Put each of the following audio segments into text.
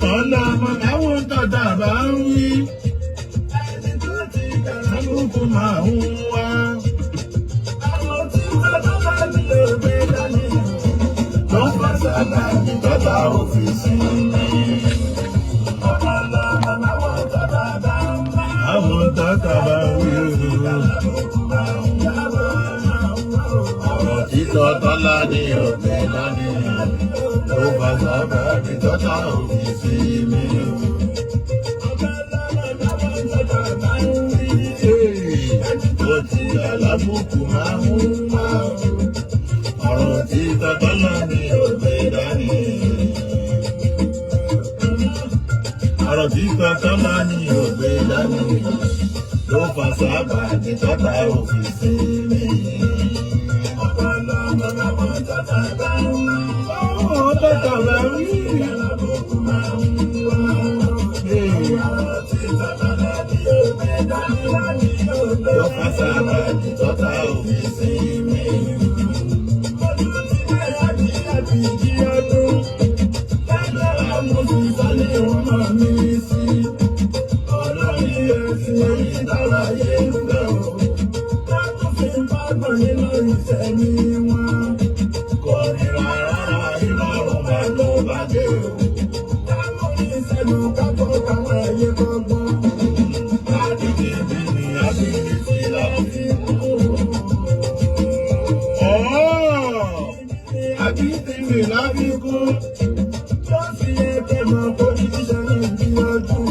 ọ̀kan lọ́mọ láwọn tọ́ta bá ń wí. Ẹni tó ti kàlábùkù máa ń wá. Àwọn tí tọ́ta bá ní òwe dání. Ló ń bá sábà ní tọ́ta òfìsì mi. Ọ̀kan lọ́mọ láwọn tọ́ta bá ń wí. Àwọn tọ́ta bá ń wí. Ọ̀rọ̀ títọ́ tọ́lá ní òwe dání. Ló bá sábà ní tọ́ta òfìsì mi. Ó ti alábùkù máa ń wá. Ọ̀rọ̀ tí tọ́tọ́lá ní ògbé dání. Ọ̀rọ̀ tí tọ́tọ́lá ní ògbé dání. Ló fa sábà ní tọ́ta òfìsì mi. Ọ̀pọ̀lọpọ̀ àwọn tọ́ta bá ń wí. Àwọn tọ́ta bá ń wí. Alábùkù máa ń wá. Ọ̀rọ̀ tí tọ́tọ́lá ní ògbé dání. Ló fa sábà ní tọ́ta òfìsì mi. Ìjì ọdún, lẹ́gbẹ̀ẹ́ amúsùsálẹ̀ wọn máa ní sí. Olórí ẹ̀sìn èyí dára yé ń fẹ́ o. Látún fi ń bágbọ̀n nínú ìṣẹ̀mí wọn. Kò ní rárá ìrọ̀rùn máa ló bá dé o. Táwọn oníṣẹ́nu kápọ̀ káwọn ẹ̀yẹ gbọ́gbọ́n. Àdìgì bí ni àbílí sí láti kú. Àbídìmí lábíkún, tó fi ẹgbẹ́ mọ pòlítíṣẹ́ ní ìdí ọdún.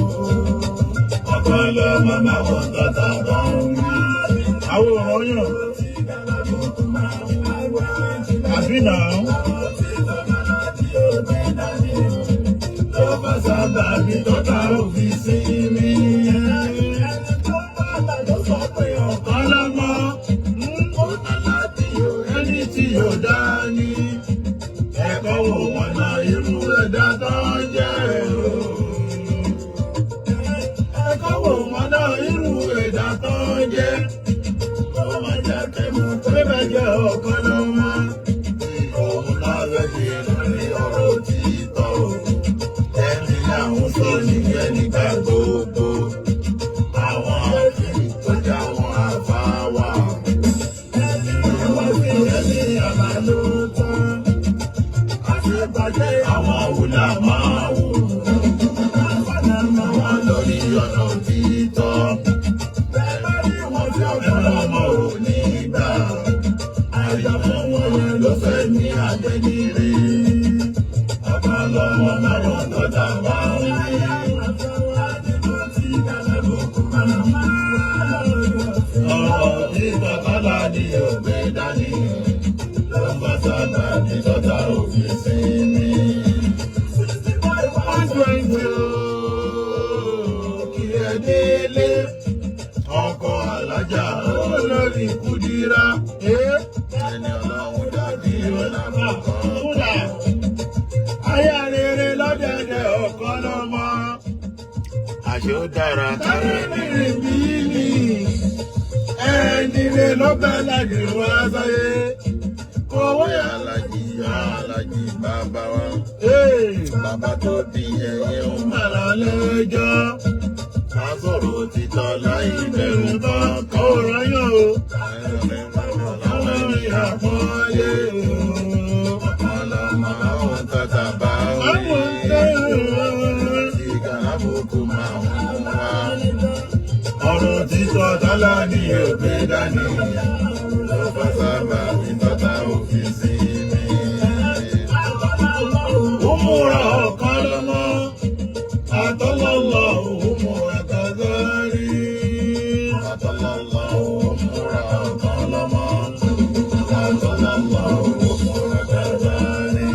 Ọ̀kan lọ́mọ máa wọ́n tọ́ta bá ń rí. Àwòrán yàn. Àbí náà. Tó bá sábà ní tọ́ta òfìsì mi. Ọ̀kan lọ́mọ, ẹni tí yóò dá ní. Ẹ̀kọ́ wo wọn náà irú ẹ̀dá tó ń jẹ́ o. Ẹ̀kọ́ wo wọn náà irú ẹ̀dá tó ń jẹ́. Ó máa jẹ́ kẹ́mu pé bẹ́ẹ̀ jẹ́ ọ̀kan lọ́mọ. Òun náà fẹ́ fi lórí ọ̀rọ̀ òtítọ́ o. Ẹni làwọn sọ nìyẹn nígbà gbogbo. Àwọn àfihàn tó jẹ́ àwọn àfáwà. Ẹni wọ́n fi ẹni àbálò tán. Àṣebàjẹ́ àwọn àwòlá máa wò. Àwọn lórí ọ̀nà òtítọ́. Bẹ́ẹ̀ bá rí wọn tí ọ̀gá ọmọ ò ní gbà. Àyàmọ́ wọn yẹn ló fẹ́ ní àjẹníire. Ọ̀kan lọ́mọ márùn-ún tọ́ta bá ń rí. Ọ̀rọ̀ tí tọ́tọ́lá ní ògbé dání. Ló ń bá sábà ní tọ́ta òfìsì mi. Kí ẹ délé. Ọkọ̀ alájà olórí Kúdírá. Ẹni ọlọ́run dàbí ọ̀làmọ̀ kan. Aya rere lọ́dẹ̀dẹ̀ ọ̀kan lọ́mọ. Àṣé ó dára káyé nírìn bí ní. Ẹni rẹ̀ lọ́bẹ̀ láti wá sáyé. Kọ̀wé alájì bàbá wa. Bàbá tó bí ẹyẹ ń bàrà lẹ́jọ́. Ká sọ̀rọ̀ òtítọ́ láì bẹ̀rù tán. Ọ̀rọ̀ yóò. Àwọn ìyàpọ̀lé o. Ọ̀kan lọ́mọ àwọn tọ́ta bá wí. Tí kàlábùkù máa ń wá. Ọ̀rọ̀ títọ́ tọ́lá ní ògbé dání. Ló bá sábà ní tọ́ta òfìsì mi. Ó múra ọ̀kan lọ́mọ. Àtọ́lọ́lọ́ òun mú àtàzárí. Àtọ́lọ́lọ́ òun múra ọ̀kan lọ́mọ. Àtọ́lọ́lọ́ òun mú àtàzárí.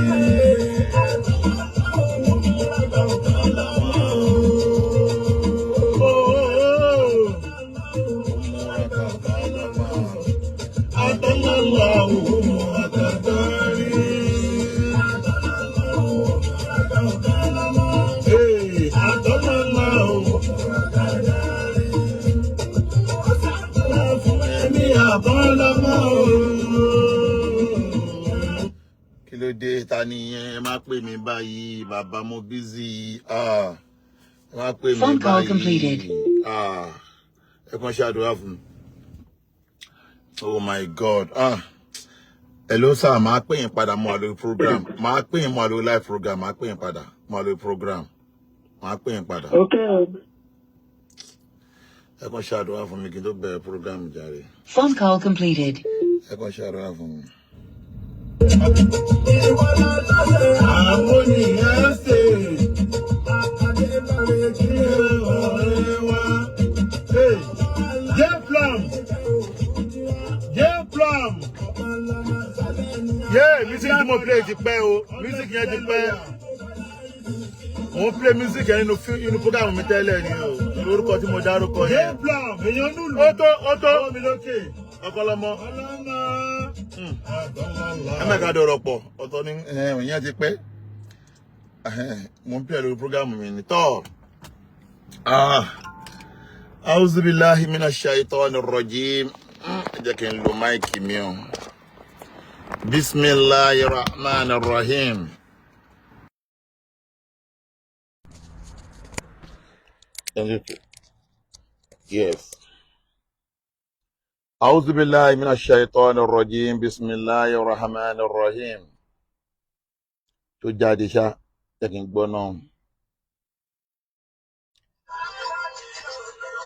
Àtọ́lọ́lọ́ òun mú àtàzárí. ló dé ta nìyẹn ẹ má pè mí báyìí bàbá mo busy ẹ má pè mí báyìí ẹ kàn ṣàdúrà fún mi. Oh my God. Hello sir, máa pè yín padà mo wà lórí program. Máa pè yín mo wà lórí live program. Máa pè yín padà mo wà lórí program. Máa pè yín padà. Okay. Ẹ kàn ṣàdúrà fún mi kí n tó bẹ̀rẹ̀ program jàre. Phone call completed. Ẹ kàn ṣàdúrà fún mi. Music tí mo play ti pẹ́ o. Music yẹn ti pẹ́. Mo play music yẹn nínú program mi tẹ́lẹ̀ ni o. Orúkọ tí mo dárúkọ yẹn. Ó tó mi lókè. Ọkọlọmọ. Ẹ mẹ́ka dọ̀rọ̀ pọ̀. Ọ̀tọ̀ ni ìyẹn ti pẹ́. Mo play lórí program mi ni tọ́. A'udhu billahi minash shaitanir rajim. Jẹ́ kí n lo máìkì mi o. Bismillahirrahmanirrahim. Yes. A'udhu billahi minash shaitanir rajim. Bismillahirrahmanirrahim. Tó jáde ṣá, jẹ́ kí n gbọ́ náà.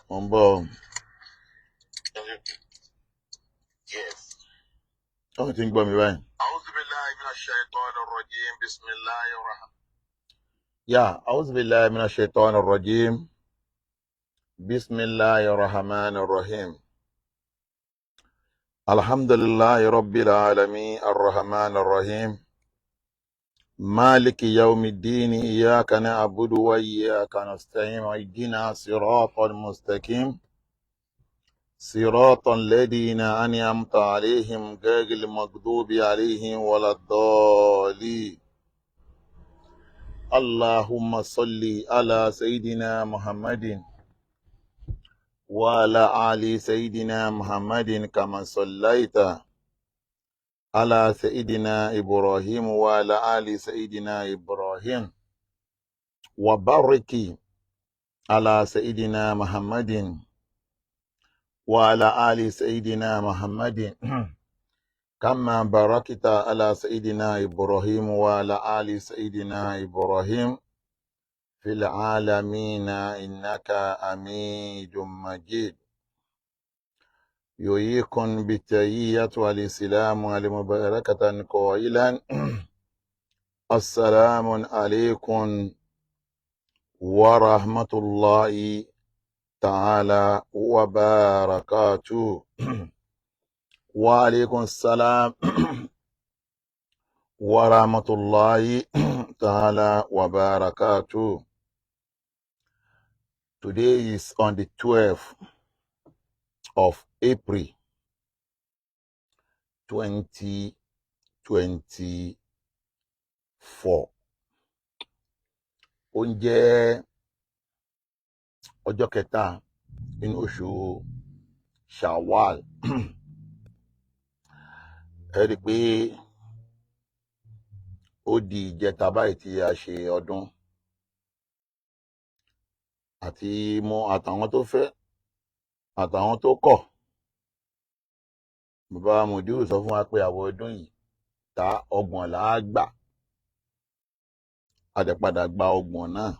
Mo ń bọ̀. Yes. Oh, think about me, right? A'udhu billahi minash shaitanir rajim. Bismillahirrahmanirrahim. Yeah, a'udhu billahi minash shaitanir rajim. Bismillahirrahmanirrahim. Alhamdulillahi rabbil alamin arrahmanir rahim. Maliki yawmiddin iyyaka na'budu wa iyyaka nasta'in ihdina siratal mustaqim. صراط الذين أنعمت عليهم غير المغضوب عليهم ولا الضالين. اللهم صل على سيدنا محمد وعلى آل سيدنا محمد كما صليت على سيدنا إبراهيم وعلى آل سيدنا إبراهيم وبارك على سيدنا محمد وعلى آل سيدنا محمد كما باركت على سيدنا إبراهيم وعلى آل سيدنا إبراهيم في العالمين إنك حميد مجيد. يحييكم بالتحية والسلام المباركة قائلا السلام عليكم ورحمة الله تعالى وبركاته. وعليكم السلام ورحمة الله تعالى وبركاته. Today is on the 12th of April 2024. Ó ń jẹ́ ọjọ́ kẹta nínú oṣù Shawwal. Ẹ rí i pé ó di ìjẹta báyìí tí a ṣe ọdún àti mọ àtàwọn tó fẹ́ àtàwọn tó kọ̀. Bàbá Mùdírù sọ fún wa pé àwọn ọdún yìí ta 30 là á gbà. A dẹ̀ padà gba 30 náà.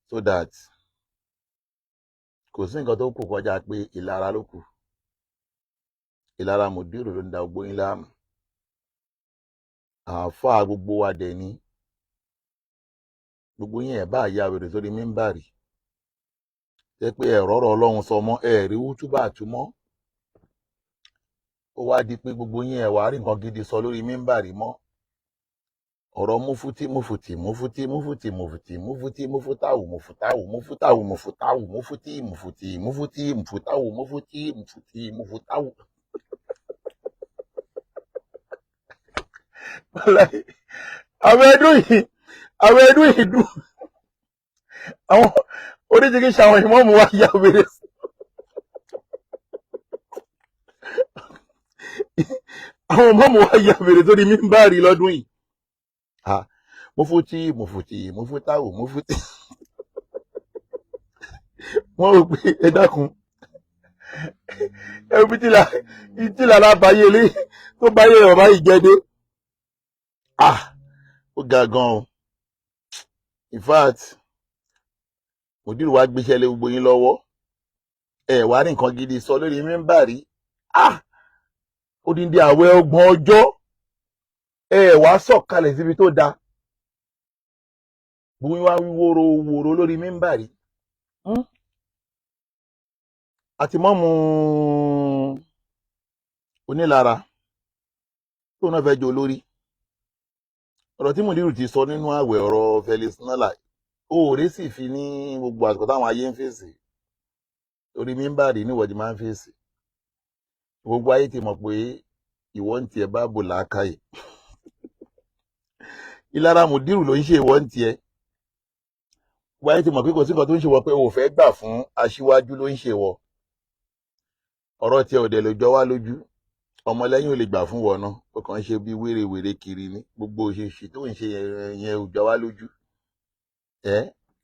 So that kò sí nǹkan tó kù kọjá pé ìlara ló kù. Ìlara Mùdírù ló ń da gbogbo yín láàmú. Àáfàá gbogbo wa dẹ̀ ni. Gbogbo yín ẹ̀ bá ya wèrè sórí mímbàrì. Jẹ́ pé ẹ̀rọ ọ̀rọ̀ Ọlọ́run sọ mọ́ ẹ̀rí wútúbà túmọ̀. Ó wá di pé gbogbo yín ẹ̀ wá rí nǹkan gidi sọ lórí mímbàrì mọ́. Ọ̀rọ̀ mufuti mufuti mufuti mufuti mufuti mufuti mufutawu mufutawu mufutawu mufutawu mufuti mufuti mufuti mufutawu mufuti mufuti mufutawu. Àwọn ẹdún yìí dùn. Àwọn oríṣiríṣi àwọn ìmọ̀ọ́mù wa ya wèrè. àwọn mọ́mù wá ya bèrè tó di mímbàrí lọ́dún yìí. Mufti Mufutawu Mufti wọ́n rò pé ẹ dákun ẹbí tí làlá báyé lé tó báyé ọ̀rọ̀ báyìí jẹ́dé. Ó ga gan o. In fact Mùdírù wá gbéṣẹ́ lé gbogbo yín lọ́wọ́, ẹ wá ní nǹkan gidi sọ lórí mímbàrí. Odindi àwẹ̀ 30 ọjọ́ ẹ wá sọ̀kalẹ̀ síbi tó dáa, gbogbo yín wá wí wòrò lórí mímbàrí. Àti mọ́mù onílara tó náà fẹ́ jọ lórí ọ̀rọ̀ tí Mùdírù ti sọ nínú àwẹ̀ ọ̀rọ̀ Felix Nala òòrè sì fi ní gbogbo àsìkò táwọn ayé ń fèsì orí mímbàrí níwọ̀dí máa ń fèsì. Gbogbo ayé ti mọ̀ pé ìwọ ń tiẹ̀ bá bò láàkàyè. Ìlara Mùdírù ló ń ṣe ìwọ ń tiẹ̀. Gbogbo ayé ti mọ̀ pé kò sí nǹkan tó ń ṣe wọ pé o fẹ́ gbà fún aṣíwájú ló ń ṣe wọ. Ọ̀rọ̀ tiẹ̀ ò dẹ̀ ló jọ wá lójú. Ọmọlẹ́yìn ò lè gbà fún wọn náà. Ó kàn ń ṣe bí wérewère kiri ní. Gbogbo òṣèṣì tó ń ṣe yẹn ò jọ wá lójú.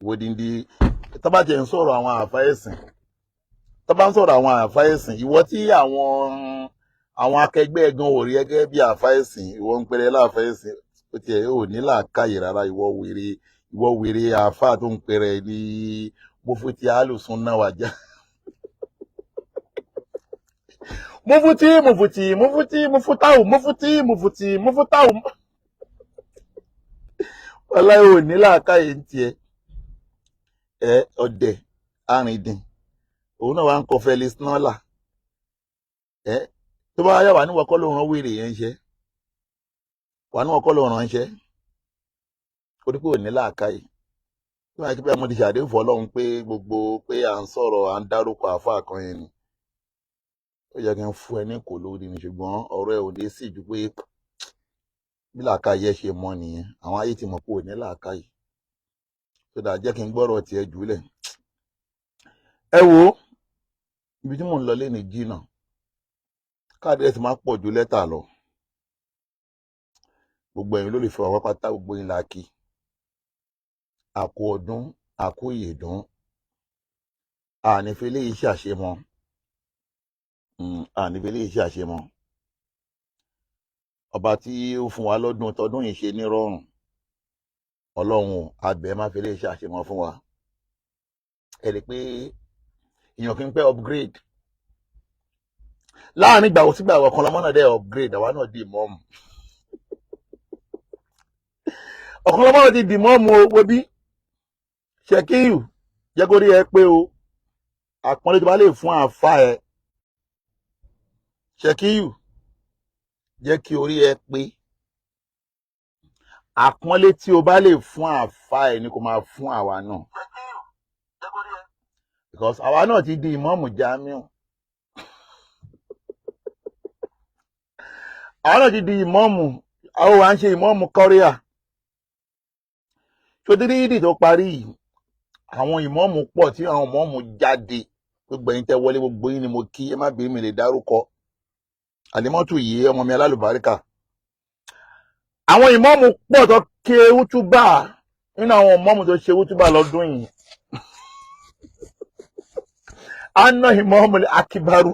Wòdìndí tó bá tiẹ̀ ń sọ̀rọ̀ àwọn àfá ẹ̀sìn. Tó bá ń sọ̀rọ̀ àwọn àfá ẹ̀sìn, ìwọ tí àwọn akẹgbẹ́ ẹ̀gan ò rí gẹ́gẹ́ bí àfá ẹ̀sìn, ìwọ ń pẹrẹ láàfá ẹ̀sìn, ó tiẹ̀ ò ní làákàyè rárá. Ìwọ wèrè àfá tó ń pẹrẹ ní Mufti Alùsùnnà wàjá. Mufutawu. Wallahi ò ní làákàyè ń tiẹ̀. Ọ̀dẹ̀ arìndìn òun náà wá ń kọ Felix Nala. Tó bá yà wá níwọ̀ kọ́ ló ràn wèrè yẹn ń ṣe, wà níwọ̀ kọ́ ló ràn ń ṣe, ó dípò ò ní làákàyè. Tí wọ́n á kí pé mo ti ṣàdéhùn fún Ọlọ́run pé gbogbo pé à ń sọ̀rọ̀ à ń dárúkọ àfáà kan yẹn ni ó yẹ kí n fún ẹ ní kò lórí ni, ṣùgbọ́n ọ̀rọ̀ ẹ ò dé sí ju pé bí làákàyè ṣe mọ nìyẹn. Àwọn ayé ti mọ̀ pé ò ní làákàyè. Tó dáa jẹ́ kí n gbọ́rọ̀ tiẹ̀ jùlẹ̀. Ẹ wo ibi tí mò ń lọ lé ní jìnnà, káàdì ẹ̀ ti máa pọ̀ ju lẹ́tà lọ. Gbogbo ẹ̀yin ló lè fi wà pátá, gbogbo yín la kí. Àkú ọdún, àkú ìyèdún, ànífẹ́ lè ṣe àṣemọ. Ànífẹ́ lè ṣe àṣemọ. Ọba tí ó fún wa lọ́dún tọdún yìí ṣe ní rọrùn, Ọlọ́run abẹ́ má fi lè ṣe àṣemọ fún wa. Ẹ rí pé èèyàn kì í pẹ́ upgrade. Láàrin ìgbà wo sígbà ọ̀kan lọ́mọ náà dẹ́ upgrade, àwa náà di ìmọ̀ọ́mù. Ọ̀kan lọ́mọ náà ti di ìmọ̀ọ́mù owó bí Ṣẹ̀kíyù jẹ́ kó rí ẹ pé o. Àpọ́nlé tó bá lè fún àfá ẹ. Ṣẹ̀kíyù jẹ́ kí orí ẹ pé. Àpọ́nlé tí o bá lè fún àfá ẹ ni kò máa fún àwa náà. Because àwa náà ti di ìmọ̀ọ́mù Jamiu. Àwa náà ti di ìmọ̀ọ́mù, àwọn wa ń ṣe ìmọ̀ọ́mù Korea. Ṣòdírí ìdí tó parí yìí, àwọn ìmọ̀ọ́mù pọ̀ tí àwọn ìmọ̀ọ́mù jáde. Gbogbo ẹ̀yin tẹ́ wọlé, gbogbo yín ni mo kí, ẹ má bí mi lè dárúkọ. Àlímọ́tù yìí ọmọ mi alálùbáríkà. Àwọn ìmọ̀ọ́mù pọ̀ tó ké útúbà nínú àwọn ìmọ̀ọ́mù tó ṣe útúbà lọ́dún yìí. Anna ìmọ̀ọ́mù akibaru.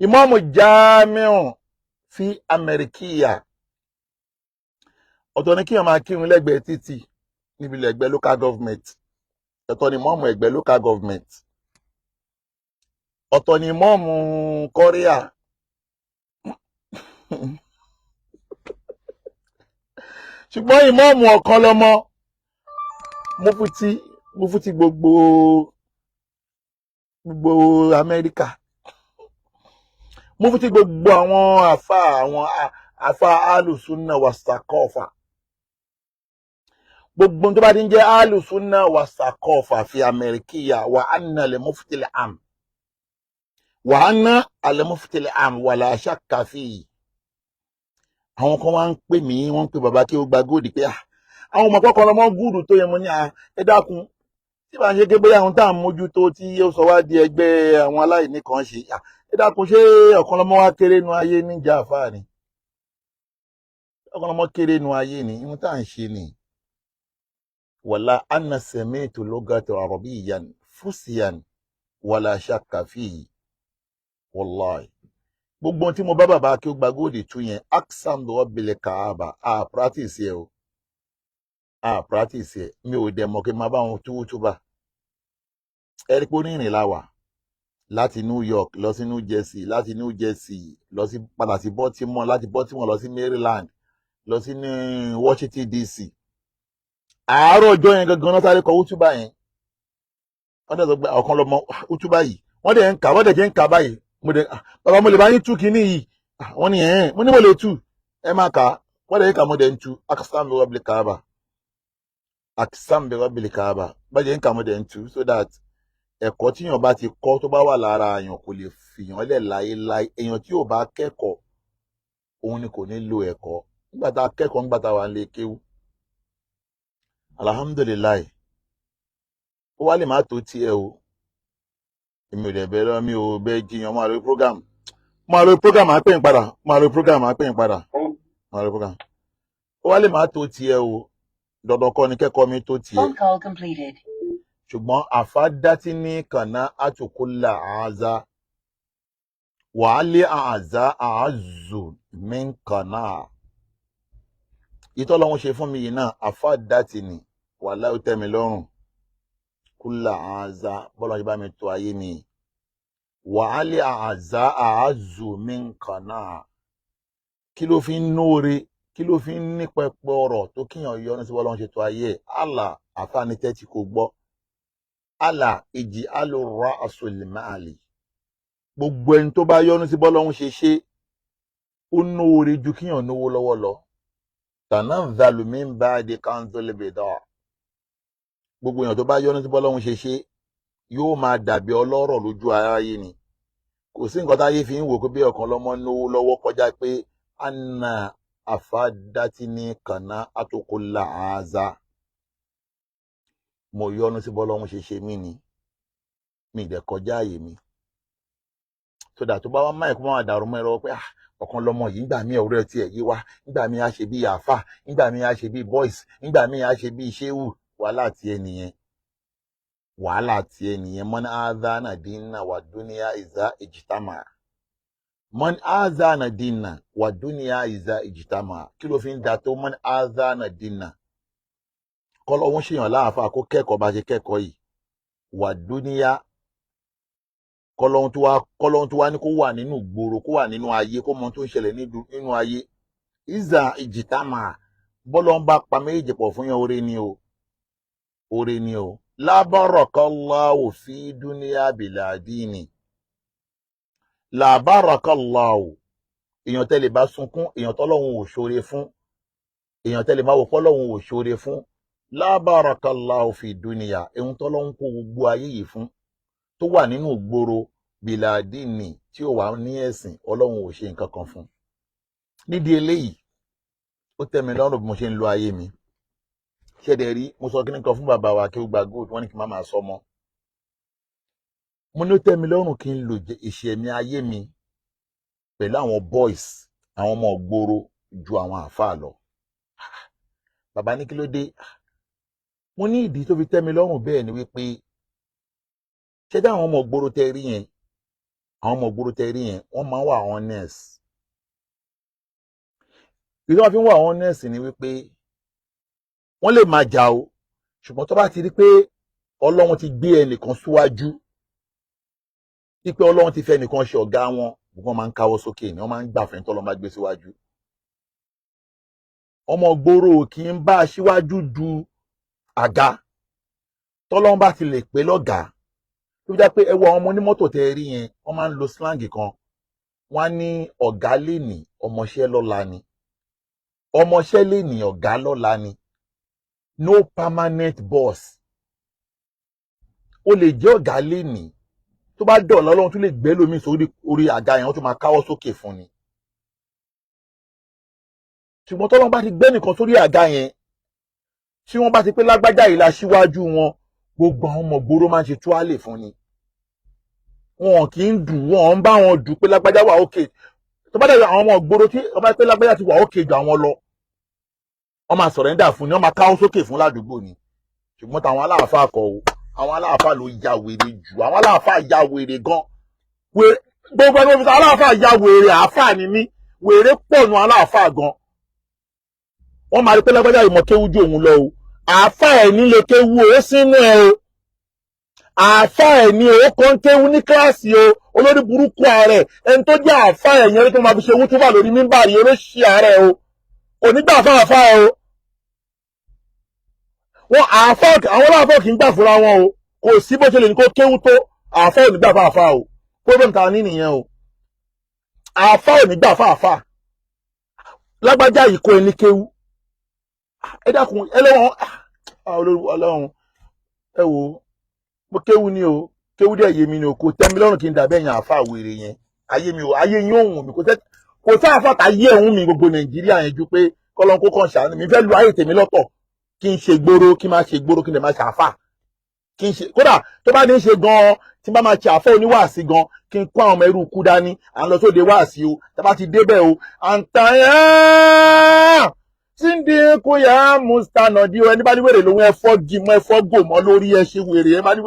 Ìmọ̀ọ́mù Jamiu fi Amẹ́ríkìyà. Ọ̀tọ̀ ni kí wọ́n máa kírun lẹ́gbẹ̀ẹ́ títì níbi lẹ́gbẹ̀ẹ́ local government. Ọ̀tọ̀ ni ìmọ̀ọ́mù ẹ̀gbẹ́ local government. Ọ̀tọ̀ ni ìmọ̀ọ́mù Korea. Ṣùgbọ́n ìmọ̀ọ́mù ọ̀kan lọ́mọ Mufti gbogbo Amẹ́ríkà. Mufti gbogbo àwọn àfá Alùsùnnà wàsàkọ́fà. Gbogbo tó bá ti ń jẹ́ Alùsùnnà wàsàkọ́fà fi Amẹ́ríkìyà wà anna lè Mufti al-am. Wà anna alẹ́ Mufti al-am wà láṣà kàfí. Àwọn kan wá ń pè mí, wọ́n ń pè bàbá kí ó gba góòdì pé àwọn ọmọ kọ́kọ́ lọmọ gúùdù tó yẹ mo ní ẹ dákun tí bá ń ṣe pé bóyá ohun tá à ń mójútó tí ó sọ wá di ẹgbẹ́ àwọn aláìní kan ṣe ẹ dákun ṣé ọ̀kan lọ́mọ wá kéré nu ayé níjà àfáà ni ọ̀kan lọ́mọ kéré nu ayé ni ohun tá à ń ṣe ni wàlá anna sami'tu lugata arabiyyan fusiyan wàlá shakka fihi wallahi gbogbo ohun tí mo bá bàbá kí ó gba góòdì tú yẹn aksam lọ́wọ́ bẹ̀lẹ̀ kàába practice ẹ o practice ẹ mi ò dẹ̀ mọ̀ kí n máa bá wọn túbà ẹ rí pé onírìn la wà láti New York lọ sí New Jersey láti New Jersey lọ sí padà sí Baltimore láti Baltimore lọ sí Maryland lọ sí ní Washington DC àárọ̀ ọjọ́ yẹn gangan náà sáré kọ útúbà yẹn wọ́n dẹ̀ sọ pé ọ̀kan lọ́mọ útúbà yìí wọ́n dẹ̀ ń kà wọ́n dẹ̀ jẹ́ ń kà báyìí mo dẹ̀ bàbá mo lè bá yín tú kínní yìí wọ́n ní mo ní mo lè tú ẹ máa kà wọ́n dẹ̀ ń kà mo dẹ̀ ń tú akisam bi rabbil kaaba bàjẹ́ ń kà mo dẹ̀ ń tú so that ẹ̀kọ́ tíyàn bá ti kọ́ tó bá wà lára èèyàn kò lè fìyàn lẹ̀ láéláé èèyàn tí ò bá kẹ́kọ̀ọ́ òun ni kò ní lo ẹ̀kọ́ nígbà tá a kẹ́kọ̀ọ́ nígbà tá a wà ń lè kéwú alhamdulilayi ó wá lè má tó tiẹ̀ o èmi ò dẹ̀ bẹ̀rẹ̀ mi ò bẹ jiyàn máa lórí program máa pè ń padà máa lórí program ó wá lè má tó tiẹ̀ o dandan kọ́ ni kẹ́kọ̀ọ́ mi tó tiẹ̀ ṣùgbọ́n àfádátí ní kànáà àtòkólà àázá wàhálẹ́ àázá àázù mẹ́ǹkànnà ìtọ́lọ́wọ́n ṣe fún mi yìí náà àfádátí ni wàhálà ó tẹ́ mi lọ́rùn kólà àázá bọ́lá ṣe bá mi tó ayé mi wàhálẹ́ àázá àázù mẹ́ǹkànnà kí ló fi ń nóore kí ló fi ń nípẹpẹ ọ̀rọ̀ tó kíyàn yọ ní sí bọ́lá ṣe tó ayé Allah àfáàní tẹ́tí kò gbọ́ Allah ìjì alòrò àsòlìmáàlì gbogbo ẹni tó bá yọ́nú sí bọ́lọ́hún ṣe ó nóore ju kíyàn náwó lọ́wọ́ lọ tànà zalumi ń bá de kanzolebeda gbogbo èèyàn tó bá yọ́nú sí bọ́lọ́hún ṣe yóò máa dàbí ọlọ́rọ̀ lójú aráyé ni kò sí nǹkan táyé fi ń wò pé bí ọ̀kan lọ́mọ náwó lọ́wọ́ kọjá pé anna àfádátí ní kàná àtòkólà àázá mo yọ́nú sí bọ́lọ́hún ṣe mí ni mi ìdẹ̀ kọjá àyè mi sódà tó bá wá máa ẹ̀kọ́ máa dàrú mọ́ ẹ̀rọ pé ọ̀kan lọmọ yìí nígbà míì ọ̀rẹ́ tiẹ̀ yí wá nígbà míì á ṣe bí àáfà nígbà míì á ṣe bí boys nígbà míì á ṣe bí ṣéwù wàhálà tiẹ̀ nìyẹn mọ́n áádánà dínà wà dúníyà ìzá ìjìtàmà mọ́n áádánà dínà wà dúníyà ìzá ìjìtàmà kí ló fi ń da tó mọ́n áádánà dínà kọ́lọ́hún ṣèyàn láàfà kó kẹ́kọ̀ọ́ bá ṣe kẹ́kọ̀ọ́ yìí wà dúníyà kọ́lọ́hún tó wá ní kó wà nínú ìgboro kó wà nínú ayé kó mọ tó ń ṣẹlẹ̀ nínú ayé ìzà ìjìtàmà bọ́lọ́hún bá pa méjì pọ̀ fún yẹn oore ni o lábàrọ̀kọ́láwò fi dúníyà bìlàdínì lábàrọ̀kọ́láwò èèyàn tẹ́lẹ̀ bá sunkún èèyàn tọ́lọ́hún ò ṣoore fún èèyàn tẹ́lẹ̀ máa wò pọ́lọ́hún ò ṣoore fún lábàrọ̀kọ́láwò fi dúníyà èèyàn tọ́lọ́hún kó gbogbo ayé yìí fún tó wà nínú ìgboro bìlàdínì tí ó wà ní ẹ̀sìn ọlọ́run ò ṣe nǹkan kan fún nídìí eléyìí ó tẹ́ mi lọ́rùn bí mo ṣe ń lo ayé mi ṣẹ́dẹ̀ rí mo sọ kíní kan fún bàbá wa kí ó gba gold wọ́n ní kí n má máa sọ mọ́ mo ní ó tẹ́ mi lọ́rùn kí n lo ìṣẹ̀mí ayé mi pẹ̀lú àwọn boys àwọn ọmọ ìgboro ju àwọn àáfàá lọ bàbá ní kí ló dé mo ní ìdí tó fi tẹ́ mi lọ́rùn bẹ́ẹ̀ ni wípé ṣé dá àwọn ọmọ ìgboro tẹ́ rí yẹn wọ́n máa ń wà honest ìdí wọn fi ń wà honest ni wípé wọ́n lè máa jà o ṣùgbọ́n tó bá ti rí pé ọlọ́run ti gbé ẹnìkan síwájú wípé ọlọ́run ti fẹ́ ẹnìkan ṣe ọ̀gá wọn wọ́n máa ń káwọ́ sókè ni wọ́n máa ń gbà fẹ́ tọ́lọ́ máa gbé síwájú ọmọ ìgboro kì í bá aṣíwájú du àga tọ́lọ́run bá ti lè pé lọ́gàá tó jẹ́ pé ẹwọ àwọn ọmọ onímọ́tò tẹ́ rí yẹn wọ́n máa ń lo slang kan wọ́n á ní ọ̀gá lè ní ọmọọṣẹ́ lọ́la ni ọmọọṣẹ́ lè ní ọ̀gá lọ́la ni no permanent boss ó lè jẹ́ ọ̀gá lè ní tó bá dọ̀la ọlọ́run tó lè gbé lómi sórí àga yẹn wọ́n tó máa káwọ́ sókè fún ni ṣùgbọ́n tọ́lọ́run bá ti gbé nìkan sórí àga yẹn tí wọ́n bá ti pé lágbájá yìí la síwájú wọn gbogbo àwọn ọmọ gbòòrò máa ń ṣe túálè fún ni wọn kì í dùn wọn ń bá wọn dùn pé lágbájá wà òkè tó bá dẹ̀ àwọn ọmọ gbòòrò tí ọba pé lágbájá ti wà òkè ju àwọn lọ wọn máa sọ̀rẹ́ńdà fún ni wọn máa káwọ́ sókè fún ládùúgbò ni ṣùgbọ́n táwọn aláàfáà kọ o àwọn aláàfáà ló ya wèrè jù àwọn aláàfáà ya wèrè gan gbogbo ẹni òfìsà aláàfáà ya wèrè àáfáà ni mí wèrè pọ̀ nù aláàfáà gan wọ́n máa rí pé lágbájá ìmọ̀ kéwú ju òun lọ o àáfáà ẹ̀ nílé kéwú ó sínú ẹ o àáfáà ẹ̀ ní owó kan kéwú ní kíláàsì o olórí burúkú ààrẹ ẹni tó jẹ́ àáfáà ẹ̀ yẹn tó máa fi ṣe wútúbà lórí mímbàrí olóṣì ààrẹ o kò nígbà fáàfáà o wọn àáfáà àwọn aláàfáà kì í gbà fúnra wọn o kò sí bó ṣe lè ní kó kéwú tó àáfáà ò ní gbà fáàfáà o problem ta ní nìyẹn o àáfáà ò ní gbà fáàfáà lágbájá yìí kó ẹni kéwú ẹ dákun ẹlẹ́wọ̀n ọlọ́run ẹ wò mo kéwú ni o kéwú dẹ̀ yé mi ni o kò tẹ́ mi lọ́rùn kí n dàbẹ́ yẹn àáfáà wèrè yẹn ayé mi o ayé yín òun mi kò sí àáfáà tá yé òun mi gbogbo nàìjíríà yẹn ju pé kọ́lọ́n kó kàn ṣàánú mi fẹ́ lu ayé tèmi lọ́tọ̀ kí n ṣe gbòòrò kí n má ṣe gbòòrò kí n lè má ṣe àáfáà kí n ṣe kódà tó bá ní ṣe gan-an tí n bá máa ṣe àáfáà oníwàásí gan kí n kó àwọn ọmọ ẹrú kú dání à ń lọ sóde wáàsí o tá bá ti débẹ̀ o àǹtàyà síndí kó yà á mustana di o ẹni bá ní wèrè lòun ẹfọ gímọ ẹfọ gòmọ lórí ẹ ṣe wèrè ẹ bá ní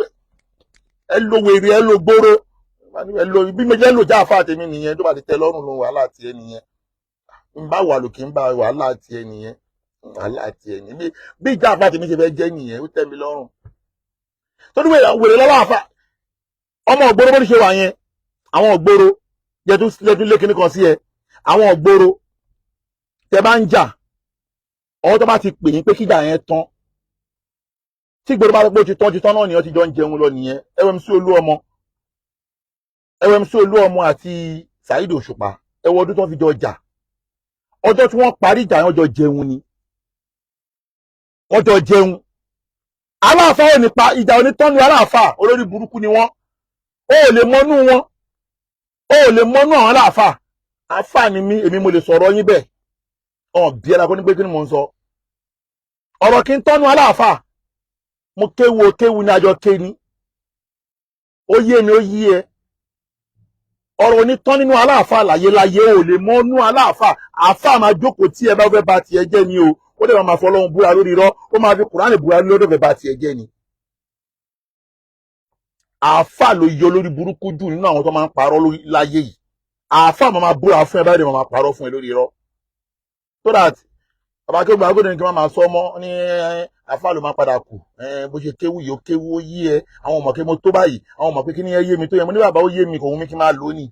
ẹ lo wèrè ẹ lo gbòòrò ẹ lo bí méjì ẹ lò já àáfáà tèmi nìyẹn tó bá ti tẹ́ lọ́rùn lòun wàhálà tiẹ̀ nìyẹn n bá wà lòkè ń bá wàhálà tiẹ̀ nìyẹn wàhálà tiẹ̀ nìyẹn bí ìjà àáfáà tèmi ṣe fẹ́ jẹ́ nìyẹn ó tẹ́ mi lọ́rùn tó ní wèrè lọ́wọ́ àáfáà ọmọ ògbóró bó ti ṣe wà yẹn àwọn ògbóró jẹtún lé kíní kan sí ẹ àwọn ògbóró tẹ bá ń jà ọwọ́ tó bá ti pè yín pé kíjà yẹn tán tí gbòòrò bá rẹ pé ó ti tán náà ni wọ́n ti jọ ń jẹun lọ nìyẹn MC Olúọmọ àti Saheed Òṣùpá ẹwọ ọdún tó fi jọ jà ọjọ́ tí wọ́n parí ìjà yẹn wọ́n jọ jẹun ni wọ́n jọ jẹun aláàfáà ò ní pa ìjà onítọ́nu aláàfáà olórí burúkú ni wọ́n ó lè mọ́nú wọn ó lè mọ́nú àwọn aláàfáà àfáà ni mí èmi mo lè sọ̀rọ̀ yín bẹ́ẹ̀ ọ̀n bí ẹ̀rọ ní pé kí ni mò ń sọ ọ̀rọ̀ kí n tọ́nu aláàfáà mo kéwu ní àjọ ké ní ó yé mi ó yí ẹ ọ̀rọ̀ onítọ́ nínú aláàfáà láyé ò lè mọ́nú aláàfáà àfáà máa jókòó tí ẹ bá fẹ́ ba tiẹ̀ jẹ́ ni o ó dẹ̀ máa fọlọ́run búra lórí irọ́ ó máa fi kùránì búra lórí ọ̀fẹ́ bá tiẹ̀ jẹ́ ni àáfàá ló yọ lórí burúkú jù nínú àwọn tó máa ń parọ́ láyé yìí àáfàá máa búra fún ẹ báyìí máa parọ́ fún ẹ lórí irọ́ so that bàbá kéwù agbóde ní kí wọ́n máa sọ ọmọ ní àáfàá ló máa padà kù bó ṣe kéwù yìí ó kéwù ó yí ẹ àwọn ọmọ kí mo tó báyìí àwọn ọmọ pé kí ni ẹ yé mi tó yẹ mo ní bàbá ó yé mi kò wù mí kí n máa lónìí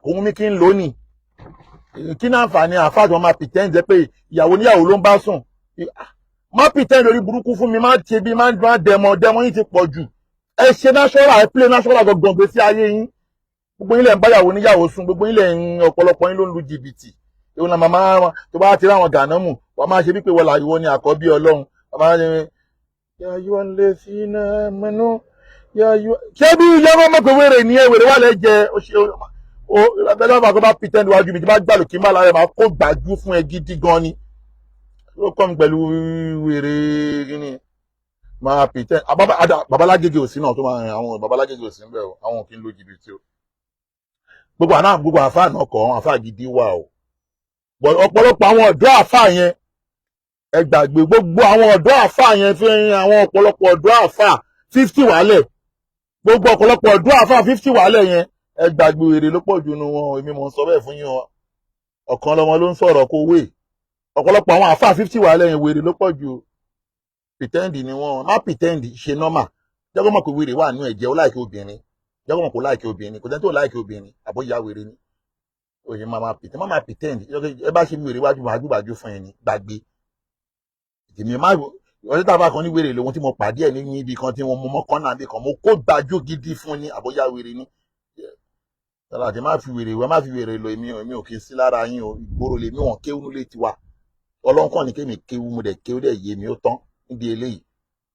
kò wù mí kí n lónìí kí ní àǹfààní àáfàá tó máa pretend jẹ́ pé ìyàwó níyàwó ló ń bá sùn má pretend lórí burúkú fún mi má ṣe bí má dẹmọ yín ti pọ̀ jù ẹ ṣe national ẹ play national gangan gbé sí ayé yín gbogbo yín lẹ ń báyàwó níyàwó sùn gbogbo yín lẹ ń ọ̀pọ̀lọpọ̀ yín ló ń lu jìbìtì ìwọn náà màmá tó bá ti ráwọn gànámù wọn máa ṣe bí pé wọlà ìwọ ni àkọ́bí Ọlọ́run wọn máa ṣe yàyọ lè fi iná mẹnu yàyọ ṣé bí ìyàwó ọmọ pé wèrè ní wèrè wà lẹjẹ ó abẹ́lẹ́ bá kó bá pretend wájú mi tí bá gbàlù kí n bá lára máa kó gbàjú fún ẹ gidi gan ni ó kọ́ mi pẹ̀lú wèrè gíní máa pretend babalágége òsín náà tó máa rìn àwọn babalágége òsín bẹ́ẹ̀ o àwọn kì í lo jìbìtì o gbogbo àfáà náà kọ̀ àwọn àfáà gidi wà o ọ̀pọ̀lọpọ̀ àwọn ọ̀dọ́ àfáà yẹn ẹ gbàgbé gbogbo àwọn ọ̀dọ́ àfáà yẹn fi àwọn ọ̀pọ̀lọpọ̀ ọ̀dọ́ àfáà 50 wálẹ̀ gbogbo ọ̀pọ̀lọpọ̀ ọ̀dọ́ àfáà 50 wálẹ̀ yẹn ẹ gbàgbé èrè ló pọ̀ jù nù wọn èmi mò ń sọ bẹ́ẹ̀ fún yín ọ̀kan lọmọ ló ń sọ̀rọ̀ kó wé ọ̀pọ̀lọpọ̀ àwọn àfáà 50 wálẹ̀ yẹn wèrè ló pọ̀ jù pretend ni wọn má pretend ṣe normal jẹ́kọ́ mọ̀ pé wèrè wà nínú ẹ̀jẹ̀ ó láìkí obìnrin jẹ́kọ́ mọ̀ pé ó láìkí obìnrin kò tẹ́ tó láìkí obìnrin àbóyá wèrè ni òye má pretend ẹ bá ṣe mi wèrè wájú gbàgbé fún ẹni gbàgbé èmi má ọjọ́ tá a bá kan ní wèrè lòun tí mo pàdé ẹ̀ ní ibi kan tí wọ́n mú mọ́kàn náà bí kan mo kó gbàjú gidi fún ni àbóyá wèrè ni àti má fi wèrè lọ èmi ò kí n sí lára yín o ìgboro lèmi wọn kéwú lé tiwa Ọlọ́run kàn ní kémi kéwú mo dẹ̀ kéwú dẹ̀ yé mi ó tán níbi eléyìí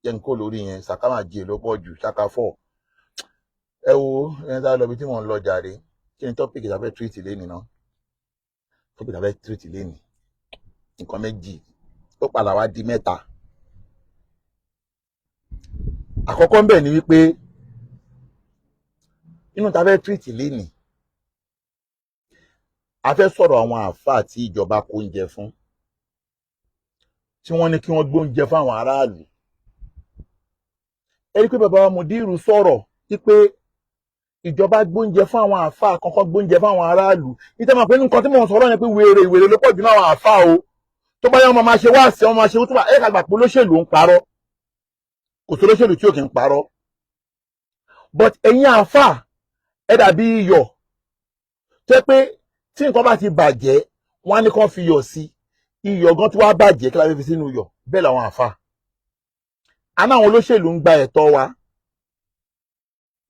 jẹ́ n kó lórí yẹn sàkámà jẹ́ ló pọ̀ jù ṣáká fọ́ ẹ wo ẹni tá a lọ bí tí mò ń lọ jàre kí ni tọ́pìkì tá a fẹ́ tírìtì lénìí náà tọ́pìkì tá a fẹ́ tírìtì lénìí nǹkan méjì ó padà wá di mẹ́ta àkọ́kọ́ ń bẹ̀ ni wípé inú ta fẹ́ tírìtì lénìí a fẹ́ sọ̀rọ̀ àwọn àáfàá tí ìjọba kó oúnjẹ fún tí wọ́n ní kí wọ́n gbóúnjẹ fún àwọn aráàlú. ẹ rí pé bàbá wa Mùdírù sọ̀rọ̀ wípé ìjọba gbóúnjẹ fún àwọn àáfàá kankan gbóúnjẹ fún àwọn aráàlú. nítorí máa pé nǹkan tí mò ń sọ̀rọ̀ yẹn pé wèrè ló pọ̀ jù náà àwọn àáfàá o. tó bá yẹ wọn máa ṣe wáàsí wọn máa ṣe wútúbà ẹ kàgbà pé olóṣèlú ń parọ́ kò sí olóṣèlú tí ò kì ń parọ́. but ẹ̀yin àáfàá ẹ dàbí iyọ̀ tó pé tí nǹkan bá ti bàjẹ́ wọ́n á ní kán fi iyọ̀ sí iyọ̀ gan tí wàá bàjẹ́ kí la fẹ́ fi sínú iyọ̀ bẹ́ẹ̀ làwọn àáfàá. àná àwọn olóṣèlú ń gba ẹ̀tọ́ wa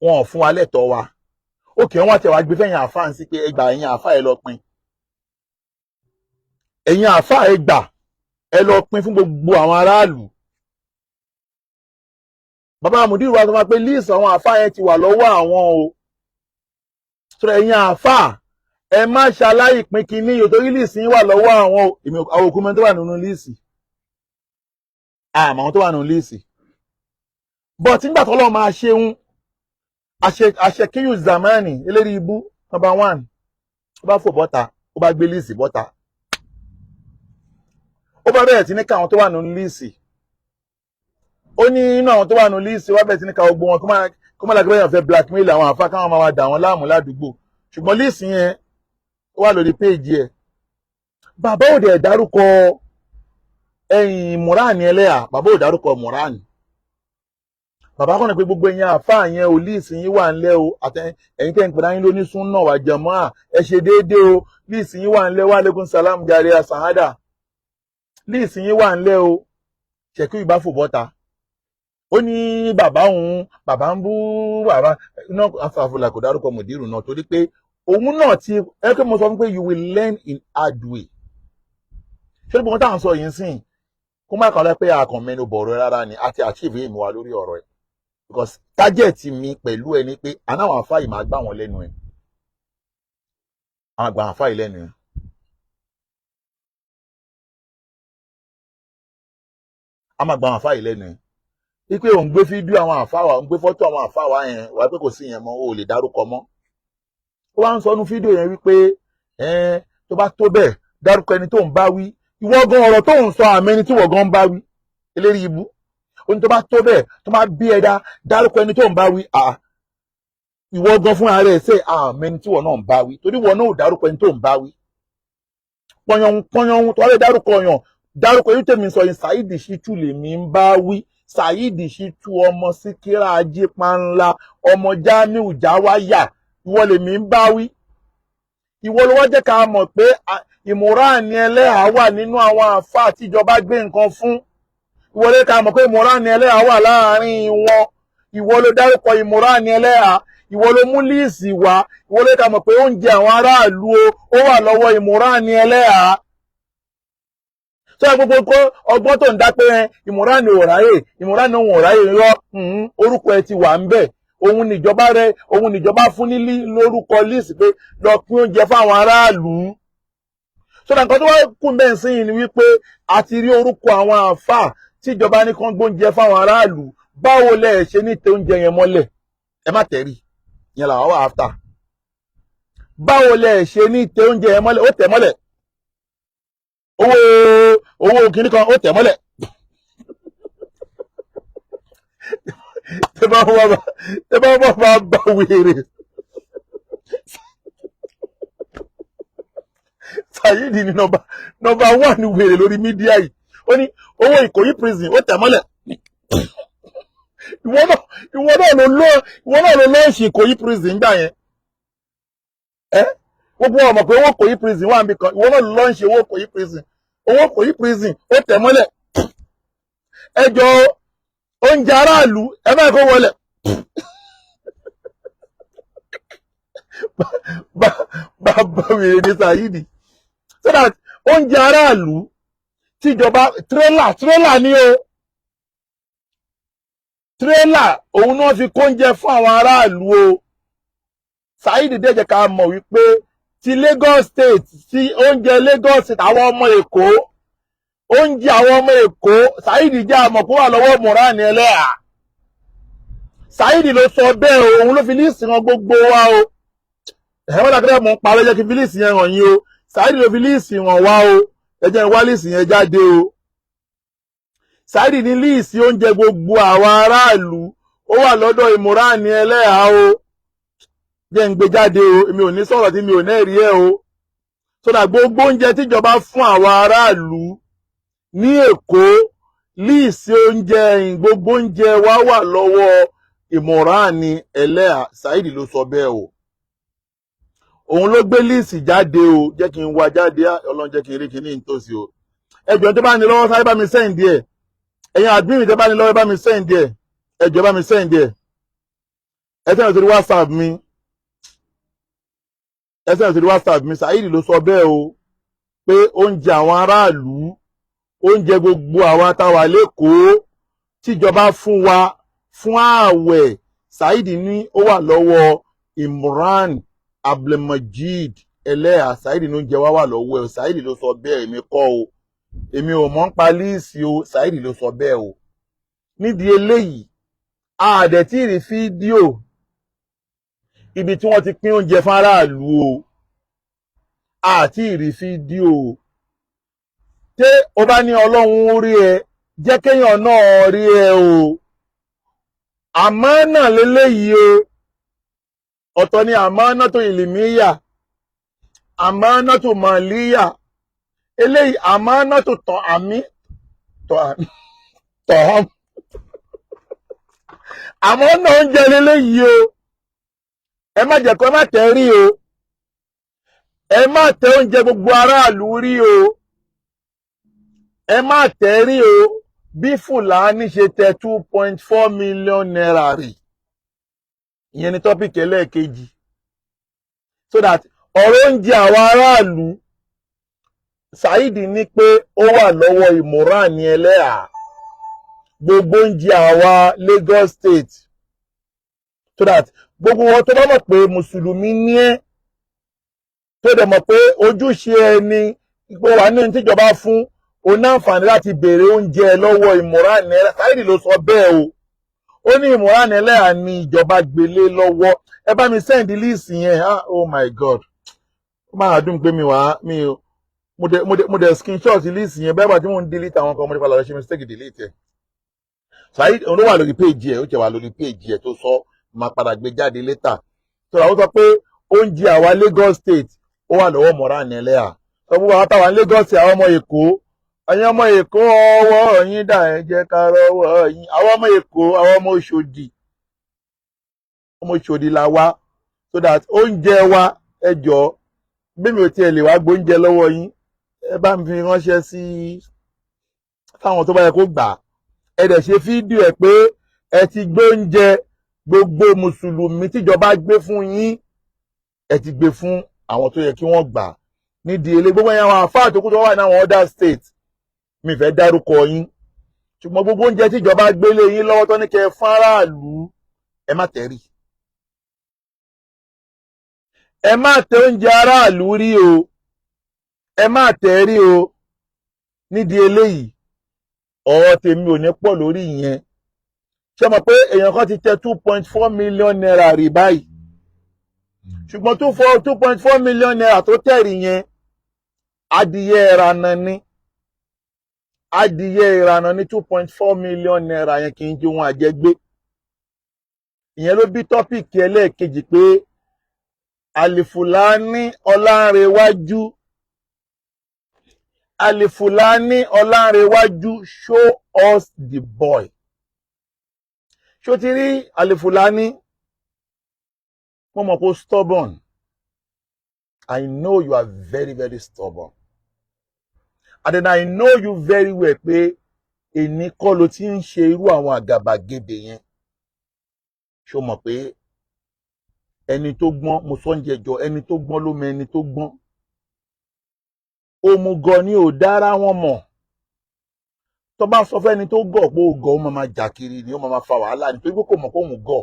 wọn ò fún wa lẹ́tọ̀ọ́ wa òkè wọn tẹ̀ wá gbé fẹ́yìn àáfàá sí pé ẹgbà ẹ̀yin àáfàá ẹ lọ pín ẹ̀yin àáfàá ẹgbà ẹ lọ pín fún gbogbo àwọn aráàlú. bàbá Mùdírù wa sọ ma pé líìsì àwọn àáfàá yẹn ti wà lọ́wọ́ àwọn o sọ ẹ̀yin àáfàá ẹ má ṣaláì pín kínní yòó torí líìsì yín wà lọ́wọ́ àwọn àwọn òkú mẹ́rin tó wà nínú líìsì àmọ́ àwọn tó wà nínú líìsì but nígbà tó lọ́ọ́ máa ṣeun àṣekíyù zamani eléri ibú number 1 ó bá fò bọ́ta ó bá gbé líìsì bọ́ta ó bá bẹ̀rẹ̀ sí ní ká àwọn tó wà nínú líìsì ó ní inú àwọn tó wà nínú líìsì wá bẹ̀rẹ̀ sí ní ká gbogbo wọn kó má lágbẹ́yàn fẹ́ blackmail àwọn àfáà káwọn máa dà wọ́n láàmú ládùúgbò ṣùgbọ́n líìsì yẹn ó wà lórí péèjì ẹ̀. bàbá òde ẹ̀ dárúkọ ẹ̀yìn Mùránì ẹlẹ́yà bàbá òde dárúkọ Mùránì bàbá kọ́ni pé gbogbo ẹ̀yin àfáà yẹn ò líìsì yín wà ńlẹ̀ o ẹ̀yin tẹ́ ń pẹ̀lú ayín lóní súnà wà jàmáà ẹ ṣe déédéé o líìsì yín wà ńlẹ̀ wa alaikum salam jàre àsàhádà líìsì yín wà ńlẹ̀ o ṣèkú ìbá fò bọ́ta ó ní bàbá ń bú bàbá náà afàfùlà kò dárúkọ Mùdírù náà torí pé òun náà ti ẹ pé mo sọ fún pé you will learn in hard way ṣé níbi wọn táwọn sọ yìí sìn kó má kàn lọ pé àkàn mẹ́nu bọ̀rọ̀ rárá ni àti achieve èmi wa lórí ọ̀rọ̀ ẹ̀ because target mi pẹ̀lú ẹ ni pé ànáwọn àfáì máa gbà wọn lẹ́nu ẹ̀ àwọn àgbà àfáì lẹ́nu ẹ̀ a máa gbà àwọn àfáì lẹ́nu ẹ̀ wípé òun gbé fídíò àwọn àfáà wa òun gbé fọ́tò àwọn àfáà wa yẹn wà pé kò sí yẹn mọ́ o lè dárúkọ mọ́ ó wá ń sọ nú fídíò yẹn wípé tó bá tó bẹ́ẹ̀ dárúkọ ẹni tó ń bá wí ìwọ gan ọ̀rọ̀ tó ń sọ àmẹ́ni tí wọ́n gan ń bá wí eléri ibú ó ní tó bá tó bẹ́ẹ̀ tó máa bí ẹ̀dá dárúkọ ẹni tó ń bá wí ìwọ gan fún ara ẹ̀ ṣe àmẹ́ni tí wọ́n náà ń bá wí torí wọ́n náà ò dárúkọ ẹni tó ń bá wí pọnyọ̀hún tó wá lè dárúkọ yàn dárúkọ yìí tèmi sọ yìí Saheed Shittu lèmi ń bá wí Saheed Shittu ọmọ Síkírà Ajípanlá ọmọ Jamiu Jáwáyà ìwọ lèmi ń bá wí ìwọ ló wá jẹ́ ká mọ̀ pé Ìmùránì ẹlẹ́hà wà nínú àwọn àfáà tíjọba gbé nǹkan fún ìwọ ló ká mọ̀ pé Ìmùránì ẹlẹ́hà wà láàrin wọn ìwọ ló dárúkọ Ìmùránì ẹlẹ́hà ìwọ ló mú líìsì wá ìwọ ló ká mọ̀ pé oúnjẹ àwọn aráàlú ó wà lọ́wọ́ Ìmùránì ẹlẹ́hà sọ gbogbo ọgbọ́n tó ń dá pé Ìmùránì ò ráyè Ìmùránì òun ò ráyè rọ orúkọ ẹ ti wà ń bẹ̀ òun níjọba fún ní lórúkọ líìsì pé lọ pín oúnjẹ fáwọn aráàlú sọ́dọ̀ nǹkan tó wá kù bẹ́ẹ̀ sí ni wípé a ti rí orúkọ àwọn àáfàá tíjọba ní kán gbóúnjẹ fáwọn aráàlú báwo lẹ ṣe ní tẹ oúnjẹ yẹn mọ́lẹ̀ ẹ má tẹ̀rí yẹn làwọn wà áfítà báwo lẹ ṣe ní tẹ oúnjẹ yẹn mọ́lẹ̀ ó tẹ̀ mọ́lẹ̀ owó kìíní kan ó tẹ̀ mọ́lẹ̀ tẹ bá bá wèrè Saheed ni nọ́mbà 1 wèrè lórí mídíà yìí ó ní owó Ìkòyí prison ó tẹ̀ mọ́lẹ̀ ìwọ náà ló lọ́ọ̀ṣì Ìkòyí prison gbà yẹn gbogbo ọmọ pé owó Ìkòyí prison wà níbi kan ìwọ náà ló lọ́ọ̀ṣì owó Ìkòyí prison ó tẹ̀ mọ́lẹ̀ ẹjọ́ oúnjẹ aráàlú ẹ bá kó wọlé bàbá wèrè ní Saheed so that oúnjẹ aráàlú tíjọba tírélà ní o tírélà òun náà fi kóúnjẹ fún àwọn aráàlú o Saheed dẹ́jẹ̀ ká mọ̀ wípé ti Lagos State ti oúnjẹ Lagos State àwọn ọmọ Èkó oúnjẹ àwọn ọmọ Èkó Saheed jẹ́ àmọ̀ kó wà lọ́wọ́ Mùránì ẹlẹ́hà Saheed ló sọ bẹ́ẹ̀ o, òun ló fi líìsì ran gbogbo wa o. Ẹ̀wọ́n dàgbẹ́ mọ̀ ń parọ́ jẹ́ kí fi líìsì yẹn hàn yín o. Saheed ló fi líìsì hàn wá o. Ẹ jẹ́ n wá líìsì yẹn jáde o. Saheed ní líìsì oúnjẹ gbogbo àwọn aráàlú ó wà lọ́dọ̀ Imran Eleha o. Jẹ́ n gbé jáde o, èmi ò ní sọ̀rọ̀ tí mi ò náà rí ẹ o. Sọ́dà gbogbo oúnjẹ tíjọba fún àwọn aráàlú ní Èkó, líìsì oúnjẹ gbogbo oúnjẹ wa wà lọ́wọ́ Imran Eleha. Saheed ló sọ bẹ́ẹ̀ o. Òun ló gbé líìsì jáde o. Jẹ́ kí n wá jáde, Ọlọ́run jẹ́ kí n rí kíní nítòsí o. Ẹjọ́ tó bá ní lọ́wọ́ sáré bá mi send ẹ̀. Ẹ̀yin admin tó bá ní lọ́wọ́ bá mi send ẹ̀. Ẹjọ́ bá mi send ẹ̀. Ẹ send sórí WhatsApp mi. Ẹ send sórí WhatsApp mi. Saheed ló sọ bẹ́ẹ̀ o. Pé oúnjẹ àwọn aráàlú, oúnjẹ gbogbo àwọn táwa lÉkòó tíjọba fún wa fún ààwẹ̀, Saheed ní ó wà lọ́wọ́ Imran Abdulmajid Eleha. Saheed ló ń jẹ wá wà lọ́wọ́ ẹ̀. Saheed ló sọ bẹ́ẹ̀, èmi kọ́ o. Èmi ò mọ̀ ń pa líìsì o. Saheed ló sọ bẹ́ẹ̀ o. Nídìí eléyìí, a dẹ̀ tí rí fídíò ibi tí wọ́n ti pín oúnjẹ fún aráàlú o. A tí rí fídíò. Té o bá ní Ọlọ́run rí ẹ, jẹ́ kéèyàn náà rí ẹ o. Àmánà leléyìí o. Ọ̀tọ̀ ni àmánà tó ìlìmíyà, àmánà tó màlíyà. Eléyìí àmánà tó tọ̀ àmì tọ̀ àmánà oúnjẹ leléyìí o. Ẹ má jẹ́ kó má tẹ́ rí o. Ẹ má tẹ́ oúnjẹ gbogbo aráàlú rí o. Ẹ má tẹ́ rí o. Bí Fúlàní ṣe tẹ 2.4 million naira rí. Ìyẹn ni tọ́pìkì ẹlẹ́ẹ̀kejì. So that ọ̀rọ̀ oúnjẹ àwọn aráàlú, Saheed ní pé ó wà lọ́wọ́ Imran Eleha. Gbogbo oúnjẹ àwa Lagos State. So that gbogbo wọn tó bá mọ̀ pé Mùsùlùmí ní ẹ́, tó dẹ̀ mọ̀ pé ojúṣe ẹni ipò wà ní tíjọba fún, o ní àǹfààní láti béèrè oúnjẹ lọ́wọ́ Imran Eleha. Saheed ló sọ bẹ́ẹ̀ o. Ó ní Imran Eleha ní ìjọba gbélé lọ́wọ́. Ẹ bá mi send list yẹn. Oh my God. Ó máa dùn pé mi wá mi o. Mo dẹ̀ screenshot list yẹn bẹ́ẹ̀ bá tí mo ń delete àwọn kan mo ní pa lọ́ọ́ ṣe mistake delete ẹ̀. Saheed òun ló wà lórí page ẹ̀, ó jẹ́ wà lórí page ẹ̀ tó sọ, máa padà gbé jáde later. So ó sọ pé oúnjẹ àwa Lagos State ó wà lọ́wọ́ Imran Eleha. Sọ fún wa táwa Lagos State, àwọn ọmọ Èkó, ẹ̀yin ọmọ Èkó ọwọ́ yín dà, ẹ jẹ́ ká rọ́wọ́ yín. Àwọn ọmọ Èkó, àwọn ọmọ Òṣòdì la wá. So that oúnjẹ wa, ẹ jọ̀ọ́, bí mi ò tiẹ̀ lè wá gbóúnjẹ lọ́wọ́ yín, ẹ bá mi fi ránṣẹ́ sí táwọn tó bá yẹ kó gbà. Ẹ dẹ̀ ṣe fídíò ẹ̀ pé ẹ ti gbé oúnjẹ gbogbo Mùsùlùmí tíjọba gbé fún yín, ẹ ti gbé fún àwọn tó yẹ kí wọ́n gbà. Nídìí ilé gbogbo ẹ̀yàn àwọn àfáà tó kú tó wà ní àwọn other state, mi fẹ́ dárúkọ yín. Ṣùgbọ́n gbogbo oúnjẹ tíjọba gbélé yín lọ́wọ́ tó ní kẹ́ fún aráàlú, ẹ má tẹ̀rí. Ẹ má tẹ oúnjẹ aráàlú rí o. Ẹ má tẹ̀ rí o. Nídìí eléyìí, ọ̀rọ̀ tèmi ò ní pọ̀ lórí ìyẹn. Ṣé mọ̀ pé èèyàn kan ti tẹ 2.4 million naira rí báyìí? Ṣùgbọ́n 2.4 million naira tó tẹ̀rí yẹn, adìyẹ ìrànà ni. Adìyẹ ìrànà ní 2.4 million naira yẹn kì í jẹ́ ohun àjẹgbé. Ìyẹn ló bí tọ́pìkì ẹlẹ́ẹ̀kejì pé Alifulani Ọlánrewájú, Alifulani Ọlánrewájú, show us the boy. Ṣó ti rí Alifulani? Mo mọ̀ pé stubborn. I know you are very, very stubborn. And then I know you very well pé èní kọ́ ló ti ń ṣe irú àwọn àgàbàgebè yẹn. Ṣó mọ̀ pé ẹni tó gbọ́n, mo sọ ń jẹjọ, ẹni tó gbọ́n ló mọ ẹni tó gbọ́n. Òmùgọ̀ ni ò dára wọn mọ̀. Tó bá sọ fẹ́ni tó gọ̀ pé ó gọ̀, ó máa jà kiri ni, ó máa fa wàhálà ni, torí pé kò mọ̀ pé òun gọ̀.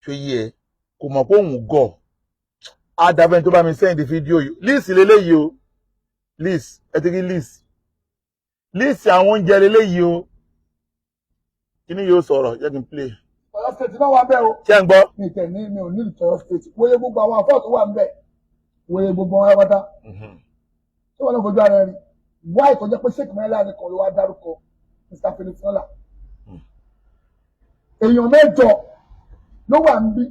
Ṣó yé ẹ? Kò mọ̀ pé òun gọ̀. Adàbẹ́ni tó bá mi send fídíò yìí. List leléyìí o. List, ẹ ti rí list. List àwọn oúnjẹ leléyìí o. Kí ni yóò sọ̀rọ̀? Jẹ́ kí n play. Ọ̀yọ́ state náà wà ń bẹ̀ o. Ṣé ń gbọ́? Mi tẹ̀ ní mi ò ní Ọ̀yọ́ state. Wòye gbogbo àwọn àfọ́ tó wà ń bẹ̀. Wòye gbogbo wọn pátá. Ṣé wọn náà fojú ara rí? Wáì tó jẹ́ pé Sheikh Mẹ́lá nìkan ló wá dárúkọ Mr. Philip Sola. Èèyàn mẹ́jọ ló wà ń bí.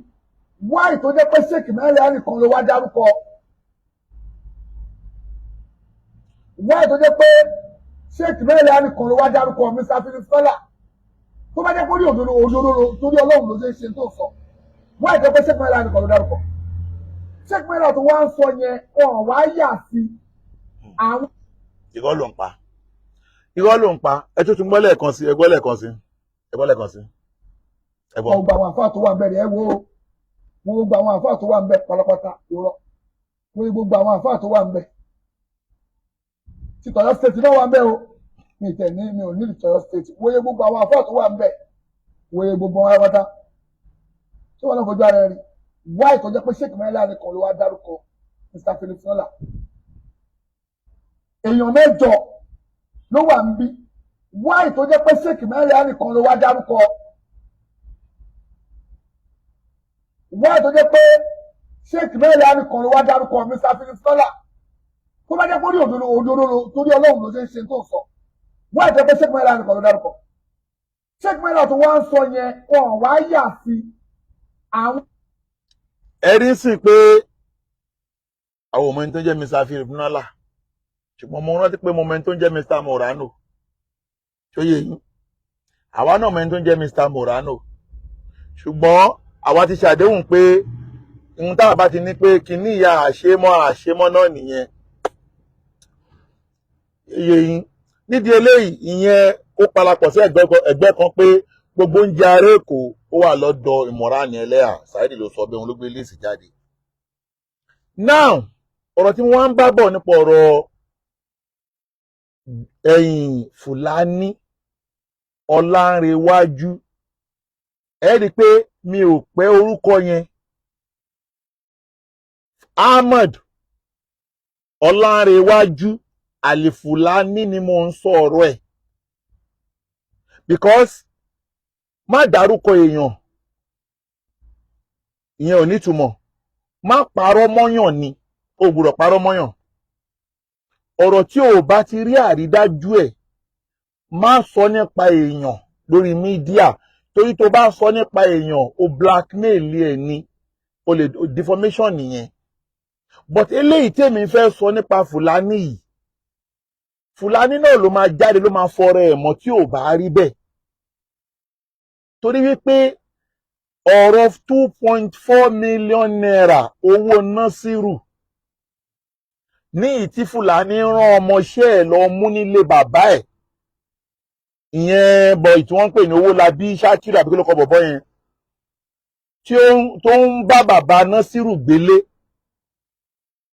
Wáì tó jẹ́ pé Sheikh Mẹ́lá nìkan ló wá dárúkọ. Wáì tó jẹ́ pé Sheikh Mẹ́lá nìkan ló wá dárúkọ Mr. Philip Sola. Tó bá jẹ́ pé orí òdodo torí Ọlọ́run ló ṣe tó sọ. Wáì tó jẹ́ pé Sheikh Mẹ́lá nìkan ló dárúkọ. Sheikh Mẹ́lá tó wá ń sọ yẹn ọ̀hún wá yà sí àwọn. Irọ́ ló ń pa. Irọ́ ló ń pa. Ẹ tún gbọ́ lẹ́ẹ̀kan sí. Ẹ gbọ́ lẹ́ẹ̀kan sí. Ẹ gbọ́ lẹ́ẹ̀kan sí. Ẹ gbọ́. Gbogbo àwọn àfáà tó wà ń bẹ̀ ẹ wo gbogbo àwọn àfáà tó wà ń bẹ̀ pátápátá irọ́. Gbogbo àwọn àfáà tó wà ń bẹ̀. Ti Ọ̀yọ́ state náà wà ń bẹ̀ o. Mi tẹ̀ ní mi ò ní Ọ̀yọ́ state. Wòye gbogbo àwọn àfáà tó wà ń bẹ̀. Wòye gbogbo wọn pátá. Ṣé wọn náà fojú ara rí? Wáì tó jẹ́ pé Sheikh Mẹ́lá nìkan ló wá dárúkọ Mr. Philip Sola. Èèyàn mẹ́jọ ló wà ń bí. Wáì tó jẹ́ pé Sheikh Mẹ́lá nìkan ló wá dárúkọ. Wáì tó jẹ́ pé Sheikh Mẹ́lá nìkan ló wá dárúkọ Mr. Philip Sola. Tó bá jẹ́ pé orí òdodo torí Ọlọ́run ló ṣe tó sọ. Wáì tó jẹ́ pé Sheikh Mẹ́lá nìkan ló dárúkọ. Sheikh Mẹ́lá tó wá ń sọ yẹn ọ̀hún wá yà sí àwọn. Ẹ rí sí pé àwọn ọmọ ẹni tó jẹ́ Mr. Philip Sola. Ṣùgbọ́n mo rántí pé mo mọ ẹni tó ń jẹ́ Mr. Morano. Ṣó yé yín? Àwa náà mọ ẹni tó ń jẹ́ Mr. Morano. Ṣùgbọ́n àwa ti ṣàdéhùn pé ohun táwa bá ti ní pé kíní ìyá àṣemọ́ náà nìyẹn. Yé yín? Nídìí eléyìí ìyẹn ó parapọ̀ sí ẹgbẹ́ kan pé gbogbo oúnjẹ ará Èkó ó wà lọ́dọ̀ Ìmọ̀ràn Ẹlẹ́hà. Saheed ló sọ bẹ́ẹ̀, òun ló gbé léèsì jáde. Now ọ̀rọ̀ tí wọ́n ń bá bọ̀ nípa ọ̀rọ̀ Fúlàní Ọlánrewájú, ẹ rí i pé mi ò pẹ́ orúkọ yẹn. Ahmed Ọlánrewájú Àlìfúlàní ni mo ń sọ ọ̀rọ̀ ẹ̀, because má dárúkọ èèyàn ìyẹn ò nítumọ̀. Má parọ́ mọ́yàn ni, o gbọ́dọ̀ parọ́ mọ́yàn. Ọ̀rọ̀ tí o bá ti rí àrídájú ẹ̀, má sọ nípa èèyàn lórí mídíà, torí tó bá sọ nípa èèyàn o blackmail ẹ̀ ni, o lè defamation nìyẹn. But eléyìí tèmi fẹ́ sọ nípa Fúlàní yìí, Fúlàní náà ló máa jáde ló máa fọ̀rọ̀ ẹ̀ mọ́ tí ò bá rí bẹ́ẹ̀. Torí wípé ọ̀rọ̀ 2.4 million naira owó Nasiru ní ìtí Fúlàní rán ọmọọṣẹ́ ẹ̀ lọ mú nílé bàbá ẹ̀, ìyẹn bọ̀ tí wọ́n ń pè ní Owólabí Ṣákírù àbí kí ló kọ bọ̀bọ́ yẹn, tó ń bá bàbá Nasiru gbélé,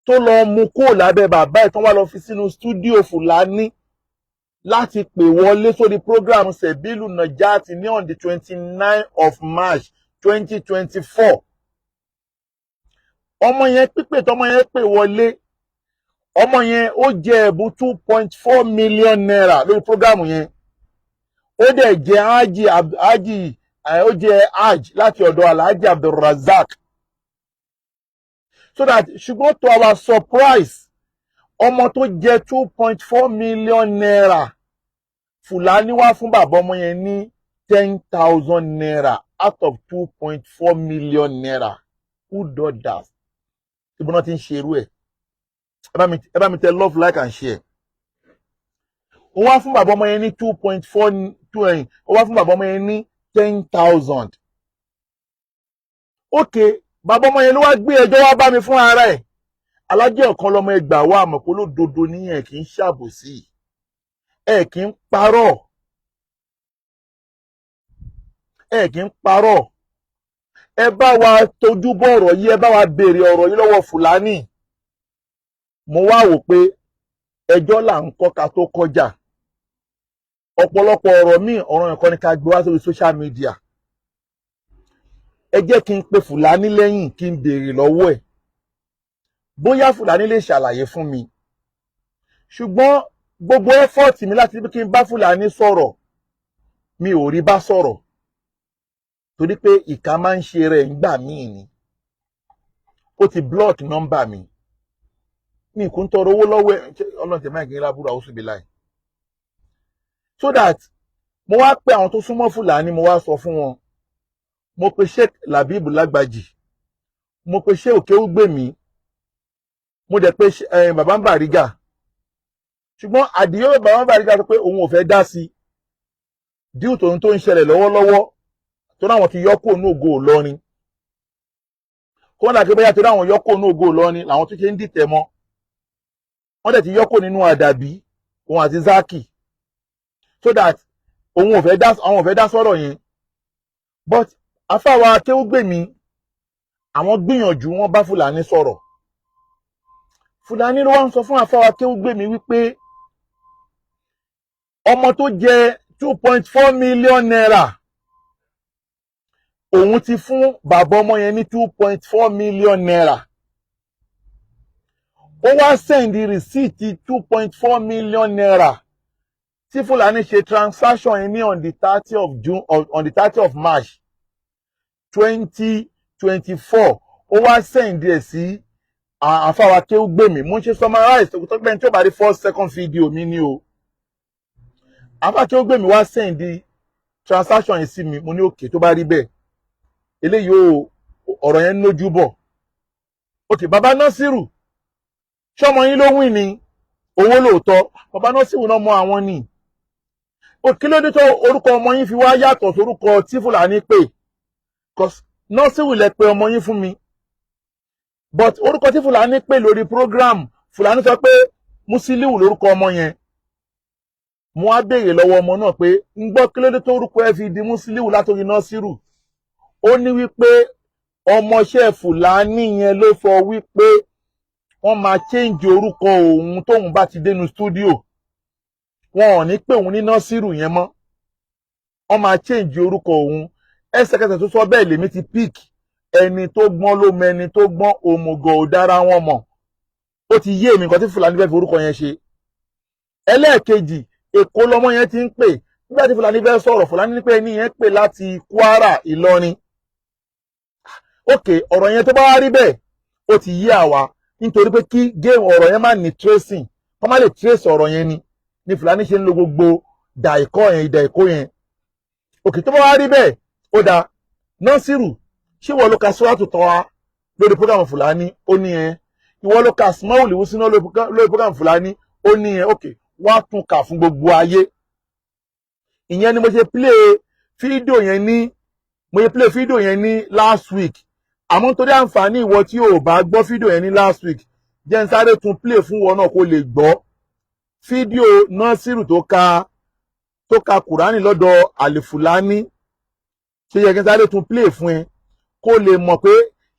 tó lọ mú kúrò lábẹ́ bàbá ẹ̀ tó wá lọ fi sínú stúdíò Fúlàní láti pè wọlé sórí program Sebilu Najati ní on the 29 of March 2024. ọmọ yẹn pípè tọmọ yẹn pè wọlé, ọmọ yẹn ó jẹ ẹ̀bùn 2.4 million naira lórí program yẹn. Ó dẹ̀ jẹ ó jẹ hajj láti ọ̀dọ̀ Alhaji Abdulrazak. So that ṣùgbọ́n to our surprise, ọmọ tó jẹ 2.4 million naira, Fúlàní wá fún bàbá ọmọ yẹn ní 10,000 naira out of 2.4 million naira. Who does that? Ibo náà ti ń ṣe irú ẹ̀. Ẹ bá mi tẹ love, like and share. Ó wá fún bàbá ọmọ yẹn ní 2.4, ó wá fún bàbá ọmọ yẹn ní 10,000. Okay, bàbá ọmọ yẹn ló wá gbé ẹjọ́ wá bá mi fún ara ẹ̀. Alájẹ ọ̀kan lọmọ ẹgbàá wa àmọ́ pé olódodo níyẹn kì í ṣàbòsí, ẹ kì í parọ́, ẹ kì í parọ́. Ẹ bá wa tójú bọ̀ ọ̀rọ̀ yìí, ẹ bá wa béèrè ọ̀rọ̀ yìí lọ́wọ́ Fúlàní. Mo wá wò pé ẹjọ́ là ń kọ́ ká tó kọjá. Ọ̀pọ̀lọpọ̀ ọ̀rọ̀ míì, ọ̀rọ̀ nǹkan ni ká gbé wá sórí social media. Ẹ jẹ́ kí n pe Fúlàní lẹ́yìn kí n béèrè lọ́wọ́ ẹ̀ bóyá Fúlàní lè ṣàlàyé fún mi. Ṣùgbọ́n gbogbo effort mi láti bí kí n bá Fúlàní sọ̀rọ̀, mi ò rí bá sọ̀rọ̀. torí pé ìka máa ń ṣe rẹ̀ ńgbà míì ni. Ó ti block nọ́mbà mi kò ń tọrọ owó lọ́wọ́ ẹ̀ ọlọ́run tẹ̀ máa ń gbé lábúrò àwọn òṣèlú láì. So that mo wá pé àwọn tó súnmọ́ Fúlàní mo wá sọ fún wọn. Mo pe Sheikh Labib Lágbàjì, mo pe Sheikh Òkèúgbèmí, mo dẹ̀ pé bàbá Bàrígà. Ṣùgbọ́n àdìyó bàbá Bàrígà sọ pé òun ò fẹ́ dá sí díù tòun tó ń ṣẹlẹ̀ lọ́wọ́lọ́wọ́ tó láwọn ti yọ́kò ní Ògo Ìlọrin. Kó wọ́n dàgbé bóyá tó láwọn yọ́kò ní Ògo Ìlọrin làwọn tó ṣe ń dìtẹ̀ mọ́. Wọ́n dẹ̀ ti yọ́kò nínú Àdàbí òun àti Zaki. So that òun ò fẹ́ dá sọ̀rọ̀ yẹn. But afáwa Akéwúgbèmí àwọn gbìyànjú wọn bá Fúlàní sọ̀rọ̀. Fúlàní ló wá ń sọ fún afáwa Akéwúgbèmí wípé ọmọ tó jẹ 2.4 million naira òun ti fún bàbá ọmọ yẹn ní 2.4 million naira. Ó wá sẹ́ndì rìsíìtì 2.4 million naira tí Fúlàní ṣe transaction yẹn ní on the 30th of March 2024. Ó wá sẹ́ndì ẹ̀ sí àfáwà Akéwúgbèmí. Mo ń ṣe summarize tó gbẹ́ni tí ó bá rí first second video mi ni o. Àfáwà Akéwúgbèmí wá sẹ́ndì transaction yẹn sí mi. Mo ní òkè tó bá rí bẹ́ẹ̀. Eléyìí ọ̀rọ̀ yẹn lójú bọ̀. Òkè bàbá Násírù ṣọmọ yín ló wìn ní owó lóòótọ́. Bàbá Násírù náà mọ àwọn ni. Kí ló dé tó orúkọ ọmọ yín fi wá yàtọ̀ sórúkọ tí Fúlàní pè? Because Násírù lẹ pè ọmọ yín fún mi. But orúkọ tí Fúlàní pè lórí program Fúlàní sọ pé Musiliu lórúkọ ọmọ yẹn. Mo á béèrè lọ́wọ́ ọmọ náà pé ń gbọ́ kí ló dé tó orúkọ ẹ fi di Musiliu látòrí Násírù. Ó ní wípé ọmọọṣẹ́ Fúlàní yẹn ló sọ wípé wọ́n máa change orúkọ òun tóun bá ti dénú studio. Wọn ò ní pè òun ní Násírù yẹn mọ́. Wọ́n máa change orúkọ òun. Ẹsẹ̀kẹsẹ̀ tó sọ bẹ́ẹ̀ lèmi ti pick. Ẹni tó gbọ́n ló mẹni tó gbọ́n, òmùgọ̀ ò dára wọn mọ̀. Ó ti yé mi nǹkan tí Fúlàní fẹ́ fi orúkọ yẹn ṣe. Ẹlẹ́ẹ̀kejì, Èkó lọmọ yẹn ti ń pè. Nígbà tí Fúlàní fẹ́ sọ̀rọ̀, Fúlàní ní pé ẹni yẹn pè láti Kwara, Ìlọrin. Okay, ọ̀rọ̀ yẹn tó bá wá rí bẹ́ẹ̀, ó ti yé àwa. Nítorí pé kí game ọ̀rọ̀ yẹn má ní tracing, kọ́ má lè trace ọ̀rọ̀ yẹn ni Fúlàní ṣe ń lo gbogbo ìdà ìkọ́ yẹn. Okay, tó bá wá rí bẹ́ẹ̀, ó dáa. Násírù, ṣé ìwọ ló ka Suratu Taha lórí program Fúlàní? Ó ní ẹ. Ìwọ ló ka Asmaul Husna lórí program Fúlàní? Ó ní ẹ. Okay, wá tún kà fún gbogbo ayé. Ìyẹn ni mo ṣe play fídíò yẹn ní last week. Àmọ́ torí àǹfààní ìwọ tí ò bá gbọ́ fídíò yẹn ní last week, jẹ́ n sáré tún play fún wọn náà kó lè gbọ́ fídíò Násírù tó ka Kùránì lọ́dọ̀ Àlìfùlání. Ṣé yẹ kí n sáré tún play fún ẹ kó lè mọ̀ pé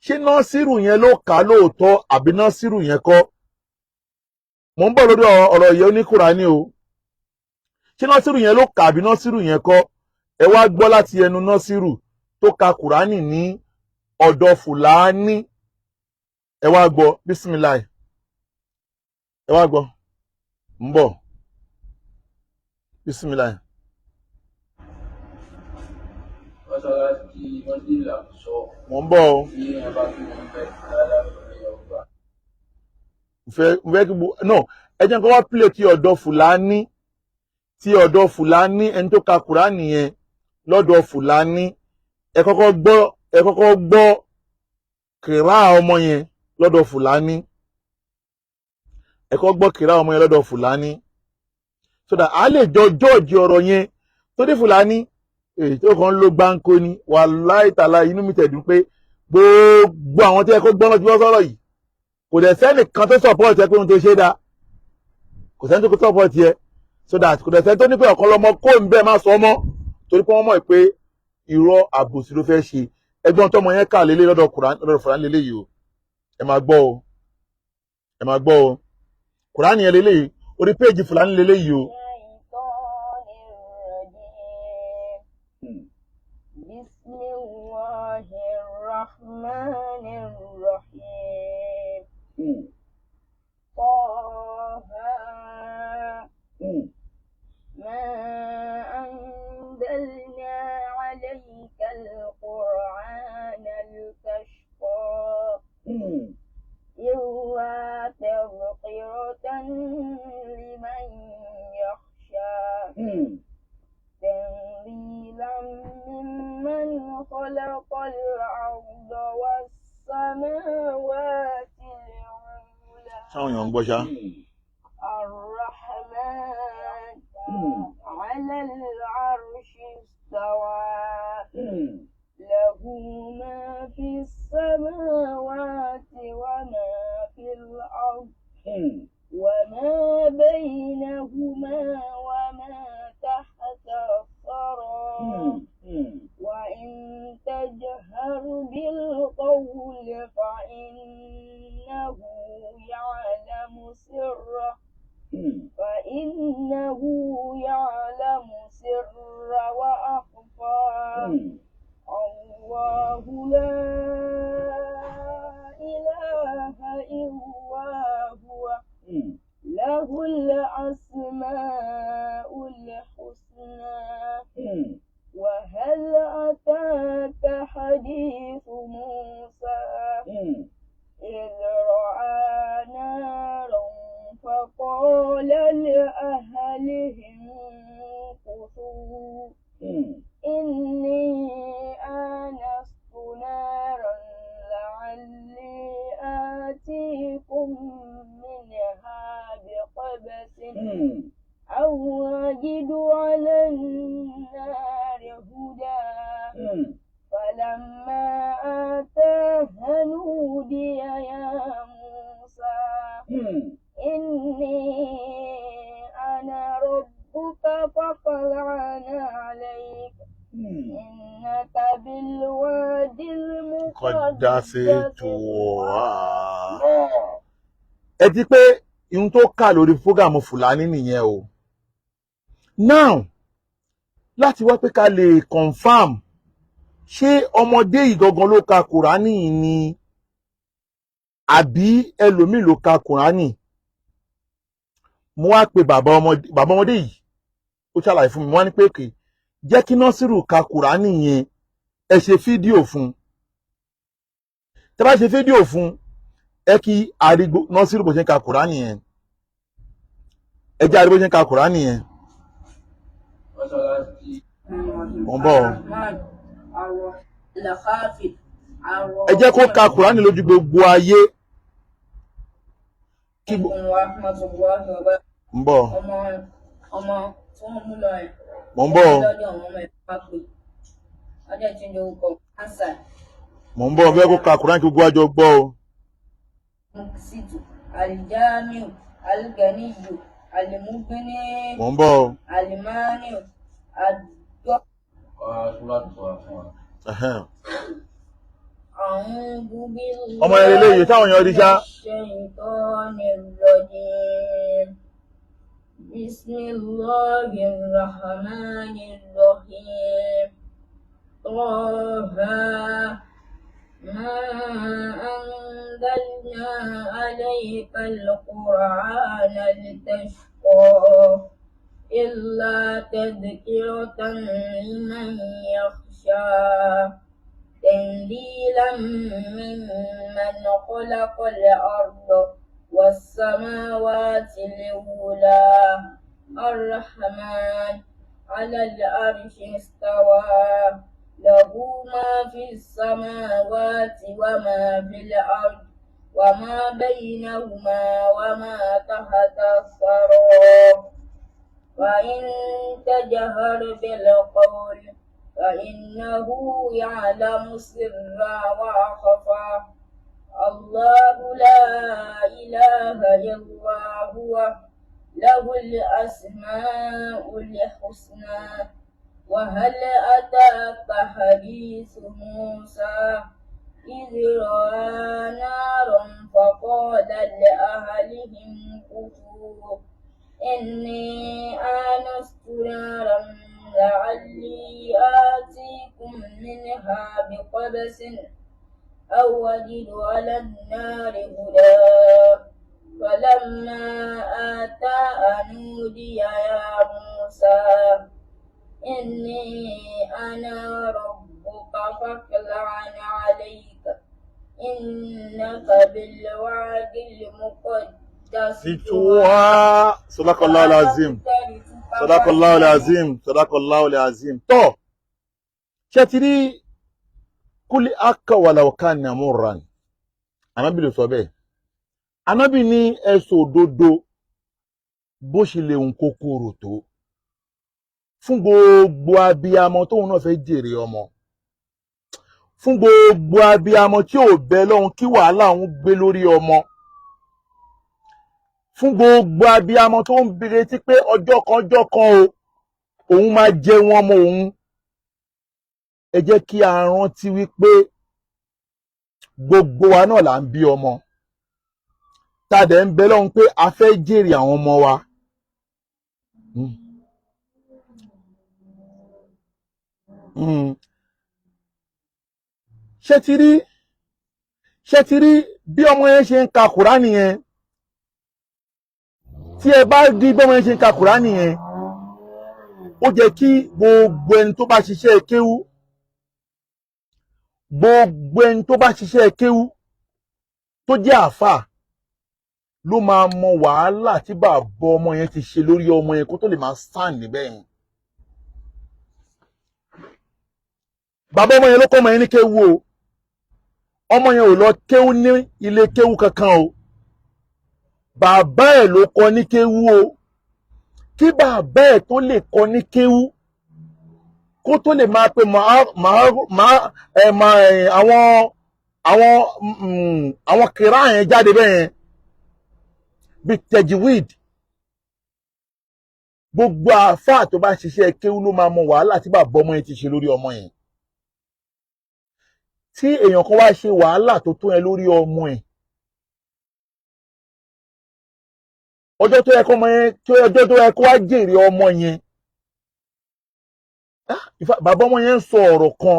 ṣé Násírù yẹn ló kà lóòótọ́ àbí Násírù yẹn kọ́. Mo ń bọ̀ lórí ọ̀rọ̀ yẹn ní Kùránì o. Ṣé Násírù yẹn ló kà àbí Násírù yẹn kọ́? Ẹ wá gbọ́ láti ẹnu Násírù tó ka Kùránì ní ọ̀dọ̀ Fúlàní. Ẹ wá gbọ́, bísímìláì. Ẹ wá gbọ́, ń bọ̀, bísímìláì. Mo ń bọ̀ o. Ẹ jẹ́ kó wá play ti ọ̀dọ̀ Fúlàní, ẹni tó ka Kùránì yẹn lọ́dọ̀ Fúlàní. Ẹ kọ́kọ́ gbọ́ kìrá ọmọ yẹn lọ́dọ̀ Fúlàní. Ẹ kọ́kọ́ gbọ́ kìrá ọmọ yẹn lọ́dọ̀ Fúlàní. So that a lè jọ jọ́ọ̀jì ọ̀rọ̀ yẹn. Tó dé Fúlàní, tó kàn ló gbáǹkó ni, wàláhì tàlá inú mi tẹ̀dùn pé gbogbo àwọn tí ẹ kó gbọ́n lọ sí wọ́n sọ̀rọ̀ yìí. Kò dẹ̀ sẹ́nì kan tó support ẹ pé ohun tó ṣe dá. Kò sẹ́ni tó support ẹ. So that kò dẹ̀ sẹ́ni tó ní pé ọ̀kan lọmọ kó ń bẹ́ẹ̀ má sọ mọ́. Torí pé wọ́n mọ̀ pé irọ́ àbòsí ló fẹ́ ṣe. Ẹgbọ́n tọmọ yẹn kà lélẹ̀ lọ́dọ̀ Fúlàní lélẹ̀ yìí o. Ẹ máa gbọ́ o. Kùránì yẹn lélẹ̀ yìí. Orí péèjì Fúlàní lélẹ̀ yìí o. sáwọn èèyàn ń gbọ́ ṣá. الرحمن على العرش استوى له ما في السماوات وما في الأرض وما بينهما وما تحت الثرى وإن تجهر بالقول فإنه يعلم سره فإنه يعلم سر وأخفى الله لا إله إلا هو له الأسماء الحسنى وهل أتاك حديث موسى إذ رأى نارا فقال لأهلهم امكثوا إني آنست نارا لعلي آتيكم منها بقبس أو أجد على النار هدى فلما آتاها نودي يا موسى إني أنا ربك فاخلع عليك إنك بالوادي المقدس طوى. ẹ ti pé ihun tó kà lórí fúgàmù Fúlàní nìyẹn o. now láti wá pé ká lè confam ṣé ọmọdé yìí gangan ló ka Kùránì ni àbí ẹlòmíì ló ka Kùránì. mo wá pe bàbá ọmọdé yìí ó ṣàlàyé fún mi wọ́n ní pé kè jẹ́ kí Nasiru ka Kùránì yẹn ẹ ṣe fídíò fún tẹ́ bá ṣe fídíò fún ẹ kí àrígbó Nasiru bó ṣe ń ka Kùránì yẹn ẹ jẹ́ àrígbó ṣe ń ka Kùránì yẹn. mo ń bọ̀ ẹ jẹ́ kó ka Kùránì lójú gbogbo ayé. ń bọ̀ mo ń bọ̀ mo ń bọ̀ fẹ́ kó ka Kùránì kí gbogbo àjọ gbọ́ o. Aljamiu alganiyu alimugini mo ń bọ̀ o. alimaniu adọ. ọmọ yẹn lélẹ́yìí táwọn èèyàn rí ṣá. Bismillahirrahmanirrahim. ما أنزلنا عليك القرآن لتشقى إلا تذكرة لمن يخشى تنزيلا ممن خلق الأرض والسماوات الأولى الرحمن على العرش استوى له ما في السماوات وما في الأرض وما بينهما وما تحت الثرى وإن تجهر بالقول فإنه يعلم السر وأخفى الله لا إله إلا هو له الأسماء الحسنى وهل أتاك حديث موسى إذ رأى نارا فقال لأهلهم كثوا إني آنست نارا لعلي آتيكم منها بقبس أو أجد على النار هدى فلما آتاها نودي يا موسى إني أنا ربك فاخلع عليك إنك بالواد المقدس طوى. صدق الله العظيم صدق الله العظيم صدق الله العظيم. tó ṣé ti rí kúlí aka wàlà ọ̀kan ní amúran ànábì ló sọ bẹ́ẹ̀ Ànábì ní ẹ sọ òdodo bó ṣe lè hùn kòkòrò tó fún gbogbo abiyamọ tóun náà fẹ́ jèrè ọmọ, fún gbogbo abiyamọ tí ò bẹ lọ́hùn kí wàhálà òun gbé lórí ọmọ, fún gbogbo abiyamọ tó ń retí pé ọjọ́ kan o òun máa jẹun ọmọ òun. Ẹ jẹ́ kí a rántí wípé gbogbo wa náà là ń bí ọmọ, tá a dẹ̀ ń bẹ lọ́hùn pé a fẹ́ jèrè àwọn ọmọ wa. Ṣé ti rí bí ọmọ yẹn ṣe ń ka Kùránì yẹn? Tí ẹ bá rí bí ọmọ yẹn ṣe ń ka Kùránì yẹn, ó jẹ́ kí gbogbo ẹni tó bá ṣiṣẹ́ kéwú, gbogbo ẹni tó bá ṣiṣẹ́ kéwú tó jẹ́ àáfàá ló máa mọ wàhálà tí bàbá ọmọ yẹn ti ṣe lórí ọmọ yẹn kó tó lè máa stand níbẹ̀ yẹn. Bàbá ọmọ yẹn ló kọ́ ọmọ yẹn ní kéwú o, ọmọ yẹn ò lọ kéwú ní ilé kéwú kankan o, bàbá ẹ̀ ló kọ́ ní kéwú o. Kí bàbá ẹ̀ tó lè kọ́ ní kéwú, kó tó lè máa pe àwọn kìrá yẹn jáde bẹ́ẹ̀ yẹn bí tẹ̀jìwìd, gbogbo àáfàá tó bá ṣiṣẹ́ kéwú ló máa mọ wàhálà tí bàbá ọmọ yẹn ti ṣe lórí ọmọ yẹn. Tí èèyàn kan wá ṣe wàhálà tó tó yẹn lórí ọmọ ẹ̀, ọjọ́ tó yẹ kó wá jèrè ọmọ yẹn, bàbá ọmọ yẹn ń sọ ọ̀rọ̀ kan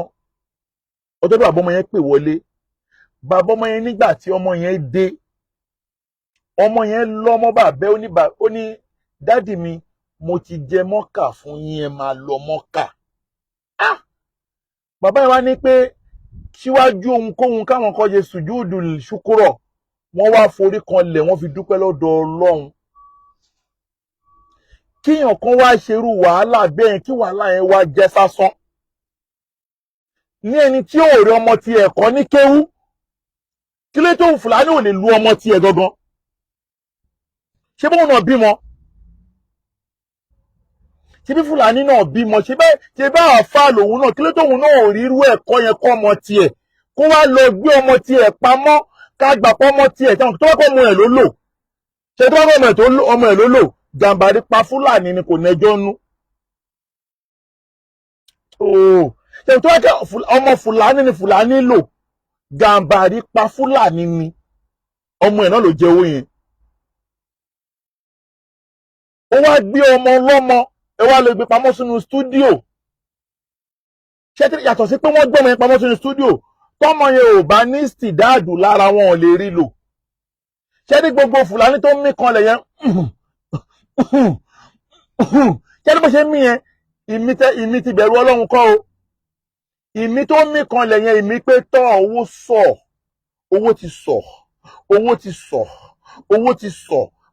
ọjọ́ tó bàbá ọmọ yẹn pè wọlé. Bàbá ọmọ yẹn nígbà tí ọmọ yẹn dé, ọmọ yẹn lọ́mọ bàbá ó ní dádì mi, mo ti jẹ mọ́kà fún yín, ẹ máa lọ mọ́kà. Bàbá yẹn wá ní pé síwájú ohunkóhun káwọn kan ṣe sùjúdù ṣúkúrọ̀, wọ́n wá forí kanlẹ̀, wọ́n fi dúpẹ́ lọ́dọ̀ Ọlọ́run. Kíyàn kan wá ṣerú wàhálà bẹ́ẹ̀, kí wàhálà yẹn wá jẹ́ sásán ní ẹni tí ò rí ọmọ ti ẹ̀kọ́ ní kéwú. Kí ló tó Fúlàní ò lè lu ọmọ ti ẹ̀ gangan? Ṣé bóun náà bímọ? Ṣé bí Fúlàní náà bímọ? Ṣé bá àáfàá lòun náà? Kí ló tóun náà ò rí irú ẹ̀kọ́ yẹn kọ́ ọmọ tiẹ̀, kó wá lọ gbé ọmọ tiẹ̀ pamọ́ ká gbà pọ́ ọmọ tiẹ̀ tó wá kọ́ ọmọ ẹ̀ ló lò? Ṣé tó wá kọ́ ọmọ ẹ̀ ló lò? Gàmbàrí pa Fúlàní ni kò nẹjọ́ nú. Ṣé tó wá kọ́ ọmọ Fúlàní ni Fúlàní lò? Gàmbàrí pa Fúlàní ni, ọmọ ẹ̀ náà ló jẹ owó yẹn. Ó wá gbé ọmọ ọlọ́mọ, ẹ wá lè gbé pamọ́ sínú stúdíò. Ṣé yàtọ̀ sí pé wọ́n gbé ọmọ yẹn pamọ́ sínú stúdíò, tọ́mọ yẹn ò bá ní stìdáàdù lára, wọn ò lè rí lò. Ṣé ní gbogbo Fúlàní tó mí kanlẹ̀ yẹn, ṣé ní bó ṣe mí yẹn, ìmí ti bẹ̀rù Ọlọ́run kọ́ o. Ìmí tó mí kanlẹ̀ yẹn, ìmí pé tọ́ owó ti sọ̀,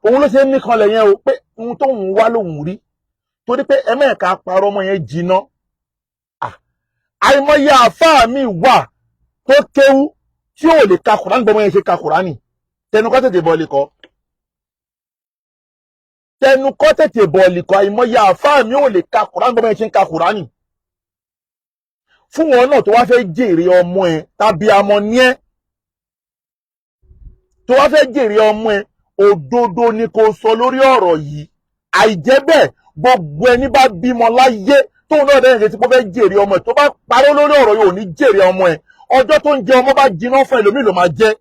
òun ló ṣe mí kanlẹ̀ yẹn o, pé ohun tó ń wá lòun rí. Torí pé ẹ̀mẹ́ẹ̀ka parọ́ ọmọ yẹn jiná. Àìmọye àáfàá mi wà tó kéwú tí ò lè ka Kùránì gbọmọ yẹn ṣe ka Kùránì. Tẹnukọ́ tètè bọ̀ lìkọ́. Àìmọye àáfàá mi ò lè ka Kùránì gbọmọ yẹn ṣe ń ka Kùránì. Fún wọn náà tó wá fẹ́ jèrè ọmọ ẹ̀, tàbí amọ ní ẹ́ tó wá fẹ́ jèrè ọmọ ẹ̀, òdodo ni kò sọ lórí ọ̀rọ̀ yìí. Àìjẹ́ bẹ́ẹ̀, gbogbo ẹni bá bímọ láyé tóun náà dẹ́yìn retí pé ó fẹ́ jèrè ọmọ ẹ̀, tó bá parọ́ lórí ọ̀rọ̀ yìí ò ní jèrè ọmọ ẹ̀. Ọjọ́ tó ń jẹ ọmọ bá jiná fún ẹlòmíì ló máa jẹ́.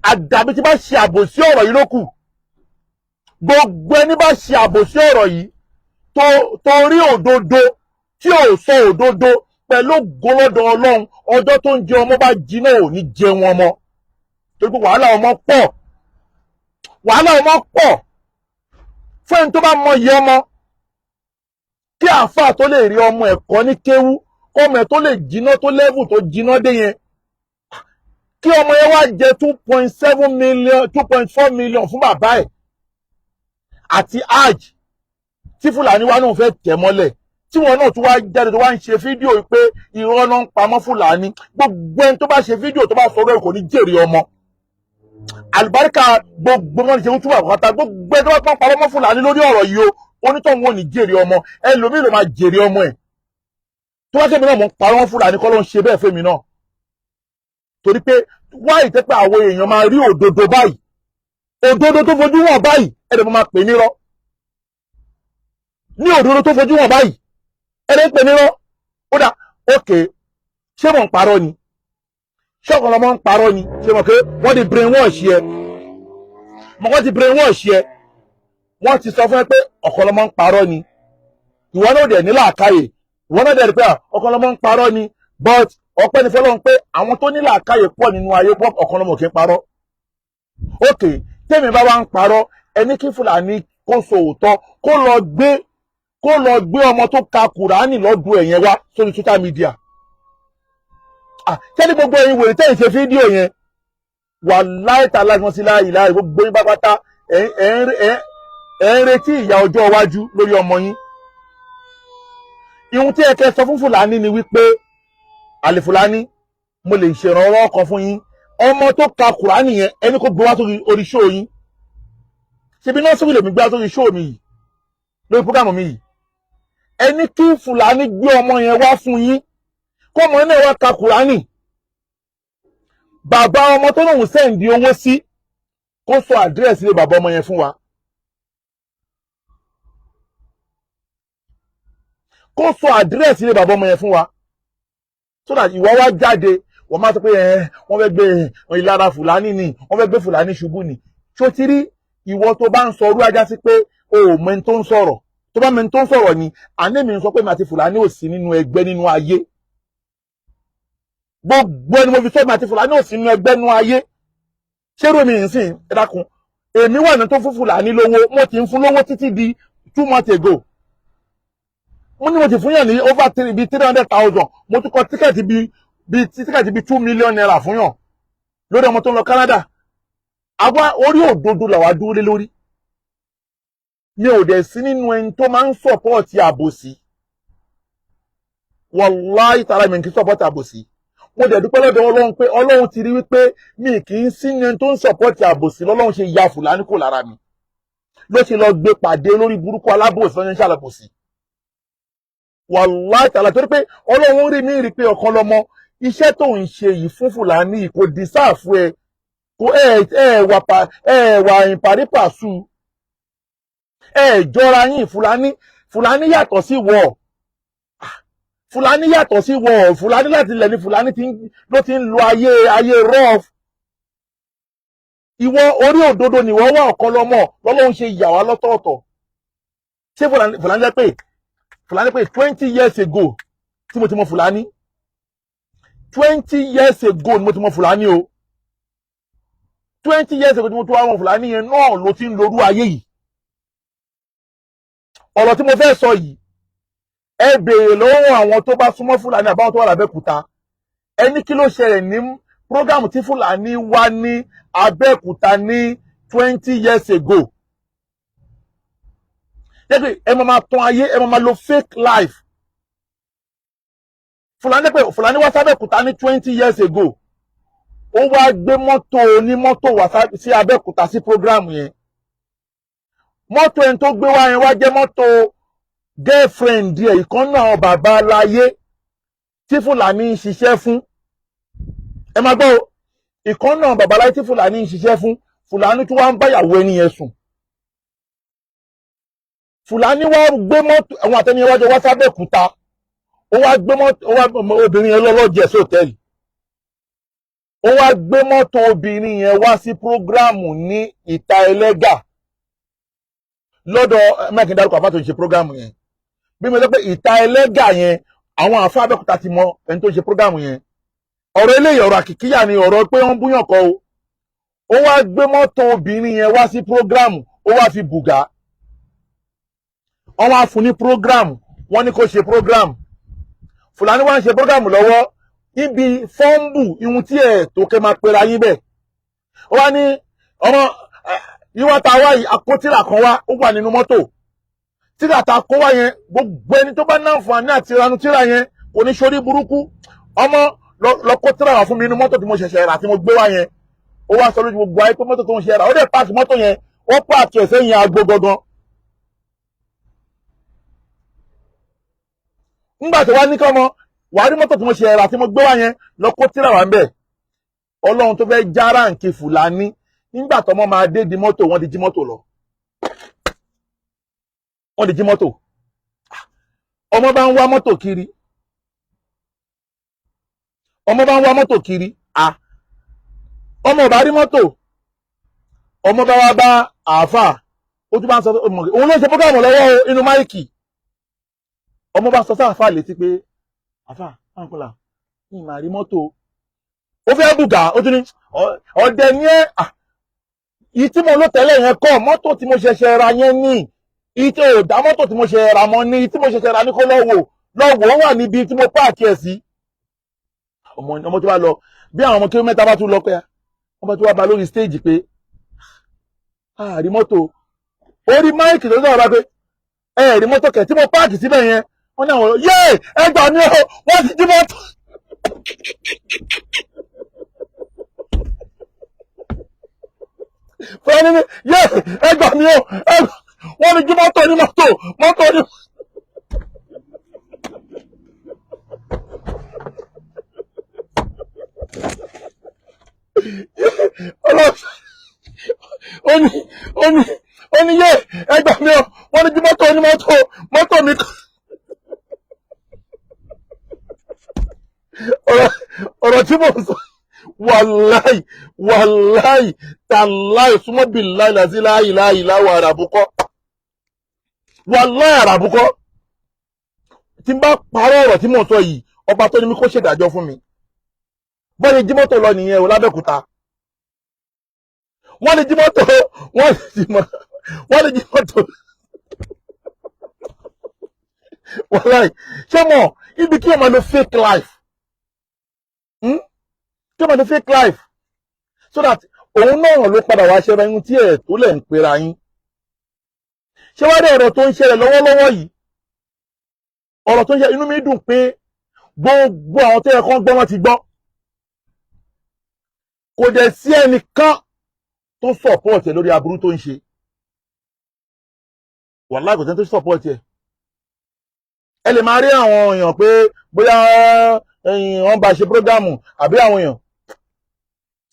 Àdàbí tí bá ṣe àbòsí ọ̀rọ̀ yìí ló kù. Gbogbo ẹni bá ṣe àbòsí ọ̀rọ̀ yìí tó rí òdodo tí ò sọ òdodo pẹ̀lú gọlọ́dọ̀ Ọlọ́run, ọjọ́ tó ń jẹ ọmọ bá jiná ò ní jẹun ọmọ. Torí pé wàhálà ọmọ pọ̀ fún ẹni tó bá mọ iye ọmọ. Kí àáfàá tó lè rí ọmọ ẹ̀kọ́ ní kéwú, kọ́mọ ẹ̀ tó lè jiná tó lẹ́vù tó jiná dé yẹn, kí ọmọ yẹn wá jẹ 2.7 million 2.4 million fún bàbá ẹ̀ àti hajj tí Fúlàní wa náà fẹ́ tẹ̀ mọ́lẹ̀, tí wọn náà tún wá jáde tó wá ń ṣe fídíò pé irọ́ náà ń pamọ́ Fúlàní. Gbogbo ẹni tó bá ṣe fídíò tó bá sọ̀rọ̀ ẹ̀ kò ní jèrè ọmọ. àlùbáríkà gbogbo wọn ṣe ń túbọ̀ àkọ́kọ́ta gbogbo ẹgbẹ́ wọn parọ́ mọ́ Fúlàní lórí ọ̀rọ̀ yìí o onítọ̀hún ò ní jèrè ọmọ ẹlòmíì ló máa jèrè ọmọ ẹ̀ tó wá sẹ́mi náà mọ̀ ń parọ́ mọ́ Fúlàní kọ́ ló ń ṣe bẹ́ẹ̀ fẹ́mi náà torí pé wáyé tẹ́ pé àwọn èèyàn máa rí òdodo báyìí òdodo tó fojú wọn báyìí ẹ̀rẹ̀ mo máa pè nírọ́ ní òdodo tó fojú wọn báyìí ẹ̀rẹ̀ ń pè nírọ́ ó dà ókè ṣé mò ń parọ́ ni ṣé ọ̀kan lọ́mọ ń parọ́ ni ṣé mọ̀ pé wọ́n ti brainwash yẹ wọ́n ti brainwash yẹ wọ́n ti sọ fún ẹ pé ọ̀kan lọ́mọ ń parọ́ ni ìwọ náà dẹ̀ ní làákàyè ìwọ náà dẹ̀ rí pé ọ̀kan lọ́mọ ń parọ́ ni but ọpẹ́ ni fọlọ́run pé àwọn tó ní làákàyè pọ̀ nínú ayé pọ̀ ọ̀kan lọ́mọ kì í parọ́ ókè tèmi bá wá ń parọ́ ẹni kí Fúlàní kó so òótọ́ kó lọ gbé ọmọ tó ka Kùránì lọ́dún ẹ̀yẹn wá sórí social media kẹ́ni gbogbo ẹ̀yin wèrè tẹ́yìn ṣe fídíò yẹn wà láìta láti wọ́n sí láàyè láàyè gbogbo yín pápátá ẹ̀ ń retí ìyà ọjọ́ iwájú lórí ọmọ yín ihun tí ẹ kẹ́ sọ fún Fúlàní ni wípé àlè Fúlàní mo lè ṣèrànwọ́ kan fún yín ọmọ tó ka Kùránì yẹn ẹni kó gbé wá sórí orí ṣóò yín ṣebí náà sórí lèmi gbé wá sórí ṣóò mi yìí lórí prógámù mi yìí ẹni kí Fúlàní gbé ọmọ yẹn wá fún yín kọ́mọ náà wá ka Kùránì bàbá ọmọ tó lóun sẹ́ǹdì owó sí kó sọ àdírẹ́sì lé bàbá ọmọ yẹn fún wa kó sọ àdírẹ́sì lé bàbá ọmọ yẹn fún wa so that ìwọ wá jáde wọ́n máa sọ pé wọ́n fẹ́ gbé ìlara Fúlàní ni wọ́n fẹ́ gbé Fúlàní ṣubú ni ṣó ti rí ìwọ tó bá ń sọ orú ajá sí pé o ò mẹ́ni tó ń sọ̀rọ̀ tó bá mẹ́ni tó ń sọ̀rọ̀ ni àní mi ń sọ pé mi àti Fúlàní ò sí nínú ẹgbẹ́ nínú ayé gbogbo ẹni mo fi sọ mi àti Fúlàní ò sí nínú ẹgbẹ́ nínú ayé ṣérò mi ń sìn ẹ dákun èmi wà ní tó fún Fúlàní lówó mo ti ń fún lówó títí di 2 months ago mo ní mo ti fún yàn ní over 300,000 mo tún kọ tíkẹ́ẹ̀tì bí 2 million naira fún yàn lórí ọmọ tó ń lọ Canada àwa orí òdodo làwa dúró lé lórí mi ò dẹ̀ sí nínú ẹni tó máa ń sọ̀pọ̀tì àbòsí wàláhì tààrà mi kì í sọ̀pọ̀tì àbòsí mo dẹ̀ dúpẹ́ lọ́dọ̀ Ọlọ́run pé Ọlọ́run ti rí wípé mi kì í sí nínú ẹni tó ń sọ̀pọ̀tì àbòsí lọ́lọ́run ṣe ya Fúlàní kò lára mi ló ṣe lọ gbé pàdé lórí burúkú alábòsí lọ́yẹ́ ń ṣàlàbòsí wàláhì tààrà torí pé Ọlọ́run rí mi rí pé ọ̀kan lọ́mọ iṣẹ́ tó ń ṣe yìí fún Fúlàní kò dísáàfù ẹ kò wà ìparípàṣù jọra yín Fúlàní yàtọ̀ sí wọ̀ Fúlàní yàtọ̀ sí wọ̀ Fúlàní láti ilẹ̀ ní Fúlàní ló ti ń lo ayé rough ìwọ orí òdodo ni wọ́n wà ọ̀kan lọ́mọ lọ́lọ́run ṣe yà wá lọ́tọ̀ọ̀tọ̀ ṣé Fúlàní jẹ́ pé 20 years ago tí mo ti mọ Fúlàní 20 years ago ni mo ti mọ Fúlàní o 20 years ago tí mo tó wá mọ Fúlàní yẹn náà ló ti ń lorú ayé yìí ọ̀rọ̀ tí mo fẹ́ sọ yìí ẹ béèrè lọ́wọ́ àwọn tó bá súnmọ́ Fúlàní àbáwọn tó wà lábẹ́kúta ẹni kí ló ṣẹlẹ̀ ní prógámù tí Fúlàní wá ní Abẹ́òkúta ní 20 years ago jẹ́pẹ́ ẹ máa tán ayé ẹ máa lo fake life Fúlàní wá sábẹ́kúta ní 20 years ago ó wá gbé mọ́tò onímọ́tò wá sí Abẹ́òkúta sí prógámù yẹn mọ́tò ẹni tó gbé wá yẹn wá jẹ́ mọ́tò girlfriend ẹ̀ ìkan náà bàbá aláyé tí Fúlàní ń ṣiṣẹ́ fún ẹ máa gbọ́ ìkan náà bàbá aláyé tí Fúlàní ń ṣiṣẹ́ fún Fúlàní tí wọ́n ń báyàwó ẹni yẹn sùn Fúlàní wá gbé mọ́tò àwọn àtẹni iwájú wá sábẹ́kúta ó wá gbé mọ́tò obìnrin yẹn lọ́lọ́jẹ̀ sóòtẹ́ẹ̀lì ó wá gbé mọ́tò obìnrin yẹn wá sí prógráàmù ní Ìta Ẹlẹ́gà lọ́dọ̀ mẹ́kìn dárúkọ àfáà tó ń ṣe prógráàmù yẹn bí mo sọ pé Ìta Ẹlẹ́gà yẹn àwọn àfáà Abẹ́òkúta ti mọ ẹni tó ń ṣe prógráàmù yẹn ọ̀rọ̀ eléyìí ọ̀rọ̀ àkìkíyà ni ọ̀rọ̀ pé wọ́n búyàn kọ́ o ó wá gbé mọ́tò obìnrin yẹn wá sí prógráàmù ó wá fi bùgá wọ́n wá fún ní prógráàmù wọ́n ní kó ṣe prógráàmù Fúlàní wá ń ṣe prógráàmù lọ́wọ́ níbi fọ́ńbù ihun tí ẹ̀ tó kẹ́ máa pera yín bẹ́ẹ̀ ó wá ní ọmọ yíwá ta wá yìí akótìrà kan wá ó wà nínú mọ́tò tíra ta kó wá yẹn gbogbo ẹni tó bá ní àǹfààní àti ìranu tíra yẹn kò ní sórí burúkú ọmọ lọ kó tíra wá fún mi nínú mọ́tò tí mo ṣẹ̀ṣẹ̀ rà tí mo gbé wá yẹn ó wá sọ lójú gbogbo ayé pé mọ́tò tó ń ṣe ra ó dẹ̀ páàkì mọ́tò yẹn ó páàkì ẹ̀ sẹ́yìn agbo gangan. nígbà tó wá ní kọ́ mọ́ wàá rí mọ́tò tí mo ṣe ra tí mo gbé wá yẹn lọ kó tíra wá ń bẹ̀. ọlọ́run tó fẹ́ já ráǹkì Fúlàní nígbà tó mọ́ máa dé di mọ́tò wọ́n ti jí mọ́tò lọ. wọ́n ti jí mọ́tò. ọmọ bá ń wá mọ́tò kiri. ọmọ bá ń wá mọ́tò kiri. ọmọ ò bá rí mọ́tò. ọmọ bá wá bá àáfà ó tún bá ń sọ òun ló ń ṣe fọ́gàmù lọ́wọ́ inú máìkì. ọmọ bá sọ sáàfà létí pé àfà àǹkọ́là ní ìmọ̀ àrí mọ́tò ó fẹ́ bùgà ó tún ní ọ̀dẹ ní ẹ́ ìyí tí mo ló tẹ́lẹ̀ yẹn kọ́ mọ́tò tí mo ṣẹ̀ṣẹ̀ ra yẹn ní ìyí tí ò dá mọ́tò tí mo ṣe ra mọ́ ní ìyí tí mo ṣẹ̀ṣẹ̀ ra ní kó lọ́wọ́ wà níbi tí mo páàkì ẹ̀ sí. ọmọ tó bá lọ bí àwọn ọmọ kí mẹ́ta bá tún lọ pé wọ́n bá tún wá ba lórí stéèjì pé àrí mọ́tò orí máìkì tó sọ̀rọ̀ bá pé ẹ̀rí mọ́tò kẹ̀ tí mo páàkì síbẹ̀ yẹn wọ́n ní àwọn yé ẹgbàá mi o wọ́n ti jí mọ́tò. fẹ́ẹ́ ní yé ẹgbàá mi o wọ́n ti jí mọ́tò ní mọ́tò ní. ó ní yé ẹgbàá mi o wọ́n ti jí mọ́tò ní mọ́tò mi. ọ̀rọ̀ tí mo sọ wàláì tàláì súnmọ́ bí láìláì láìláì àràbùkọ́ wàláì àràbùkọ́ tí n bá parọ́ ọ̀rọ̀ tí mo sọ yìí ọba tó ní mi kó ṣèdájọ́ fún mi. wọ́n lè jí mọ́tò lọ nìyẹn o lábẹ́òkúta wọ́n lè jí mọ́tò wàláì ṣé mọ̀ ibi kí ọmọ lo fake life. Kí ọmọ lo fake life so that òun náà ló padà wá ṣẹlẹ̀ ẹni tí ẹ̀ tó lẹ̀ ń pera yín. ṣé wá rí ọ̀rọ̀ tó ń ṣẹlẹ̀ lọ́wọ́lọ́wọ́ yìí ọ̀rọ̀ tó ń ṣe inú mi dùn pé gbogbo àwọn tó yẹ kán gbọ́ wọn ti gbọ́. kò dẹ̀ sí ẹnìkan tó support ẹ̀ lórí aburú tó ń ṣe. wàláhì kò sẹ́ni tó support ẹ̀. ẹ lè máa rí àwọn èèyàn pé bóyá wọ́n bá ṣe prógámù àbí àwọn èèyàn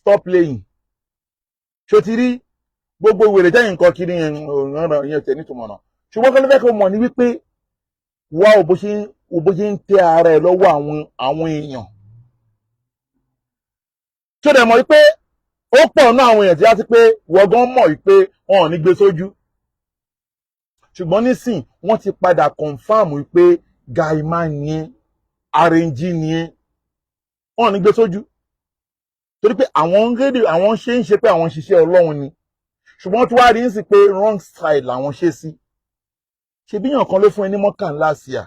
stop playing. ṣó ti rí gbogbo ìwèrè tẹ́yìn nǹkan kiri yẹn tẹ̀ nítumọ̀ náà. ṣùgbọ́n kí ló fẹ́ kó mọ̀ ní wípé wá ò bó ṣe ń tẹ ara ẹ̀ lọ́wọ́ àwọn èèyàn. ṣó dẹ̀ mọ̀ wípé ó pọ̀ náà àwọn èèyàn tí wá sí pé wọ́gán mọ̀ wípé wọn ò ní gbé sójú. ṣùgbọ́n nísìn wọ́n ti padà confam wípé gaima ni ẹ́ arẹ́njí ni ẹ́ wọn ò ní gbé sójú. torí pé àwọn ṣe ń ṣe pé àwọn ṣiṣẹ́ Ọlọ́run ni ṣùgbọ́n tí wàá rí ń sì pé wrong side làwọn ṣe sí. ṣebíyàn kan ló fún ẹ ní mọ́kànlá sí à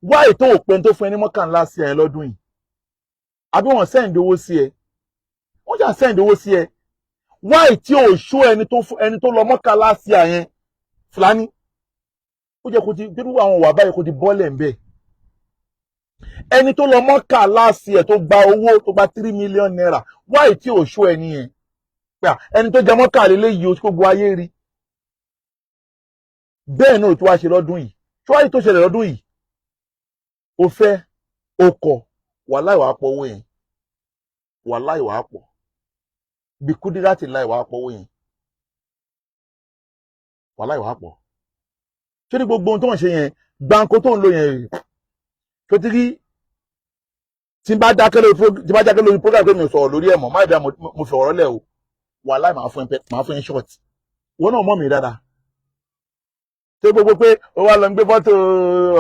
wá ètò òpin tó fún ẹ ní mọ́kànlá sí ẹ lọ́dún yìí àbí wọ́n sẹ́ǹdì owó sí ẹ wọ́n jà sẹ́ǹdì owó sí ẹ wá ètí ò ṣó ẹni tó lọ mọ́kànlá sí à yẹn Fúlàní ó jẹ́ kó ti dúró àwọn wà báyìí kó ti bọ́lẹ̀ ń bẹ̀ ẹni tó lọ mọ́kànlá sí ẹ tó gba owó tó gba 3 million naira wá ètí ò ṣó ẹni yẹn pé ẹni tó jẹ mọ́kànlá eléyìí ó gbogbo ayé rí bẹ́ẹ̀ náà tó wá ṣe lọ́dún yìí tó wáyé tó ṣẹlẹ̀ lọ́dún yìí ó fẹ́ ó kọ̀ wàláì wàá pọ̀ owó yẹn wàláì wàá pọ̀ bí Kúdírátì láì wàá pọ̀ owó yẹn wàláì wàá pọ̀ ṣé ní gbogbo ohun tó ń ṣe yẹn gbáǹkó tó ń lò yẹn tó ti rí tí bá dákẹ́ lórí program pé mi ò sọ̀rọ̀ lórí ẹ̀ mọ́ má ìdá mo fi ọ̀rọ̀ lẹ̀ o wàláì máa fún ẹ short wọn náà mọ̀ mí dáadáa ṣé gbogbo pé ó wá lọ ń gbé fọ́tò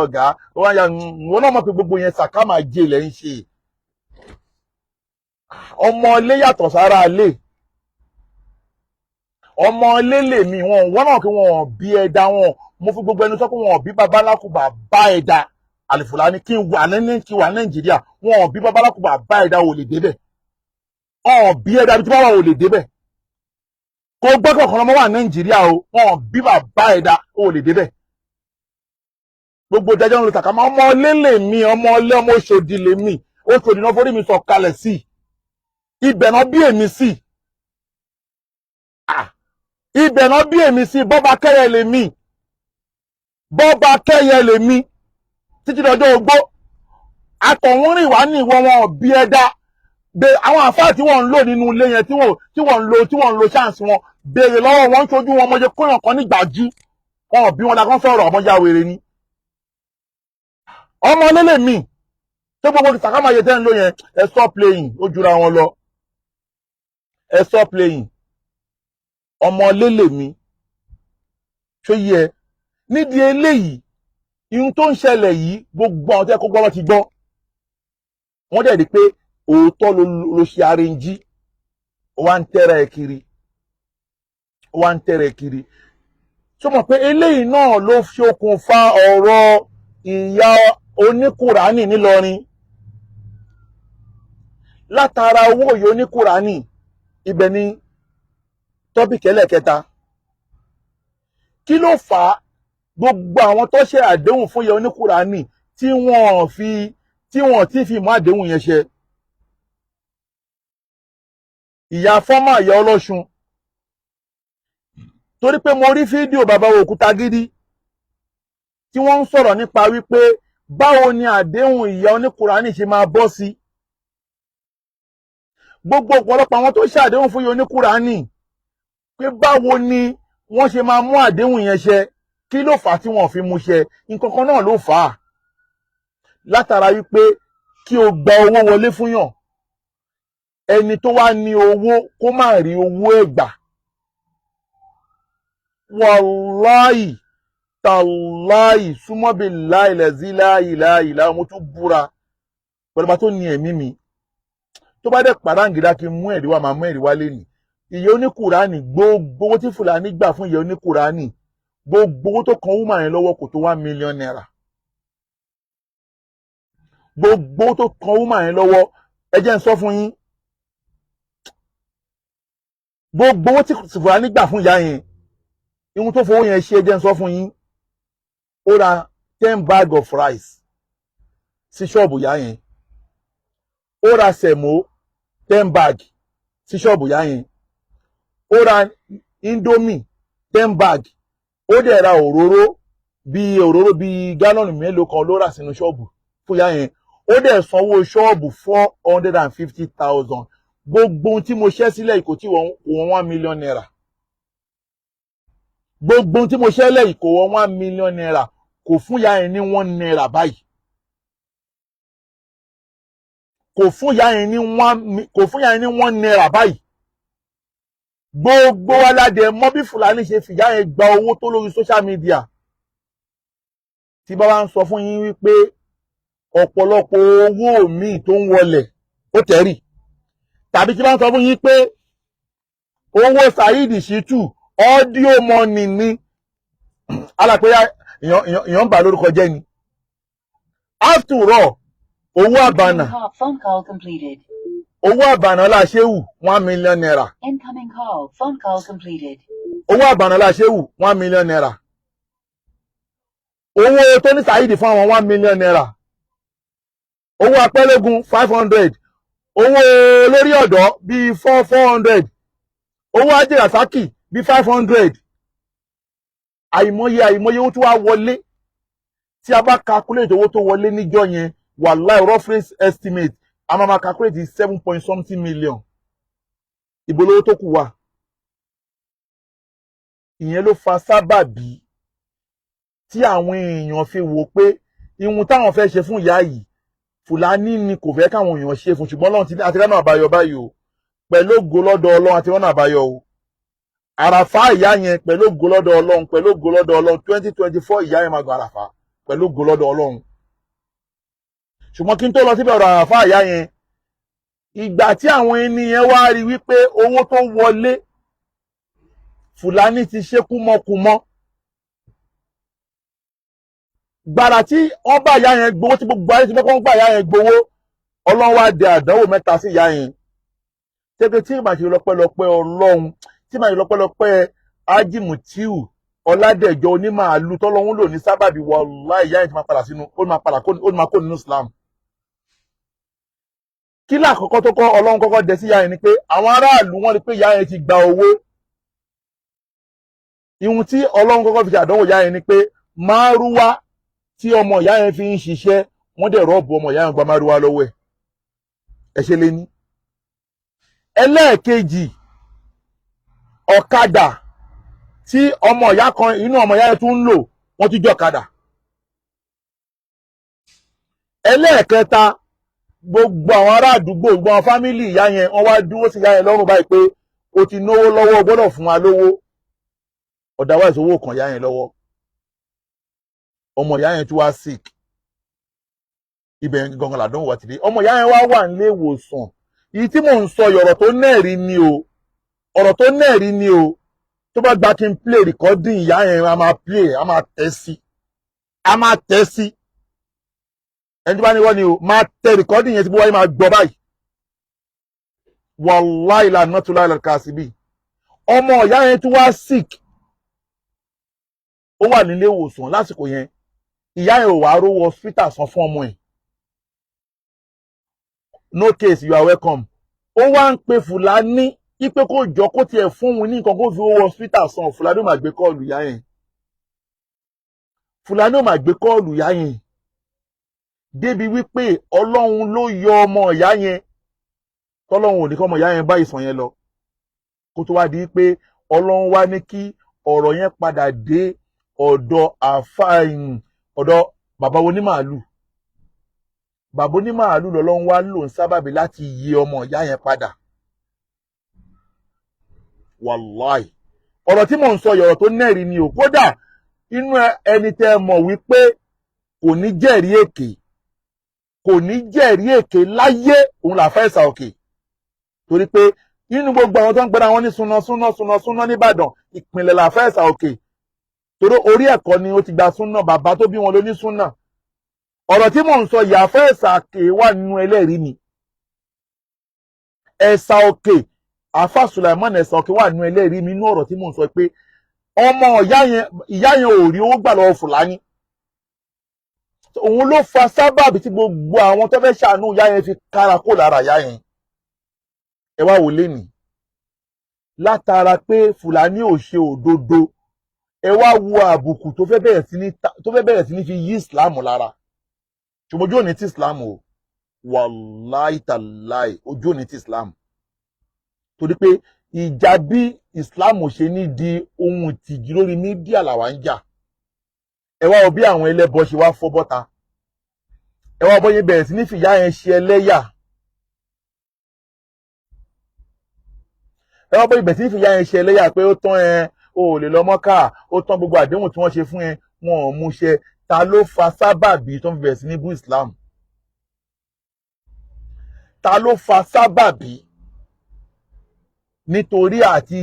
ọ̀gá ó wá ya wọn náà mọ̀ pé gbogbo yẹn sàkámà jẹ lẹ́ ń ṣe ọmọ ilé yàtọ̀ sára ilé ọmọ ilé lèmi wọn náà kí wọn bí ẹ̀dá wọn mo fi gbogbo ẹnu sọ pé wọn bí babalákùbà bá ẹ̀dá Alifulani kí n wà Nàìjíríà wọn bí babalákùbà bá ẹ̀dá ò lè débẹ̀ wọn bí ẹ̀dá bí tí wọn wà ò lè débẹ̀ kò gbọ́kọ̀ kan ọmọ wà Nàìjíríà o wọn bí bàbá ẹ̀dá ò lè débẹ̀ gbogbo ìdájọ́ ń lo tàkàmọ́ ọmọ ilé lèmi ọmọ ilé ọmọ Òṣòdì lèmi Òṣòdì náà forí mi sọ kalẹ̀ sí ibẹ̀ náà bí èmi sí ibẹ̀ náà bí èmi sí bọ́ba kẹ́yẹ lèmi títí dọjọ́ ogbó àtọ̀hún rìn wá ní ìwọ wọn bí ẹ̀dá bẹ àwọn àfáà tí wọ́n ń lò nínú ilé yẹn tí wọ́n ń lo chance wọn béèrè lọ́wọ́ wọn ń ṣojú wọn mọ́jẹ́ kóyàn kan nígbàjú wọn bí wọn dákọ́ sọ̀rọ̀ ọmọjà wèrè ni ọmọ lélẹ̀ mi tó gbogbo ìsàkámàyé tẹ́ ń lò yẹn ẹ stop playing ó jura wọn lọ ẹ stop playing ọmọ lélẹ̀ mi ṣó yẹ nídìí eléyìí ihun tó ń ṣẹlẹ̀ yìí gbogbo àwọn tẹ́ kó gbọ́ wọn ti gbọ́ wọ́n dẹ̀ rí pé òótọ́ ló ṣe arẹ́njí ó wá ń tẹ́rẹ̀ kiri tó mọ̀ pé eléyìí náà ló ṣokùnfà ọ̀rọ̀ ìyá oníkùránì nílọrin látara owó ìyá oníkùránì ibẹ̀ ni tọ́pìkì ẹlẹ́kẹta kí ló fà á gbogbo àwọn tó ṣe àdéhùn fún ìyá oníkùránì tí wọ́n ti fi mú àdéhùn yẹn ṣe ìyá fọ́mà ìyá ọlọ́ṣun torí pé mo rí fídíò bàbá Òkútagídí tí wọ́n ń sọ̀rọ̀ nípa wípé báwo ni àdéhùn ìyá oníkùránì ṣe máa bọ́ sí gbogbo ọ̀pọ̀lọpọ̀ àwọn tó ṣe àdéhùn fún ìyá oníkùránì pé báwo ni wọ́n ṣe máa mú àdéhùn yẹn ṣe kí ló fà á tí wọ́n fi mú ṣe nǹkan kan náà ló fà á látara wípé kí o gba owó wọlé fún yàn ẹni tó wá ní owó kó má rí owó ẹ̀gbà wàláì tàláì súnmọ́bí láìlẹ̀zí láìláìlá mo tún búra pẹ̀lú bá tó ní ẹ̀mí mi tó bá dẹ̀ pàdáǹgídá kí n mú ẹ̀rí wá máa mú ẹ̀rí wá lẹ́nìí ìyá oníkùránì gbogbo owó tí Fúlàní gbà fún ìyá oníkùránì gbogbo owó tó kan wúmà yẹn lọ́wọ́ kò tó 1 million naira gbogbo owó tó kan wúmà yẹn lọ́wọ́ ẹ jẹ́ n sọ fún yín gbogbo owó tí Fúlàní gbà fún ìyá yẹn ihun tó fowó yẹn ṣe ẹ jẹ́ n sọ fún yín ó ra 10 bag of rice sí ṣọ́ọ̀bù ìyá yẹn ó ra sẹ̀mó 10 bag sí ṣọ́ọ̀bù ìyá yẹn ó ra indomie 10 bag ó dẹ̀ ra òróró bíi gálọ́ọ̀nù mélòó kan ló rà sínú ṣọ́ọ̀bù fún ìyá yẹn ó dẹ̀ sanwó ṣọ́ọ̀bù 450,000 gbogbo ohun tí mo ṣẹ́ sílẹ̀ kò tí wọ́n 1 million naira gbogbo ohun tí mo ṣẹ́ lẹ̀ kò wọ́n 1 million naira kò fún ìyá yẹn ní 1 naira báyìí kò fún ìyá yẹn ní 1 naira báyìí gbogbo aládẹ mọ̀ bí Fúlàní ṣe fìyà yẹn gba owó tó lórí social media tí bá wá ń sọ fún yín wípé ọ̀pọ̀lọpọ̀ owó míì tó ń wọlẹ̀ ó tẹ̀rì tàbí tí bá ń sọ fún yín pé owó Saheed Shittu audio money ni alápẹ̀yà èèyàn ń bà lórúkọ jẹ́ ni after all owó àbànà Phone call completed. owó àbànà láṣẹ́wù 1 million naira Incoming call. Phone call completed. owó àbànà láṣẹ́wù 1 million naira owó tó ní Saheed fún àwọn 1 million naira owó apẹ́lógún 500 owó lórí ọ̀dọ́ bíi 400 owó ajérasaki bíi 500 àìmọye owó tó wá wọlé tí a bá calculate owó tó wọlé níjọ́ yẹn wàláì rough estimate a máa calculate 7 point something million ìbolówó tó kù wà ìyẹn ló fa sábàbí tí àwọn èèyàn fi wò pé ihun táwọn fẹ́ ṣe fún ìyá yìí Fúlàní ni kò fẹ́ káwọn èèyàn ṣe fún ṣùgbọ́n Ọlọ́run àti ránà àbáyọ báyìí o pẹ̀lú ògo lọ́dọ̀ Ọlọ́run àti ránà àbáyọ o àràfá ìyá yẹn pẹ̀lú ògo lọ́dọ̀ Ọlọ́run 2024 ìyá yẹn máa gba àràfá pẹ̀lú ògo lọ́dọ̀ Ọlọ́run ṣùgbọ́n kí n tó lọ síbẹ̀ ọ̀rọ̀ àràfá ìyá yẹn ìgbà tí àwọn ènìyàn wá rí wípé owó tó wọlé Fúlàní ti ṣe kúmọkùmọ gbàrà tí wọ́n bá ìyá yẹn gbowó tí gbogbo ayé ti fẹ́ kó wọ́n bá ìyá yẹn gbowó Ọlọ́run wá dẹ àdánwò mẹ́ta sí ìyá yẹn tẹ́gbẹ́ tí màá ṣe lọ́pẹ́lọpẹ́ Ọlọ́run tí màá ṣe lọ́pẹ́lọpẹ́ Ajimutiu Ọládẹ̀jọ onímàálù tọ́lọ́run lò ní sábàbí wàláhì ìyá yẹn ti máa padà sínú ó máa kó nínú Islam kí lákọ̀ọ́kọ́ tó kọ́ Ọlọ́run kọ́kọ́ dẹ sí ìyá yẹn ni pé àwọn aráàlú wọ́n rí pé ìyá yẹn ti gba owó. Ihun tí Ọlọ́run kọ́kọ́ fi ṣàdánwò ìyá yẹn ni pé márúwá tí ọmọ ìyá yẹn fi ń ṣiṣẹ́ wọ́n dẹ̀ rọ́ọ̀bù ọmọ ìyá yẹn gba márúwá lọ́wọ́ ẹ̀. Ẹ ṣe lé ní. Ẹlẹ́ẹ̀kejì, ọ̀kadà tí ọmọ ìyá kan inú ọmọ ìyá yẹn tún ń lò wọ́n tún jẹ́ ọ̀kadà. Ẹlẹ́ẹ̀kẹta, gbogbo àwọn ará àdúgbò gbogbo àwọn fámìlì ìyá yẹn wọ́n wá dúró sí ìyá yẹn lọ́rùn báyìí pé o ti náwó lọ́wọ́ o gbọ́dọ̀ fún wa lówó. Otherwise owó kan ìyá yẹn lọ́wọ́. Ọmọ ìyá yẹn tún wá sick. Ibẹ̀ gangan làdánwò wá ti dé. Ọmọ ìyá yẹn wá wà nílé ìwòsàn. Èyí tí mò ń sọ ọ̀rọ̀ tó nẹ́ẹ̀rí ni o. Ọ̀rọ̀ tó nẹ́ẹ̀rí ni o. Tó bá gba kí n play recording ìyá yẹn a máa play a máa tẹ̀ sí. A máa tẹ̀ sí. Ẹni tí bá ní wọ́n ni o máa tẹ recording yẹn tí bó wáyé máa gbọ́ báyìí. Wallahi lànà tó láì lọ́ka síbí. Ọmọ ìyá yẹn tún wá sick. Ó wà nílé ìwòsàn lásìkò yẹn. Ìyá yẹn ò wá rówó hospital san fún ọmọ ẹ̀. No case, you are welcome. Ó wá ń pe Fùlàní ipe kó jọ kó tiẹ̀ fún òun ní nǹkan kó fi owó hospital san. Fùlàní ò máa gbé kọ́ọ̀lù ìyá yẹn. Fùlàní ò máa gbé kọ́ọ̀lù ìyá yẹn. Débi wípé Ọlọ́run ló yọ ọmọ ìyá yẹn. Tọ́lọ́run ò ní kọ́ ọmọ ìyá yẹn bá ìsàn yẹn lọ. Kó tó wá di pé Ọlọ́run wá ní kí ọ̀rọ̀ yẹn padà dé ọ̀dọ̀ àfáàyìn ọ̀dọ̀ bàbá onímàálù. Bàbá onímàálù lọ́lọ́run wá lò ń sábàbí láti yí ọmọ ìyá yẹn padà. Wàláì. Ọ̀rọ̀ tí mò ń sọ ọ̀rọ̀ tó nẹ́ẹ̀rí ni o. Kódà inú ẹni tẹ́ mọ̀ wípé kò ní jẹ́rìí èké. Kò ní jẹ́rìí èké láyé òun làfẹ́ ìsà òkè. Torí pé nínú gbogbo àwọn tó ń gbẹ́ra wọn ní súná nìbàdàn ìpínlẹ̀ làfẹ́ ìsà òkè. Torí orí ẹ̀kọ́ ni ó ti gba súná bàbá tó bí wọn ló ní súná. Ọ̀rọ̀ tí mò ń sọ ìyàfẹ́ ẹ̀sà òkè wà nínú ẹlẹ́rìí ni. Ẹ̀sà òkè Àfà Sùlàìmán ẹ̀sà òkè wà nínú ẹlẹ́rìí mi nínú ọ̀rọ̀ tí mò ń sọ pé ọmọ ìyá yẹn ò rí owó gbà lọ́wọ́ Fùlàní. Òun ló fa sábàbí tí gbogbo àwọn tó fẹ́ ṣàánú ìyá yẹn fi kára kó lára ìyá yẹn. Ẹ wá wò lénìí. Látara pé Fùlàní ò ṣe òdodo. Ẹ wá wo àbùkù tó fẹ́ bẹ̀rẹ̀ sí ní fi yí Islam lára. Ṣùgbọ́n ojú òní ti Islam o. Wàláì tàláì ojú òní ti Islam. Torí pé ìjà bí Islam ṣe ní di ohun ìtìjú lórí mídíà làwa ń jà. Ẹ wá wo bí àwọn ẹlẹ́bọ ṣe wá fọ́ bọ́ta. Ẹ wá bọ́yé bẹ̀rẹ̀ sí ní fìyà yẹn ṣe ẹlẹ́yà. Ẹ wá bọ́yé bẹ̀rẹ̀ sí ní fìyà yẹn ṣe ẹlẹ́yà pé ó tán o ò lè lọ Mọ́kà, ó tán gbogbo àdéhùn tí wọ́n ṣe fún wọn ò mú ṣẹ. Ta ló fa sábàbí tó ń bẹ̀rẹ̀ sí ní bú Islam? Ta ló fa sábàbí? Nítorí àti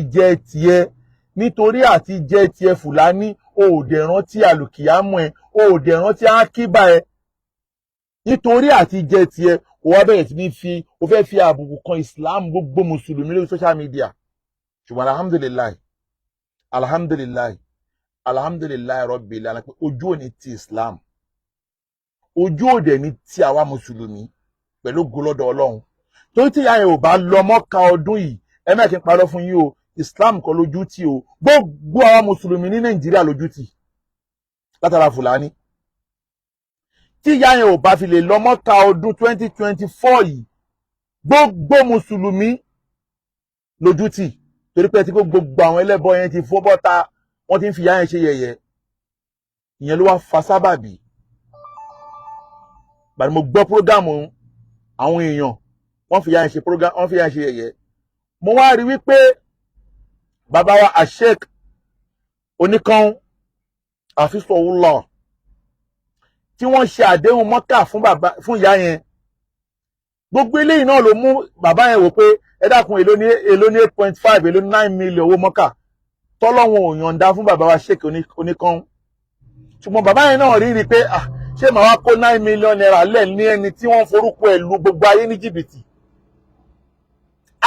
jẹ tiẹ̀ Fùlàní o ò dẹ̀ rántí àlùkìyámọ̀ ẹ, o ò dẹ̀ rántí àkíbà ẹ. Nítorí àti jẹ tiẹ̀ o wá bẹ̀rẹ̀ sí ní o fẹ́ fi àbùkù kan Islam gbogbo mùsùlùmí lórí social media. Ṣùgbọ́n alhamdulilayi Rabbil alamin pé ojú òní ti Islam. Ojú òdẹ̀ ní ti àwa mùsùlùmí pẹ̀lú gọlọ́dọ̀ Ọlọ́run. Torí tí ìyá yẹn ò bá lọ Mọ́kà ọdún yìí, ẹ má kí n parọ́ fún yín o, Islam kọ́ lójú tì o. Gbogbo àwa mùsùlùmí ní Nàìjíríà lójú tì látara Fùlàní. Tí ìyá yẹn ò bá fi lè lọ Mọ́kà ọdún 2024 yìí, gbogbo mùsùlùmí lójú tì. Torí pé tí gbogbo àwọn ẹlẹ́bọ yẹn ti fọ́ bọ́ta, wọ́n ti ń fi ìyá yẹn ṣe yẹ̀yẹ́. Ìyẹn ló wá fa sábàbí. Bàtí mo gbọ́ prógámù àwọn èèyàn wọ́n fi ìyá yẹn ṣe yẹ̀yẹ́. Mo wá rí wípé bàbá wa Sheikh Oníkan Hafizahullah tí wọ́n ṣe àdéhùn Mọ́kà fún ìyá yẹn. Gbogbo eléyìí náà ló mú bàbá yẹn wò pé ẹ dákun èló ní 8.5 èló ní 9 million owó Mọ́kà tọ́lọ́wọ́n ò yọ̀ǹda fún bàbá wa Sheikh Oníkan. Ṣùgbọ́n bàbá yẹn náà rí pé ṣé màá wá kó 9 million naira lẹ̀ ní ẹni tí wọ́n forúkọ ẹ̀ lu gbogbo ayé ní jìbìtì.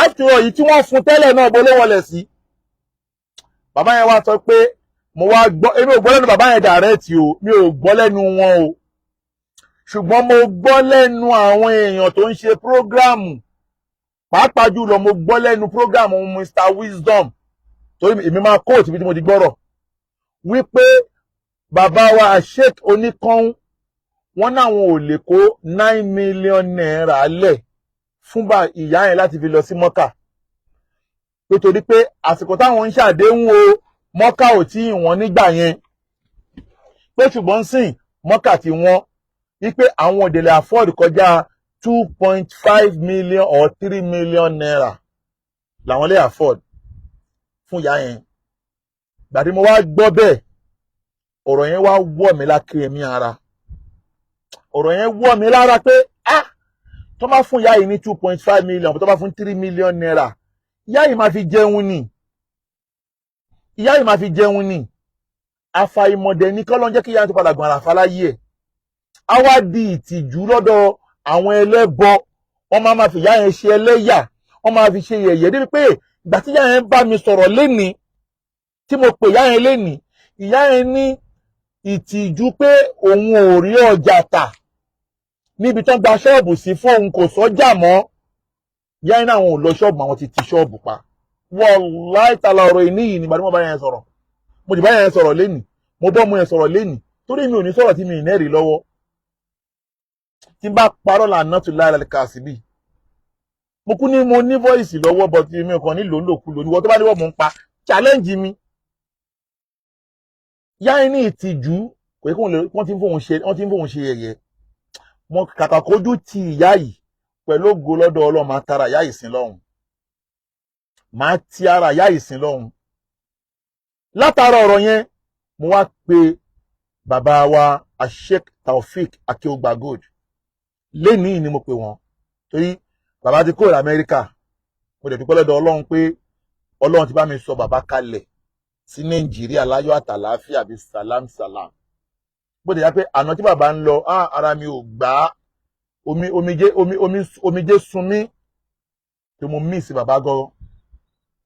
Àtúrọ̀ yìí tí wọ́n fún tẹ́lẹ̀ náà bó ló wọlé sí. Bàbá yẹn wá sọ pé mo wá gbọ́, èmi ò gbọ́ lẹ́nu bàbá yẹn dàrẹ́ẹ̀tì o, mi ò gbọ́ lẹ́nu wọn o. ṣùgbọ́n mo gbọ́ lẹ́nu àwọn èèyàn tó ń ṣe prógráàmù pàápàá jùlọ mo gbọ́ lẹ́nu prógráàmù Mr Wisdom torí èmi máa kóòtù bí tí mo ti gbọ́rọ̀ wípé bàbá wa Sheikh Oníkan wọ́n náwọn ò lè kó 9 million naira lẹ̀ fún ìyá yẹn láti fi lọ sí Mọ́kà nítorí pé àsìkò táwọn ń ṣàdéhùn o Mọ́kà ò tí ì wọ́n nígbà yẹn pé ṣùgbọ́n sìn Mọ́kà tí wọ́n wípé àwọn ò lè afford kọjá 2.5 million or 3 million naira làwọn lè afford fún ìyá yẹn. Gbàdí mo wá gbọ́ bẹ́ẹ̀ ọ̀rọ̀ yẹn wá wọ̀ mí lákìrì mi ara ọ̀rọ̀ yẹn wọ̀ mí lára pé tó bá fún ìyá yìí ní 2.5 million tó bá fún 3 million naira ìyá yìí máa fi jẹun ni ìyá yìí máa fi jẹun ni àfàìmọ̀dẹ̀ ní kọ́lọ́ ń jẹ́ kí ìyá yẹn tó padà gbọ̀n àràfà láyé ẹ̀ á wá di ìtìjú lọ́dọ̀ àwọn ẹlẹ́bọ wọ́n máa fi ìyá yẹn ṣe ẹlẹ́yà wọ́n máa fi ṣe yẹ̀yẹ́ débi pé ìgbà tí ìyá yẹn bá mi sọ̀rọ̀ lénìí tí mo pè ìyá yẹn lénìí ìyá yẹn ní ìtìjú pé òun ò rí ọjà tà níbi tán gba ṣọ́ọ̀bù sí fún òun kò sọ́jà mọ́ ìyá yẹn náà àwọn ò lọ ṣọ́ọ̀bù àwọn ti ti ṣọ́ọ̀bù pa wallahi ta'ala ọ̀rọ̀ ìní yìí nígbà tí mo bá yẹn sọ̀rọ̀ mo ti bá yẹn sọ̀rọ̀ lénìí mo bọ́ mo yẹn sọ̀rọ̀ lénìí torí mi ò ní sọ̀rọ̀ tí mi ì nẹ́rìí lọ́wọ́ tí n bá parọ́ lànà tó lára kà sí bí mo kú ní mo ní voice lọ́wọ́ but mi ò kàn ní lòlòkulò níwọ tó bá níwọ̀ mo ń pa challenge mi ìyá yẹn ní ìtìjú kò yẹ kí wọ́n ti ń fóun ṣe yẹ̀yẹ́ mo kàkà kójú ti ìyá yìí pẹ̀lú ògo lọ́dọ̀ Ọlọ́run máa tara ìyá yìí sin lọ́hùn máa ti ara ìyá yìí sin lọ́hùn látara ọ̀rọ̀ yẹn mo wá pe bàbá wa Sheikh Taofik Akeugba Gold lénìí ni mo pè wọ́n torí bàbá ti kúrò Amẹ́ríkà mo dẹ̀ dúpẹ́ lọ́dọ̀ Ọlọ́run pé Ọlọ́run ti bá mi sọ bàbá kalẹ̀ sí Nàìjíríà láyọ̀ àtàlàáfíà bíi salam bó dẹ̀ yá pé àná tí bàbá ń lọ ara mi ò gbà á omijé sun mí pé mo miss bàbá gan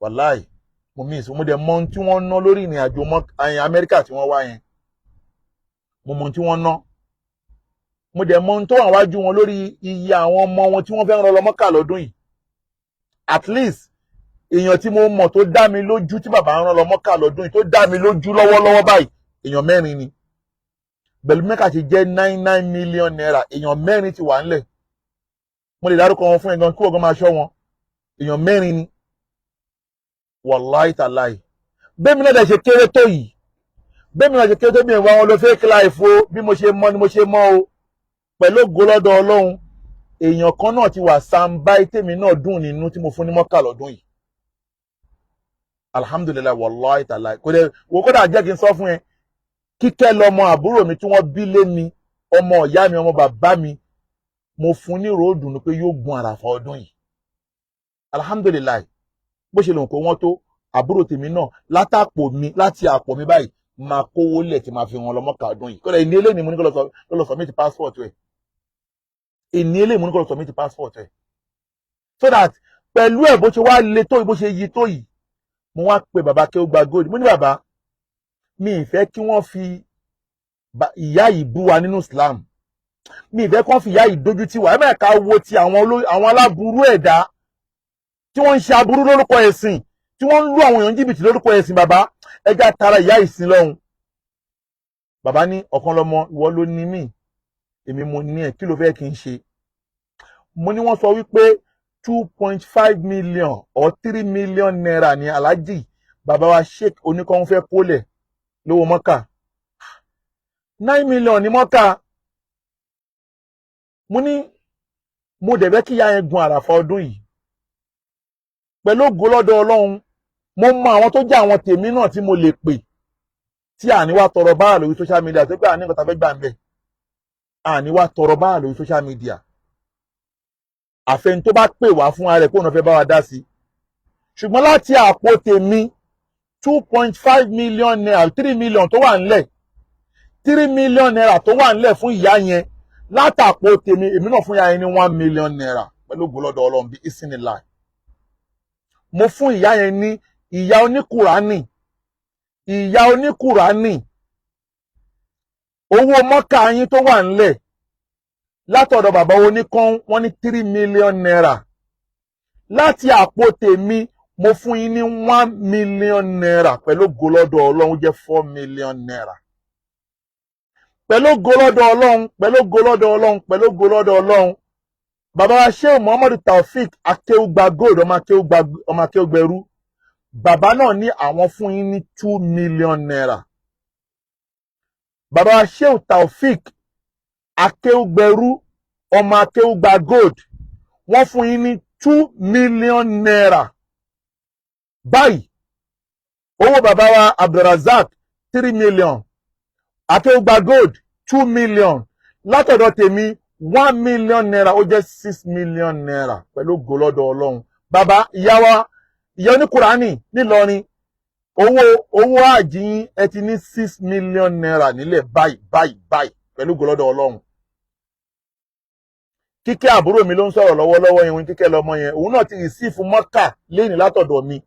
wàláì mo miss mo dẹ̀ mọ ohun tí wọ́n ná lórí ìrìn àjò Amẹ́ríkà tí wọ́n wá yẹn mo mọ ohun tí wọ́n ná mo dẹ̀ mọ ohun tó wà wájú wọn lórí iye àwọn ọmọ wọn tí wọ́n fẹ́ rán lọ Mọ́kà lọ́dún yìí at least èèyàn tí mo mọ̀ tó dá mi lójú tí bàbá ń rán lọ Mọ́kà lọ́dún yìí tó dá mi lójú lọ́wọ́lọ́wọ́ báyìí èèyàn 4 ni pẹ̀lú Mẹ́kà ti jẹ́ 99 million naira èèyàn 4 ti wà ńlẹ̀ mo lè dárúkọ wọn fún ẹ̀gan kí wọ́n gan máa ṣọ́ wọn èèyàn 4 ni wàláì tàláì bẹ́ẹ̀mi náà ṣe kéré tó yìí bẹ́ẹ̀mi náà ṣe kéré tó bí ìwà wọn ló fake life o bí mo ṣe mọ̀ ni mo ṣe mọ̀ o pẹ̀lú ògo lọ́dọ̀ Ọlọ́run èèyàn kan náà ti wà sàǹbáì tèmi náà dùn nínú tí mo fún ní Mọ́kà lọ́dún yìí alhamdulillah wàláì tàláì kò dẹ̀ wò kódà jẹ́ kí n sọ fún ẹ Kíkẹ́ lọmọ àbúrò mi tí wọ́n bí lé mi ọmọ ìyá mi ọmọ bàbá mi mo fún ní ròódùn pé yóò gun àràfà ọdún yìí alhamdulillah bó ṣe lòun kó wọ́n tó àbúrò tèmi náà láti àpò mi báyìí máa kówó lẹ̀ tí máa fi wọn lọ Mọ́kà ọdún yìí kódà ìní eléyìí ni mo ní kó lọ submit passport ẹ̀ ìní eléyìí mo ní kó lọ submit passport ẹ̀ so that pẹ̀lú ẹ̀ bó ṣe wá le tó yìí bó ṣe yí tó yìí mo wá pe bàbá Akeugba Gold mo ní bàbá mi ìfẹ́ kí wọ́n fi ìyá yìí bú wa nínú Islam mi ìfẹ́ kí wọ́n fi ìyá yìí dójú tì wá ẹ máa ká wo ti àwọn aláburú ẹ̀dá tí wọ́n ń ṣe aburú lórúkọ ẹ̀sìn tí wọ́n ń lù àwọn èèyàn jìbìtì lórúkọ ẹ̀sìn bàbá ẹja tara ìyá yìí sin lọ́hùn bàbá ní ọ̀kan lọ́mọ ìwọ ló ní mí èmi mo ní ẹ̀ kí ló fẹ́ kí n ṣe mo ní wọ́n sọ wípé 2.5 million or 3 million naira ní aláàjì bàbá wa Sheikh Oníkan fẹ́ kólẹ̀ lówó Mọ́kà 9 million ní Mọ́kà mo ní mo dẹ̀ fẹ́ kí ìyá yẹn gun àràfà ọdún yìí pẹ̀lú ògo lọ́dọ̀ Ọlọ́run mo mọ àwọn tó jẹ́ àwọn tèmi náà tí mo lè pè tí àníwá tọrọ báà lórí social media tó pé àní nǹkan tá fẹ́ gbà ń bẹ̀ àníwá tọrọ báà lórí social media àfẹn tó bá pè wá fún ara ẹ̀ kó náà fẹ́ bá wa dá sí ṣùgbọ́n láti àpò tèmi 2.5 million naira 3 million tó wà ńlẹ̀ 3 million naira tó wà ńlẹ̀ fún ìyá yẹn látàpò tèmi èmi náà fún ìyá yẹn ní 1 million naira pẹ̀lú ògo lọ́dọ̀ Ọlọ́run bí ìsìnìlá mo fún ìyá yẹn ní ìyá oníkùránì owó Mọ́kà yín tó wà ńlẹ̀ látọ̀dọ̀ bàbá oníkan wọ́n ní 3 million naira láti àpò tèmi mo fún yín ní 1 million naira pẹ̀lú ògo lọ́dọ̀ Ọlọ́run jẹ́ 4 million naira pẹ̀lú ògo lọ́dọ̀ Ọlọ́run pẹ̀lú ògo lọ́dọ̀ Ọlọ́run pẹ̀lú ògo lọ́dọ̀ Ọlọ́run bàbá wa Sheikh Muhammadu Taofeek Akeugba Gold ọmọ Akeugberu bàbá náà ní àwọn fún yín ní 2 million naira bàbá wa Sheikh Taofeek Akeugberu ọmọ Akeugba Gold wọ́n fún yín ní 2 million naira báyìí owó bàbá wa Abdulrazak 3 million Akeugba Gold 2 million látọ̀dọ̀ tèmi 1 million naira ó jẹ́ 6 million naira pẹ̀lú ògo lọ́dọ̀ Ọlọ́run bàbá ìyá oníkùránì nílọrin owó àjíyín ẹ ti ní 6 million naira nílẹ̀ báyìí pẹ̀lú ògo lọ́dọ̀ Ọlọ́run kíkẹ́ àbúrò mi ló ń sọ̀rọ̀ lọ́wọ́lọ́wọ́ yẹn kíkẹ́ lọ́mọ yẹn òun náà ti receive mọ́kà lẹ́yìn látọ̀dọ̀ mi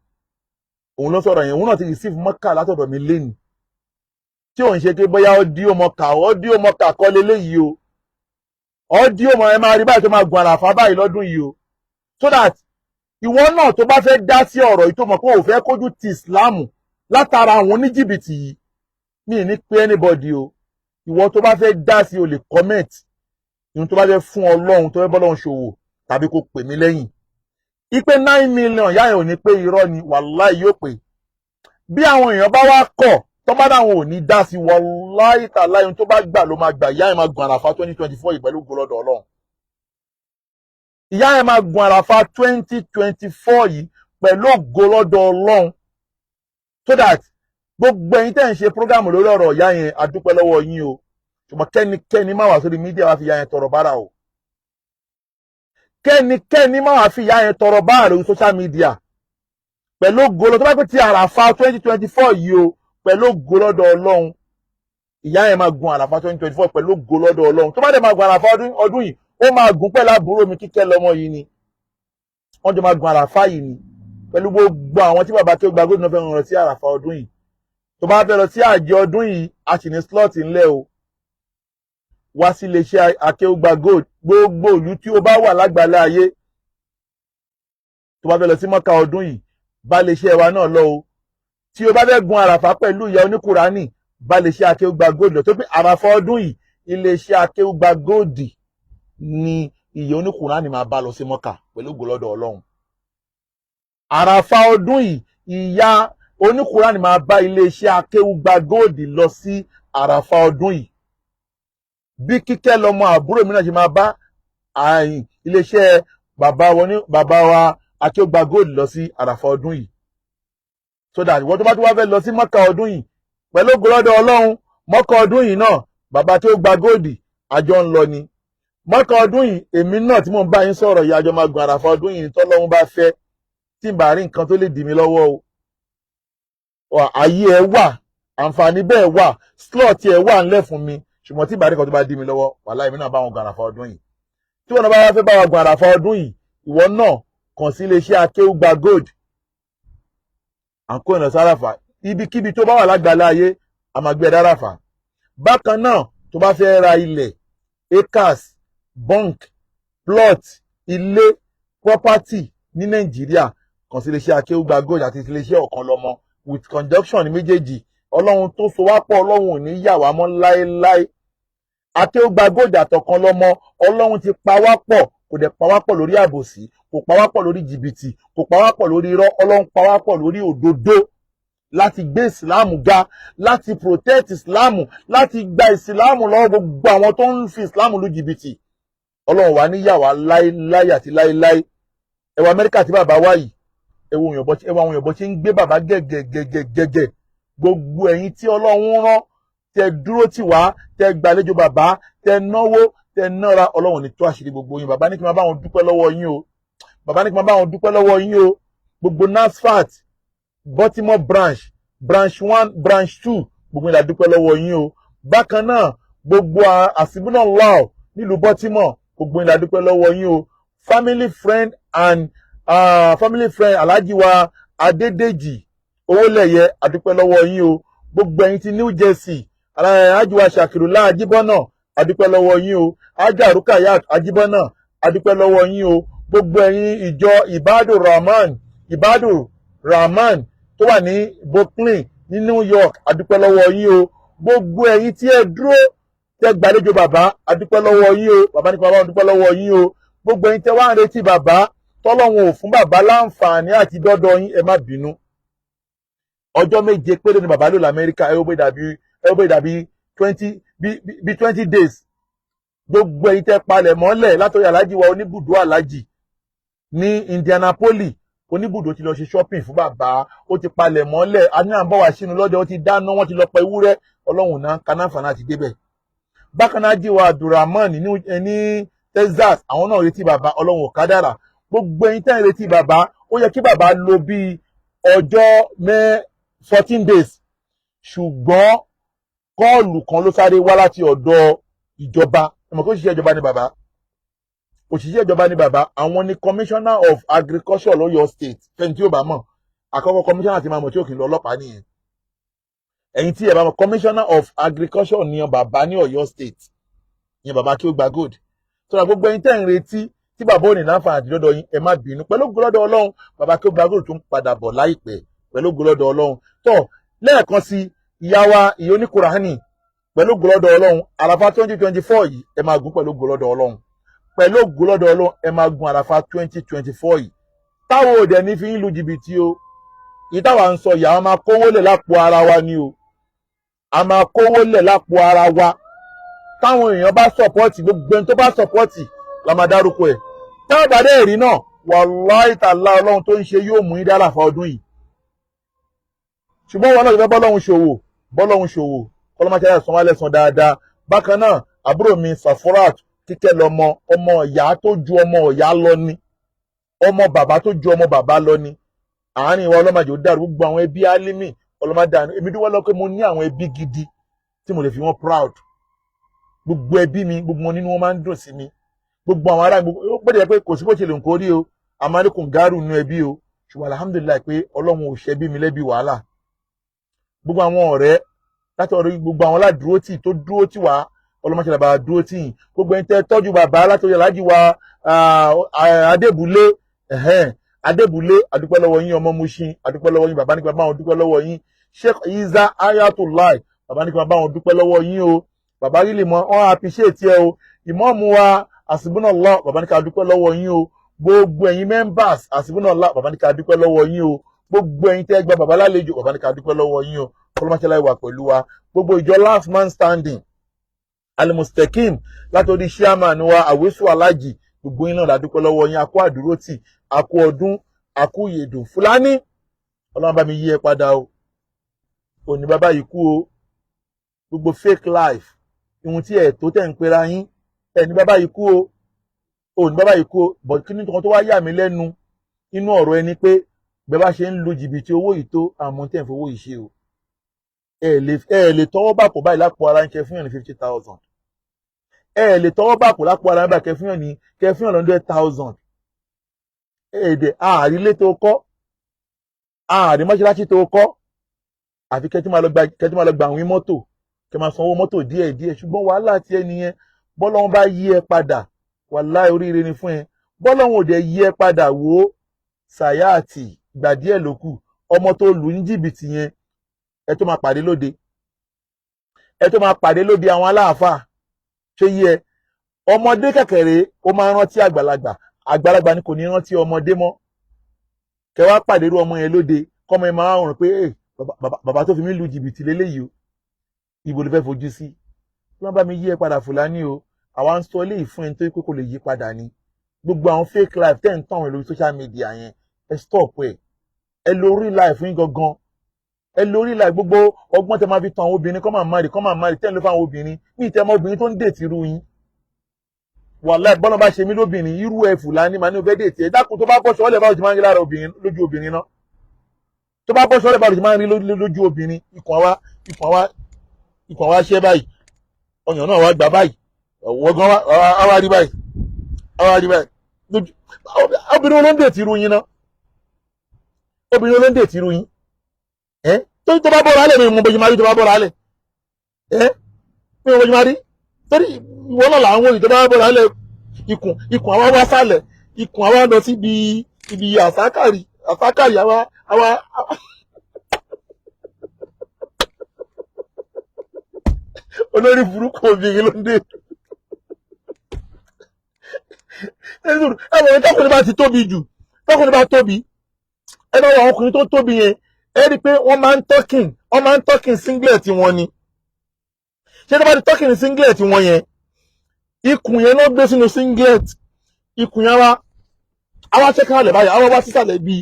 òun ló sọ̀rọ̀ yẹn òun náà ti receive mọ́kà látọ̀dọ̀ mi lẹ́yìn tí òun ṣe pé bóyá ọdíò mọ́kà kọ́ leléyìí o ọdíò mọ́ ẹ máa rí báyìí tó máa gun àràfà báyìí lọ́dún yìí o so that ìwọ náà tó bá fẹ́ dá sí ọ̀rọ̀ yìí tó mọ̀ pé ò fẹ́ kójú ti Islam látara àwọn oníjìbìtì yìí mi ní pé anybody o ìwọ tó bá fẹ́ dá sí o lè comment ìhun tó bá fẹ́ fún Ọlọ́run tó fẹ́ bọ́lọ́run ṣòwò tàbí kó pè mí lẹ́yìn ipe 9 million yáyàn ò ní pé irọ́ ni wàláì yóò pè bí àwọn èèyàn bá wá kọ̀ tó bá dáwọn ò ní dá sí wàláì tàláì ohun tó bá gbà ló máa gbà ìyá ẹ̀ máa gun àràfà 2024 yìí pẹ̀lú ògo lọ́dọ̀ Ọlọ́run ìyá ẹ̀ máa gun àràfà 2024 yìí pẹ̀lú ògo lọ́dọ̀ Ọlọ́run so that gbogbo ẹ̀yin tẹ́ ń ṣe program lórí ọ̀rọ̀ ìyá yẹn a dúpẹ́ lọ́wọ́ yín o ṣùgbọ́n kẹ́nikẹ́ni má wá sórí mídíà wá fi ìyá yẹn tọrọ bárà o kẹ́nikẹ́ni má wá fi ìyá yẹn tọrọ bárà lórí social media pẹ̀lú ògo lọ́dọ̀ tó bá pẹ́ ti àràfà 2024 yìí o pẹ̀lú ògo lọ́dọ̀ Ọlọ́run ìyá yẹn máa gun àràfà 2024 pẹ̀lú ògo lọ́dọ̀ Ọlọ́run tó bá dẹ̀ máa gun àràfà ọdún yìí ó máa gùn pẹ̀lú àbúrò mi kíkẹ́ lọ́mọ yìí ni wọ́n jọ máa gun àràfà yìí ni pẹ̀lú gbogbo àwọn tí bàbá Akeugba Gold náà fẹ́ rán lọ sí àràfà ọdún yìí tó bá fẹ́ lọ sí àjẹ ọdún yìí a sì ní slot ńlẹ̀ o wá sí iléeṣẹ́ Akeugba Gold gbogbo ìlú tí ó bá wà lágbàlá ayé tó bá fẹ́ lọ sí Mọ́kà ọdún yìí bá iléeṣẹ́ wa náà lọ o tí ó bá fẹ́ gun àràfà pẹ̀lú ìyá oníkùránì bá iléeṣẹ́ Akeugba Gold lọ tó pé àràfà ọdún yìí iléeṣẹ́ Akeugba Gold ni ìyá oníkùránì máa bá lọ sí Mọ́kà pẹ̀lú ògo lọ́dọ̀ Ọlọ́run àràfà ọdún yìí ìyá oníkùránì máa bá iléeṣẹ́ Akeugba Gold lọ sí àràfà ọdún yìí bí kíkẹ́ lọ́mọ àbúrò mi náà ṣe máa bá iléeṣẹ́ bàbá wa Akeugba Gold lọ sí àràfà ọdún yìí so that ìwọ́n tó bá tó wá fẹ́ lọ sí Mọ́kà ọdún yìí pẹ̀lú ògo lọ́dọ̀ Ọlọ́run Mọ́kà ọdún yìí náà bàbá Akeugba Gold àjọ ń lọ ni Mọ́kà ọdún yìí èmi náà tí mò ń bá yín sọ̀rọ̀ yìí àjọ máa gun àràfà ọdún yìí tọ́lọ́run bá fẹ́ tí n bá rí nǹkan tó lè dì mí lọ́wọ́ o ayé ẹ wà àǹfààní bẹ́ẹ̀ wà slot ẹ wà ńlẹ̀ fún mi ṣùgbọ́n tí ìbàdí kan tó bá dí mi lọ́wọ́ wàláhì èmi náà bá wọn gun àràfà ọdún yìí tí wọn bá wá fẹ́ bá wọn gun àràfà ọdún yìí ìwọ náà kàn sí iléeṣẹ́ Akeugba Gold à ń kó ìnà sáràfà ibikíbi tó bá wà lágbàlá ayé a máa gbé ẹ dáràfà bákan náà tó bá fẹ́ ra ilẹ̀ acres bunk plot ilé property ní Nàìjíríà kàn sí iléeṣẹ́ Akeugba Gold àti iléeṣẹ́ Ọ̀kanlọ́mọ with conjunction ní méjèèjì Ọlọ́run tó so wá pọ̀ Ọlọ́run ò ní yà wá mọ́ láéláé Akeugba Gold àtọ̀kanlọ́mọ Ọlọ́run ti pa wá pọ̀ kò dẹ̀ pa wá pọ̀ lórí àbòsí kò pa wá pọ̀ lórí jìbìtì kò pa wá pọ̀ lórí irọ́ Ọlọ́run pa wá pọ̀ lórí òdodo láti gbé ìsìláàmù ga láti protect ìsìláàmù láti gba ìsìláàmù lọ́wọ́ gbogbo àwọn tó ń fi ìsìláàmù lu jìbìtì Ọlọ́run wà ní yà wá láéláé àti láéláé ẹwà Amẹ́ríkà tí bàbá wá yìí ẹwà àwọn òyìnbó tí ń gbé bàbá gẹ́gẹ́gẹ́gẹ́gẹ́ gbogbo ẹ̀yin tí Ọlọ́run rán tẹ dúró tì wá tẹ gbàlejò bàbá tẹ náwó tẹ nára Ọlọ́run ní tó àṣírí gbogbo yín bàbá ní kí n máa bá wọn dúpẹ́ lọ́wọ́ yín o bàbá ní kí n máa bá wọn dúpẹ́ lọ́wọ́ yín o gbogbo NASFAT Baltimore branch 1 branch 2 gbogbo ìlà dúpẹ́ lọ́wọ́ yín o bákan náà gbogbo àsìbúnà law nílùú Baltimore gbogbo ìlà dúpẹ́ lọ́wọ́ yín o family friend Alhaji wa Adédèjì Owólẹ̀yẹ adúpẹ́ lọ́wọ́ yín o gbogbo ẹ̀yin ti New Jersey Alhaji wa Shakirullah Ajibona adúpẹ́ lọ́wọ́ yín o Ajá Rukayat Ajibona adúpẹ́ lọ́wọ́ yín o gbogbo ẹ̀yin ìjọ Ibadur Rahman tó wà ní Brooklyn ní New York adúpẹ́ lọ́wọ́ yín o gbogbo ẹ̀yin tí ẹ dúró tẹ gbàlejò bàbá adúpẹ́ lọ́wọ́ yín o bàbá ní bàbá adúpẹ́ lọ́wọ́ yín o gbogbo ẹ̀yin tẹ wá ń retí bàbá tọ́lọ́run ò fún bàbá láǹfààní àti dọ́dọ̀ yín ẹ má bínú ọjọ́ 7 péré ni bàbá lò l'Amẹ́ríkà ẹ ó bẹ dàbí 20 days gbogbo ẹ̀yin tẹ palẹ̀ mọ́lẹ̀ látọ̀rí aláàjì wa oníbùdó aláàjì ní Indianapolis oníbùdó ti lọ ṣe shopping fún bàbá ó ti palẹ̀ mọ́lẹ̀ a ní à ń bọ̀ wá sínú lọ́dẹ ó ti dáná wọ́n ti lọ pa ewúrẹ́ ọlọ́run náà kanáfààní àti débẹ̀ bákan náà jí wa Abdulrahman ní Texas àwọn náà retí bàbá ọlọ́run ọ̀kadàrà gbogbo ẹ̀yin tẹ́ ń retí bàbá ó yẹ kí bàbá lò bíi ọjọ́ 14 days ṣùgbọ́n kọ́ọ̀lù kan ló sáré wá láti ọ̀dọ̀ ìjọba ẹ̀mọ̀ kó ṣiṣẹ́ ìjọba ní bàbá òṣìṣẹ́ ìjọba ní bàbá àwọn ni commissioner of agriculture lọ́yọ̀ state fẹ́ni tí ó bá mọ̀ àkọ́kọ́ commissioner ti máa mọ̀ tí ó kì í lọ ọlọ́pàá nìyẹn ẹ̀yin tí ẹ bá mọ̀ commissioner of agriculture ní bàbá ní Ọ̀yọ́ state ìyẹn bàbá kí ó gba gold tọ́ra gbogbo ẹ̀yin tẹ́ ń retí tí bàbá ò ní láǹfààní àti lọ́dọ̀ yín ẹ má bínú pẹ̀lú gbọ́dọ̀ Ọlọ́run bàbá kí ó gba gold tó ń padà bọ̀ láìpẹ́ pẹ̀lú gbọ́dọ̀ Ọlọ́run tó lẹ́ẹ̀kan sí ìyá wa ìyá oníkùránì pẹ̀lú gbọ́dọ̀ Ọlọ́run àràfà 2024 yìí ẹ máa gún pẹ̀lú gbọ́dọ̀ Ọlọ́run pẹ̀lú gbọ́dọ̀ Ọlọ́run ẹ máa gún àràfà 2024 yìí táwọn òde ní fi ń lu jìbìtì o ìtawà ń sọ ìyá a máa kówó lẹ̀ lápò ara wa ni o a máa kówó lẹ̀ lápò ara wa táwọn èèyàn bá sọ̀pọ́tì gbogbo ẹni tó bá sọ̀pọ́tì la máa dárúkọ ẹ̀ táwọn bàdé ẹ̀rí náà wàláhì tàlá Ọlọ́run tó ń ṣe yóò mú yín dára fún ọdún yìí ṣùgbọ́n wọn náà ti fẹ́ bọ́lọ́hun ṣòwò kọ́lọ́máṣáyà san wálẹ̀ san dáadáa bákan náà àbúrò mi Safurat Kíkẹ́ lọmọ ọmọ ìyá tó ju ọmọ ìyá lọ ni ọmọ bàbá tó ju ọmọ bàbá lọ ni àárín ìwà ọlọ́màjò dàrú gbogbo àwọn ẹbí Álímì ọlọ́màdàánú èmi dúpẹ́ lọ pé mo ní àwọn ẹbí gidi tí mo lè fi wọ́n proud gbogbo ẹbí mi gbogbo wọn nínú wọn máa ń dùn sí mi gbogbo àwọn ará gbogbo ó gbọ́dọ̀ pé kò sí bó ṣe lè ń kórí o àmàlẹ́kùn gáàrú nínú ẹbí o ṣùgbọ́n alhamdulilayi pé Ọlọ́run ò ṣẹbí mi lẹ́bi wàhálà gbogbo àwọn ọ̀rẹ́ látọ̀rọ̀ gbogbo àwọn aládùúró tì tó dúró tì wá ọlọ́mọṣẹ́lá bá dúró tì yín gbogbo ẹni tẹ́ tọ́jú bàbá látọ̀rọ̀ aláàjì wa Adébúlé adúpẹ́ lọ́wọ́ yín ọmọ Mushin adúpẹ́ lọ́wọ́ yín bàbá ní kí bàbá wọn dúpẹ́ lọ́wọ́ yín Sheikh Isa Ayatollah bàbá ní kí bàbá wọn dúpẹ́ lọ́wọ́ yín o bàbá rí lè mọ ọ́n appreciate ẹ o ìmọ̀ọ́mù wa Hasbunallah bàbá ní ká dúpẹ́ lọ́wọ́ yín o gbogbo ẹ̀yin members Hasbunallah bàbá ní ká dúpẹ́ lọ́wọ́ yín o gbogbo ẹ̀yin tẹ́ gba bàbá lálejò bàbá ní ká dúpẹ́ lọ́wọ́ yín o kọlọmọṣẹlá ìwà pẹ̀lú wa gbogbo ìjọ last man standing Al-Mustaqim látọ̀dí chairman wa Àwésù Alájì gbogbo yín náà la dúpẹ́ lọ́wọ́ yín akó àdúrótì akó ọdún akó ìyèdùn Fúlàní Ọlọ́run bá mi yí ẹ padà o òní bàbá yìí kú o gbogbo fake life ìhun tí ẹ tó tẹ̀ ń pera yín ẹni bàbá yìí kú o òní bàbá yìí kú o bọ̀ kí ni tó wá yà mí lẹ́nu inú ọ̀rọ̀ ẹni pé bẹ́ẹ̀ bá ṣe ń lu jìbìtì owó yìí tó àmọ́ tẹ̀ ń fowó yìí ṣe o ẹ lè tọwọ́ bàpò báyìí lápò ara ń kẹ fún yàn ní 50,000 ẹ lè tọwọ́ bàpò lápò ara ń bá kẹ fún yàn ní 100,000 èdè ààrí ilé tó kọ́ ààrí mọ́ṣáláṣí tó kọ́ àfi kẹ́ tí máa lọ gba àwọn mọ́tò kẹ́ máa sanwó mọ́tò díẹ̀ ṣùgbọ́n wàhálà tí ẹ nìyẹn bọ́lọ́run bá yí ẹ padà wàláhì oríire ni fún ẹ bọ́lọ́run ò dẹ̀ yí ẹ padà wò ó Sàyáàtì gbà díẹ̀ ló kù ọmọ tó lù ní jìbìtì yẹn ẹ tó máa pàdé lóde àwọn aláàfáà ṣé yí ẹ ọmọdé kékeré ó máa rántí àgbàlagbà ni kò ní rántí ọmọdé mọ́ kẹwàá pàdé irú ọmọ yẹn lóde kọ́mọ yẹn máa rùn pé bàbá tó fi mí lu jìbìtì léléyìí o ibo ló fẹ́ fojú sí wọ́n bá mi yí ẹ padà Fúlàní o àwa ń sọ eléyìí fún ẹni tó pé kò lè yí padà ni gbogbo àwọn fake life tẹ́ ń tàn wọ́n lórí social media yẹn ẹ stop ẹ lo real life yín gangan ẹ lo real life gbogbo ọgbọ́n tẹ máa fi tàn àwọn obìnrin kọ́ máa marry tẹ́ ń lo fún àwọn obìnrin ní ìtẹ́ ọmọ obìnrin tó ń dètì irú yín wàláhì bọ́lá bá ṣe mí lóbìnrin irú ẹ Fúlàní màá ní ọbẹ̀ dètì ẹ dákun tó bá bọ́ ṣọ́ọ́lẹ̀ báwo ti máa ń rí lára obìnrin lójú obìnrin náà tó bá bọ́ ṣọ́ọ́lẹ̀ báwo ti máa ń rí lójú obìnrin ikùn àwa ṣẹ́ báyìí ọyàn náà wá gbà báyìí ọ̀wọ́gán wá rí báyìí obìnrin ló ń dètì irú yín náà obìnrin ló ń dètì irú yín tó bá bọ́ra alẹ́ mi mú bójú máa rí tó bá bọ́ra alẹ́ mi mú bójú máa rí torí ìwọ náà làwọn ìjọba bọ̀rọ̀ alẹ́ ikùn àwa wá sálẹ̀ ikùn àwa lọ síbi ibi àsákàrì àwa olórí burúkú obìnrin ló ń dé. ẹ̀wọ̀n tọkùnrin bá ti tóbi jù tọkùnrin bá tóbi ẹ̀rọ àwọn ọkùnrin tó tóbi yẹn ẹ rí i pé wọ́n máa ń tọ́kìn singlet wọn ni ṣé tó bá ti tọ́kìn singlet wọn yẹn ikùn yẹn ló gbé sínú singlet ikùn yẹn wá ṣẹ́ká lẹ̀ báyìí àwọn wá sísàlẹ̀ bíi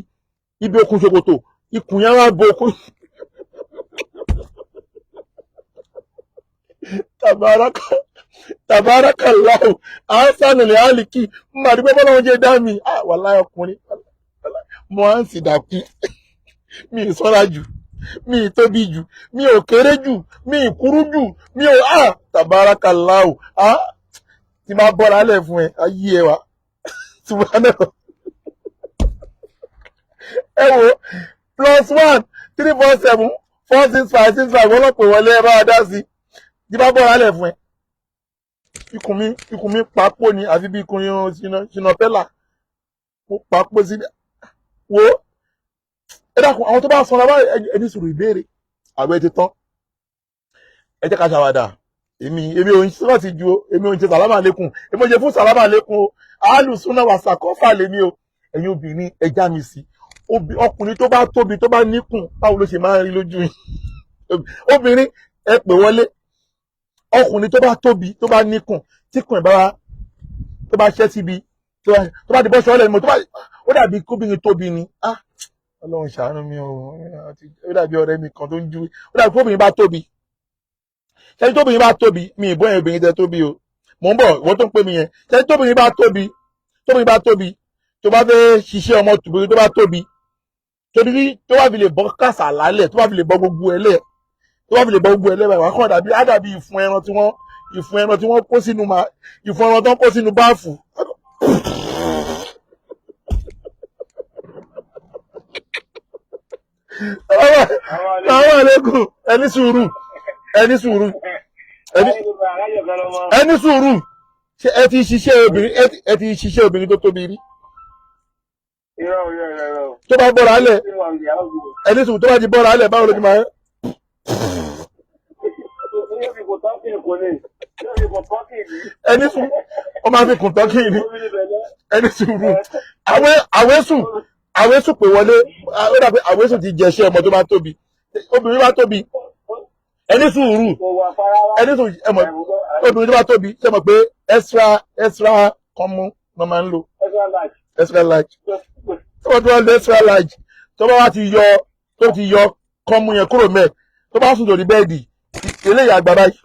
ibi okùn ṣòkòtò ikùn yẹn wá bo okùn. Tabarakallahu ahsanul khaliqin máa dúpẹ́ bọ́lá wọn jẹ́ dá mi wàláhì ọkùnrin mo á ń sì dàkú mi ì sọ́ra jù mi ì tóbi jù mi ò kéré jù mi ì kúrú jù mi ò Tabarakallahu tí máa bọ́ra lẹ̀ fún ẹ ayé ẹ wá subhanallah. Ẹ wo +1 347 465 65 ọlọ́pàá wọlé ẹ bá dá sí tí bá bọ́ra lẹ̀ fún ẹ. Ikùn mi papò ní àfi bí ikùn Shina Pellar mo papò sí wo ẹ dákun àwọn tó bá sọ̀rọ̀ bá ẹni sùúrù ìbéèrè àwẹ̀ ti tán ẹ jẹ́ ká ṣàwàdà èmi ò ń sọ́ọ̀ ti ju èmi ò ń ṣe sàlámà lẹ́kùn èmi ò ṣe fún sàlámà lẹ́kùn o alùsùnà wà sàkọ́fà lèmi o ẹ̀yin obìnrin ẹja mi sí ọkùnrin tó bá tóbi tó bá níkùn báwo ló ṣe máa ń rí lójú yìí obìnrin ẹ pè wọlé ọkùnrin tó bá tóbi tó bá níkùn tíkùn ẹ̀ bá tó bá ṣẹ́ síbi tó bá di bọ́ ṣọ́ọ́lẹ̀ ni mo tó bá ó dàbí kóbìnrin tóbi ni Ọlọ́run ṣàánú mi o ó dàbí ọ̀rẹ́ mi kan tó ń jú ó dàbí kóbìnrin bá tóbi ṣẹ́ni tóbìnrin bá tóbi mi ìbọn yẹn obìnrin tẹ tóbi o mò ń bọ̀ ìwọ́n tó ń pè mí yẹn ṣẹ́ni tóbìnrin bá tóbi tó bá fẹ́ ṣiṣẹ́ ọmọ tòbìnrin tó bá tóbi torí tó bá fi lè bọ́ kàṣà lálẹ̀ tó bá fi lè bọ́ gbogbo ẹ̀ lẹ̀ tó bá fi lè bọ́ gbogbo ẹ̀ lẹ̀ wà kàn dàbí ìfun ẹran tí wọ́n kó sínú ìfun ẹran tó ń kó sínú báàfù. Àwọn àlékún ẹni sùúrù ṣe ẹ ti ṣiṣẹ́ obìnrin tó tóbi rí tó bá bọ́ra alẹ̀ ẹni sùúrù tó bá ti bọ́ra alẹ̀ báwo ló ti máa ń. ẹni sùúrù ó máa fi kùn tọ́kì ní ẹni sùúrù àwẹ́sùn pè wọlé ó dàbí àwẹ́sùn ti jẹ̀ṣẹ́ ọmọ tó bá tóbi obìnrin bá tóbi ẹni sùúrù ẹmọ obìnrin tó bá tóbi ṣe mọ̀ pé extra common ló máa ń lò extra large tó bá tó wá lé extra large tó bá wá ti yọ common yẹn kúrò mẹ́ẹ̀ tó bá sùn lórí bẹ́ẹ̀dì eléyìí àgbà báyìí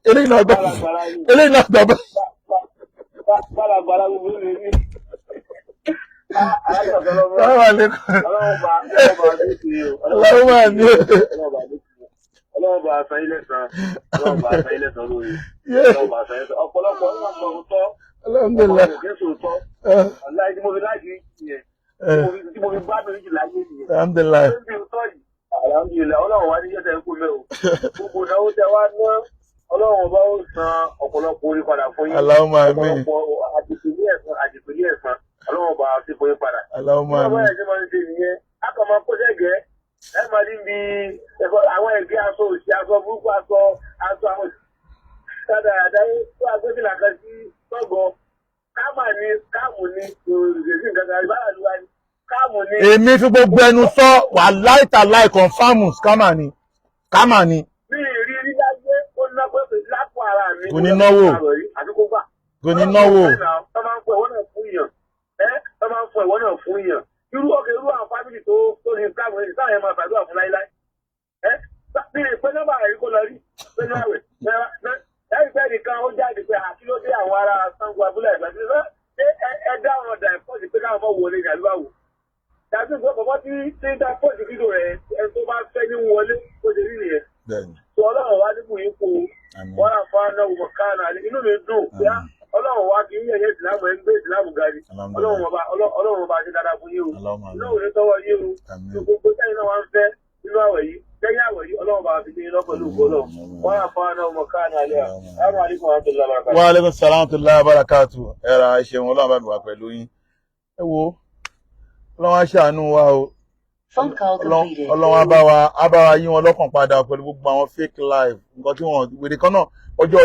eléyìí náà àgbà báyìí. Ọlọ́run bá aṣọ ilé san lórí. Ọlọ́run bá aṣọ ilé san. Ọ̀pọ̀lọpọ̀ ọ̀nà ọ̀tọ̀. Ọlọ́run Jésù tọ́. Ọ̀la tí mo fi láti yẹn. Tí mo fi gbádùn yìí láyé nìyẹn. Alhamdulillah. Alhamdulillah. Ọlọ́run wá ní yẹ́sẹ̀ ń kú mẹ́ o. Gbogbo ìnáwó tẹ wá ná. Ọlọ́run bá ó san ọ̀pọ̀lọpọ̀ orí padà fún yín. Allahumma amin. Ọ̀pọ̀lọpọ̀ àdìpẹ̀lẹ̀ ẹ̀san. Ọlọ́run bá ti fún yín padà. Allahumma amin. Ẹ máa ní bí àwọn ẹgbẹ́ aṣọ òṣì aṣọ burúkú aṣọ àwọn dáadáa tó agbésílà kan sí tọ́gbọ́ káàmù ní òṣèlú nǹkan kan ìbára ló wá ní káàmù ní. Èmi fi gbogbo ẹnu sọ wà láìtàláì kọ̀ǹfàmù kámà ni. Mi rí rí láyé ó ná pé lápò ara mi. Kò ní náwó. Kò ní náwó. Tọ́ máa ń fọ ìwọ náà fún yàn. Irú àwọn fámìlì tó ní ìsáàmù ní ìsáàmù ẹ̀mọ̀ àbàdó àfún láíláí. Bí i pé nọ́mbà rẹ̀ kó lọ rí pẹ̀lú àwẹ̀. Ẹ̀rìfẹ́ nìkan ó jáde pé àti ló dé àwọn ará Sango Abúlé ẹ̀gbẹ́ tí ẹ dá ọ̀rọ̀ dà ẹ̀fọ́sì pé káwọn mọ̀ wọlé ní àdúgbò. Dàbí ìgbọ́ bọ̀bọ́ tí ń dá fọ́ọ̀sì fídíò rẹ̀ ẹ tó bá fẹ́ ní wọlé ó ṣe rí nìyẹn. Sọ Ọlọ́run wá dínkù yín kó wọ́n àfa náà wọ̀ kánà inú mi dùn pé Ọlọ́run wá kí yẹ̀yẹ́ ìsìlámù ẹ̀ ń gbé ìsìlámù gari. Ọlọ́run ọba ṣe dáadáa fún yín o. Ọlọ́run ní tọwọ́ yín o. Gbogbo sẹ́yìn náà wá ń fẹ́ nínú àwẹ̀ yìí lẹ́yìn àwẹ̀ yìí ọlọ́run bá fi dé iná pẹ̀lú ògbólọ̀ wọ́n á fọ́ àná ọmọ káàní alẹ́ àwọn àlekún àwọn tó lábàrà káàtó. Wa alaikum salam tó lábàrà káàtó ẹ̀rọ ìṣẹ̀wọ̀n ọlọ́run bá wà pẹ̀lú yín. Ẹ wo ọlọ́run á ṣàánú wa o. Phone call completed. Ọlọ́run á bá wa yí wọn lọ́kàn padà pẹ̀lú gbogbo àwọn fake life nǹkan tí wọ́n wèrè kan náà ọjọ́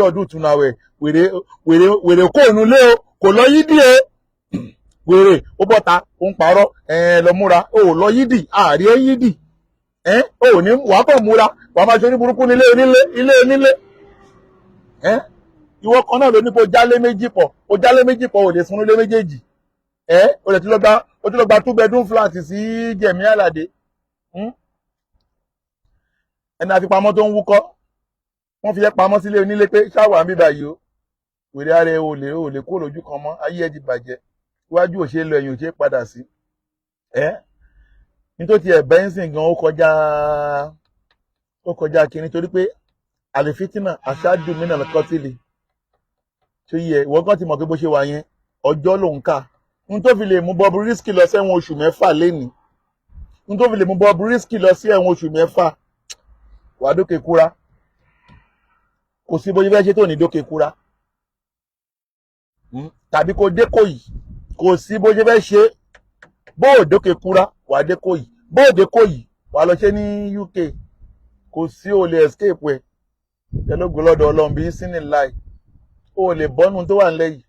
ọdún ìtúnáwẹ̀ wèrè kò nulẹ̀ o kò lọ yídì o wèrè ó bọ́ta ó ń parọ́ lọ múra ó lọ yídì àárí ẹ yídì ó ní wàá kàn múra wàá máa ṣe orí burúkú nílé onílé ìwọ kan náà ló ní kó jálé méjì pọ̀ ò lè sun nílé méjèèjì ó lè ti lọ gba 2 bedroom flat sí Jẹ̀mí Àlàdé ẹni àfipamọ́ tó ń wúkọ́ wọ́n fi yẹ pamọ́ sílé onílé pé ṣáwà ń bíbà yìí o wèrè ara ẹ ò lè kó lójú kan mọ́ ayé ẹ ti bàjẹ́ iwájú ò ṣe lọ ẹ̀yìn ò ṣe padà sí nítorí ẹ̀ bẹ́ńsìn gan ó kọjá kí nítorí pé àlèfítínà aṣáájú mí náà kọ́tìlì tó yẹ ìwọ gan ti mọ̀ pé bó ṣe wà yẹn ọjọ́ ló ń kà n tó fi lè mú Bobrisky lọ sẹ́wọ̀n oṣù 6 lénìí n tó fi lè mú Bobrisky lọ sí ẹ̀wọ̀n oṣù 6 wà dókè kúra kò sí bó ṣe fẹ́ ṣe tó ní dókè kúra tàbí kò dé Kòyí kò sí bó ṣe fẹ́ ṣe bó ò dókè kúra wà dé Kòyí bó ò dé Kòyí wà lọ ṣe ní UK kò sí o lè escape ẹ tẹlógo lọ́dọ̀ Ọlọ́run bí sínú láì o lè bọ́nu tó wà nílẹ̀ yìí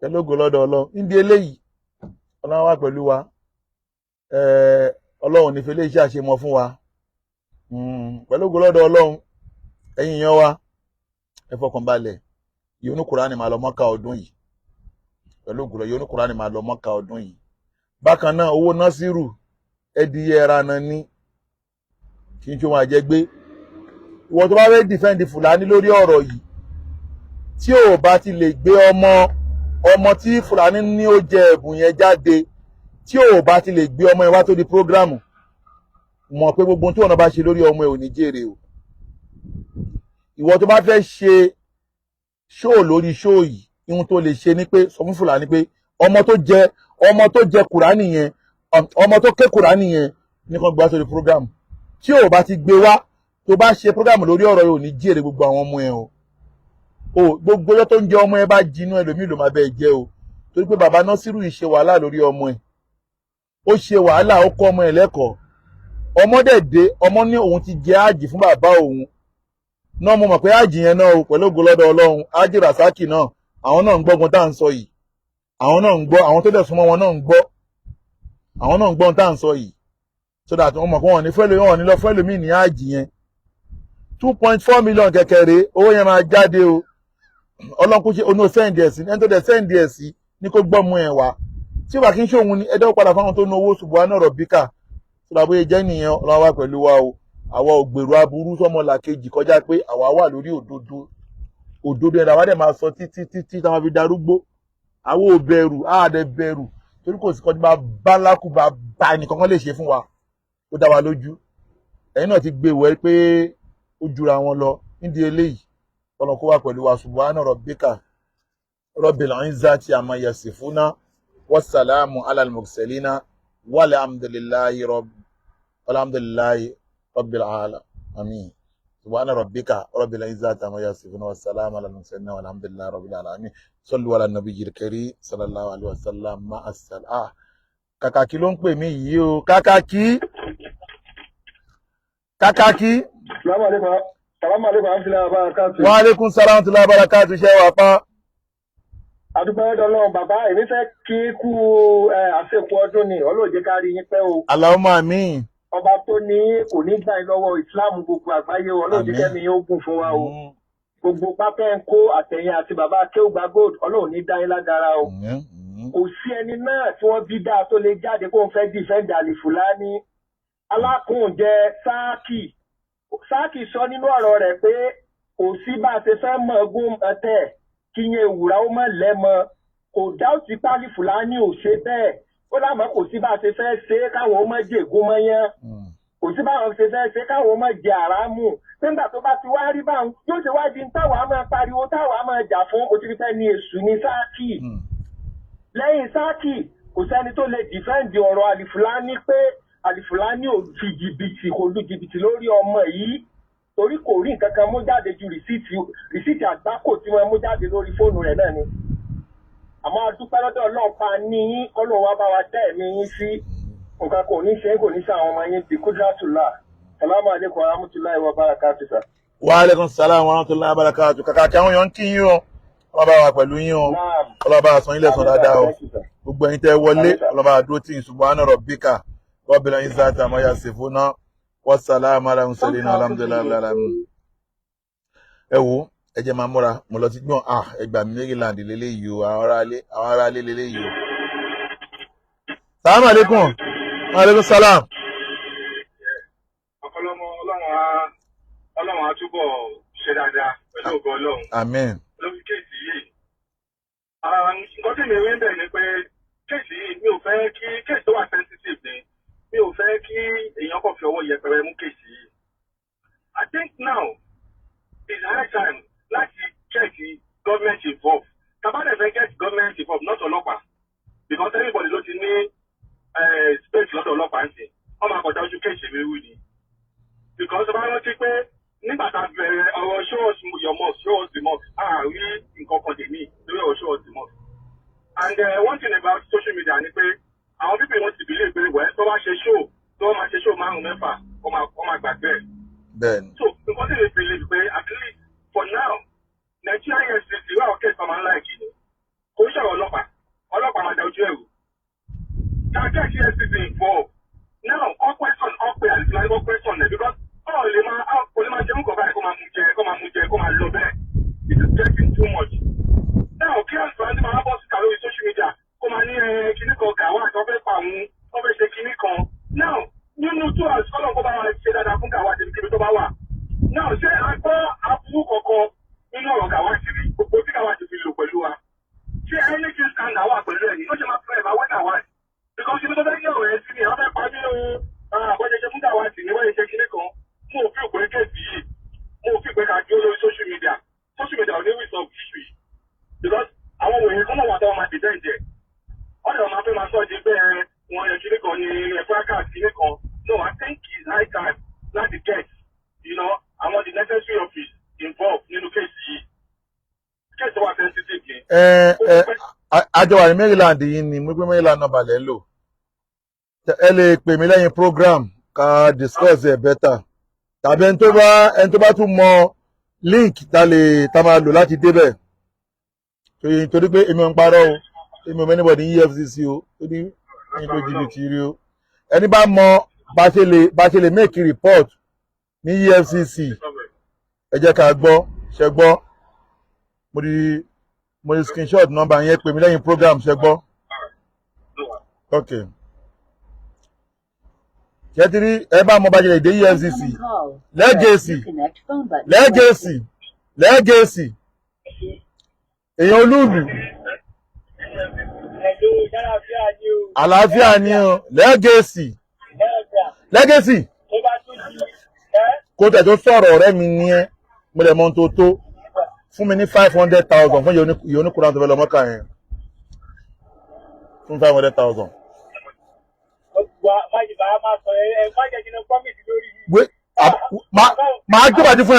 tẹlógo lọ́dọ̀ Ọlọ́run níbi eléyìí Ọlọ́run wà pẹ̀lú wa Ọlọ́run ní fẹlẹ iṣẹ́ àṣemọ fún wa pẹ̀lógo lọ́dọ̀ Ọlọ́run ẹ̀yin yan wa ẹ fọkàn balẹ̀ yóò ní Kùránì máa lọ Mọ́kà ọdún yìí pẹ̀lógo yóò ní Kùránì máa lọ Mọ́kà ọdún yìí bákan náà owó Násírù ẹdìyẹ ẹra náà ní kí n tí wọn àjẹ gbé ìwọ tó bá fẹ́ dìfẹ́ǹdì Fúlàní lórí ọ̀rọ̀ yìí tí ò bá ti lè gbé ọmọ tí Fúlàní ní ó jẹ ẹ̀bùn yẹn jáde tí ò bá ti lè gbé ọmọ yẹn wá tó di prógrámù mọ̀ pé gbogbo tí wọn bá ṣe lórí ọmọ ẹ ò ní jèrè o ìwọ tó bá fẹ́ ṣe ṣóò lórí ṣóò yìí ihun tó lè ṣe ni pé sọ fún Fúlàní pé ọmọ tó jẹ Kùránì yẹn ọmọ tó ké Kùránì yẹn ní kan gbá sórí prógrámù tí ò bá ti gbé wá tó bá ṣe prógrámù lórí ọ̀rọ̀ yóò ní jèrè gbogbo àwọn ọmọ ẹ o gbogbo ọjọ́ tó ń jẹ ọmọ ẹ bá jinú ẹlòmíì ló máa bẹ́ẹ̀ jẹ́ o torí pé bàbá Násírù yìí ṣe wàhálà lórí ọmọ ẹ ó ṣe wàhálà ó kọ́ ọmọ ẹ lẹ́kọ̀ọ́ ọmọ dẹ̀ dé ọmọ ní òun ti jẹ ájì fún bàbá òun náà mo mọ̀ pé ájì yẹn náà o pẹ̀lú ògo lọ́dọ̀ Ọlọ́run ájì Rasaki náà àwọn náà ń gbọ́gun tá à ń sọ yìí àwọn náà ń gbọ́ àwọn tó dẹ̀ súnmọ́ wọn náà ń gbọ́ àwọn náà ń gbọ́ tá à ń sọ yìí so that wọ́n mọ̀ pé wọ́n ní fẹ́lẹ̀ wọ́n ní lọ fẹ́lẹ̀ mí ní ájì yẹn 2.4 million kẹ̀kẹ́rẹ́ owó yẹn máa jáde o ọlọ́nkú ṣe onú sẹ́ǹdì ẹ̀ sí ẹni tó dẹ̀ sẹ́ǹdì ẹ̀ sí ní kó gbọ́mú ẹ̀ wá tí ó bá kí ń ṣòwò ní ẹjọ́ padà fáwọn tó ní owó subhana rabbika tó dàbó yẹ jẹ́ nìyẹn Ọlọ́run wà pẹ̀lú wa o àwa ò gbèrò aburú sọmọlàkejì kọjá pé àwa wà lórí òdodo ẹ̀dá wa dẹ̀ máa sọ títí táwọn fi darúgbó àwa ò bẹ̀rù àádẹ́ bẹ̀rù torí kò sí kọjú bá bálákù bá ẹnìkan kan lè ṣe fún wa ó dá wa lójú ẹ̀yin náà ti gbé wẹ́ pé ó jura wọn lọ nídìí eléyìí Ọlọ́run kó wà pẹ̀lú wa subhana rabbika rabbil izzati amma yasifuna wassalamu alal mursalina walhamdulillahi rabbil alamin subhana rabbika rabbil izzati amma yasifuna wassalamu alal mursalina walhamdulillahi rabbil alamin sallu ala nabiyil karim sallallahu alaihi wasallam ma as-salah kàkàkí ló ń pè mí yìí o kàkàkí. Wa alaikum salam wa barakatuh ṣe wà pa. Adúpẹ́ Ọlọ́run bàbá èmi fẹ́ kí kú àṣekú ọdún ni Ọlọ́run jẹ́ ká rí yín pẹ́ o. Allahumma àmín. Ọba tó ní kò ní gbà lọ́wọ́ ìsìláàmù gbogbo àgbáyé Ọlọ́run jẹ́ kẹ́mi ó gùn fún wa o. Gbogbo pápẹ́ ń kó àtẹ̀yìn àti bàbá Akéwùgbà Gold Ọlọ́run ní dáyé lágara o. Kò sí ẹni náà tí wọ́n bí dáa tó lè jáde kó ń fẹ́ dìfẹ́ǹdì Àlìfùlání. Alákùnjẹ Sáàkì sọ nínú ọ̀rọ̀ rẹ̀ pé kò sí bá a ṣe fẹ́ mọ̀ ogún mọ́tẹ́ kí yẹn ìwúra ó mọ̀ lẹ́mọ kò dáùtì pálí Fúlàní ò ṣe bẹ́ẹ̀ ó lámọ̀ kò sí bá a ṣe fẹ́ ṣe káwọn ó mọ̀ jẹ ègún mọ́ yẹn kò sí báwọn ṣe fẹ́ ṣe káwọn ó mọ̀ jẹ àràmù nígbà tó bá ti wá rí báwọn yóò ṣe wá di táwa máa pariwo táwa máa jà fún òtítẹ́ ní èṣù ní Sáàkì lẹ́yìn Sáàkì kò sẹ́ni tó lè dìfẹ́ǹdì ọ̀rọ̀ Àlìfùlání pé Alifulani ò fi jìbìtì kò lu jìbìtì lórí ọmọ yìí torí kò rí nǹkan kan mú jáde ju rìsíìtì àgbákò tí wọ́n mú jáde lórí fóònù rẹ̀ náà ni. Àmọ́ adúpẹ́ lọ́dọ̀ Ọlọ́run pa ní yín kọ́lọ́ wa bá wa tẹ́ ẹ̀mí yín sí nǹkan kò ní ṣe kò ní ṣe àwọn ọmọ yín ti kúdírátùlá. Salamu alaikum wa rahmatullahi wa barakatuh sir. Wa alaikum salam wa rahmatullahi wa barakatuh. Kàkà kí àwọn èèyàn kí yín o. Ọlọ́ba wa pẹ̀lú yín o. Ọlọ́ba àsán ilé ẹ̀sán dáadáa o. Gbogbo ẹ̀yin tẹ́ wọlé ọlọ́ba àdúró tí subhana rabbika rabbil izzati amma yasifuna wa salamun ala mursalin alhamdulillahi rabbil alamin. Ẹ wo ẹ jẹ́ máa múra mo lọ ti gbọ́n ẹgbà Maryland lélẹ́yìí o àwọn ará ilé lélẹ́yìí o. Salamu alaikum. Wa alaikum salam. Ọlọ́run á túbọ̀ ṣe dáadáa pẹ̀lú ògo Ọlọ́run. Amen. Lórí kéèsì yìí. Nǹkan tí mi rí ń bẹ̀ ni pé kéèsì yìí mi ò fẹ́ kí kéèsì tó wà sensitive ni mi ò fẹ́ kí èèyàn kàn fi ọwọ́ yẹpẹrẹ mú kéèsì yìí. I think now is high time láti get the government involved. Tabadẹ fẹ́ get government involved not ọlọ́pàá because everybody ló ti ní space lọ́dọ̀ ọlọ́pàá ń sìn. Wọ́n máa kọjá ojú kéèsì mi wú ni. Because ọba rántí pé nígbà tá a bẹ̀rẹ̀ ọ̀rọ̀ show us your mosque, show us the mosque, rí nǹkan kan dè mí lórí ọ̀rọ̀ show us the mosque. And one thing about social media ni pé àwọn people want to believe pé wẹ́ tó bá ṣe show tó máa ṣe show márùn-ún mẹ́fà ó máa gbàgbé ẹ̀. Bẹ́ẹ̀ni. So nǹkan tí mi believe pé at least for now Nigeria EFCC wà ó kẹ́sì ọmọ ńlá ìkíni kò ń ṣọ̀rọ̀ ọlọ́pàá máa da ojú ẹ̀rù. Kàkẹ́ EFCC involved now all question àlùfáà all question ẹ̀ because kò lè máa jẹun kọ̀ báyìí kó máa mú jẹ kó máa lọ bẹ́ẹ̀. It is getting too much. Now kí àlùfáà ti máa bọ́ síta lórí social media kó máa ní kíní kan gàwá àti wọ́n fẹ́ pa òun wọ́n fẹ́ ṣe kíní kan. Now nínú tó àlùfáà kó bá wa ṣe dáadáa fún gàwá àti kíbi tó bá wà. Now ṣé a gbọ́ aburú kọ̀ọ̀kan nínú ọ̀rọ̀ gàwá ti rí gbogbo tí gàwá ti fi lò pẹ̀lú wa? Ṣé anything stand wà pẹ̀lú ẹ̀ ní? Ó ṣe máa fẹ́ máa wẹ́ gàwá ẹ̀. Because ibi tó fẹ́ yẹ̀ ọ̀rẹ́ sí ni àwọn fẹ́ pa nínú àbọ̀jẹ̀jẹ̀ fún gàwá ti ní wọ́n ṣe kíní kan. Mo ò fi òpè kéèsì yìí. Mo ò fi òpè ká dúró lórí social media. Social media ò ní resolve issue yìí. Because àwọn òye kọ́nà wà tó máa dìtẹ́ ìjẹ́. Ọ̀dọ̀ máa fẹ́ máa sọ di pé wọn yẹ kíní kan ní ẹ̀fọ́ àkáàtì kíní kan. No, I think it's high time láti get, àwọn the necessary office involved nínú kéèsì yìí. Kéèsì wà sensitive ni. Àjọ wà ní Maryland yìí ni mo gbé Maryland náà balẹ̀ lò. Ẹ lè pè mí lẹ́yìn program ká discuss ẹ̀ better. Tàbí ẹni tó bá tún mọ link tá máa lò láti débẹ̀. Torí pé èmi ò ń parọ́ o, èmi ò mọ anybody ní EFCC o, ó ní ìlú jìbìtì rí o. Ẹni bá mọ bá ṣe lè make report ní EFCC ẹ jẹ́ ká gbọ́ ṣe gbọ́ mo di screenshot number yẹn pè mí lẹ́yìn program ṣe gbọ́. Ok ṣẹ́tìrí ẹ bá mọ bá ṣe lè dé EFCC lẹ́gẹ̀ẹ́sì èèyàn olúùlù àlàáfíà ni o lẹ́gẹ̀ẹ́sì kó tẹ̀ tó sọ̀rọ̀ ọ̀rẹ́ mi ní ẹ́ mo lè mọ ohun tó fún mi ní 500,000 fún ìyẹn oníkùnrin tó fẹ́ lọ mọ́kà yẹn fún 500,000. Màá gbọ́dọ̀ fún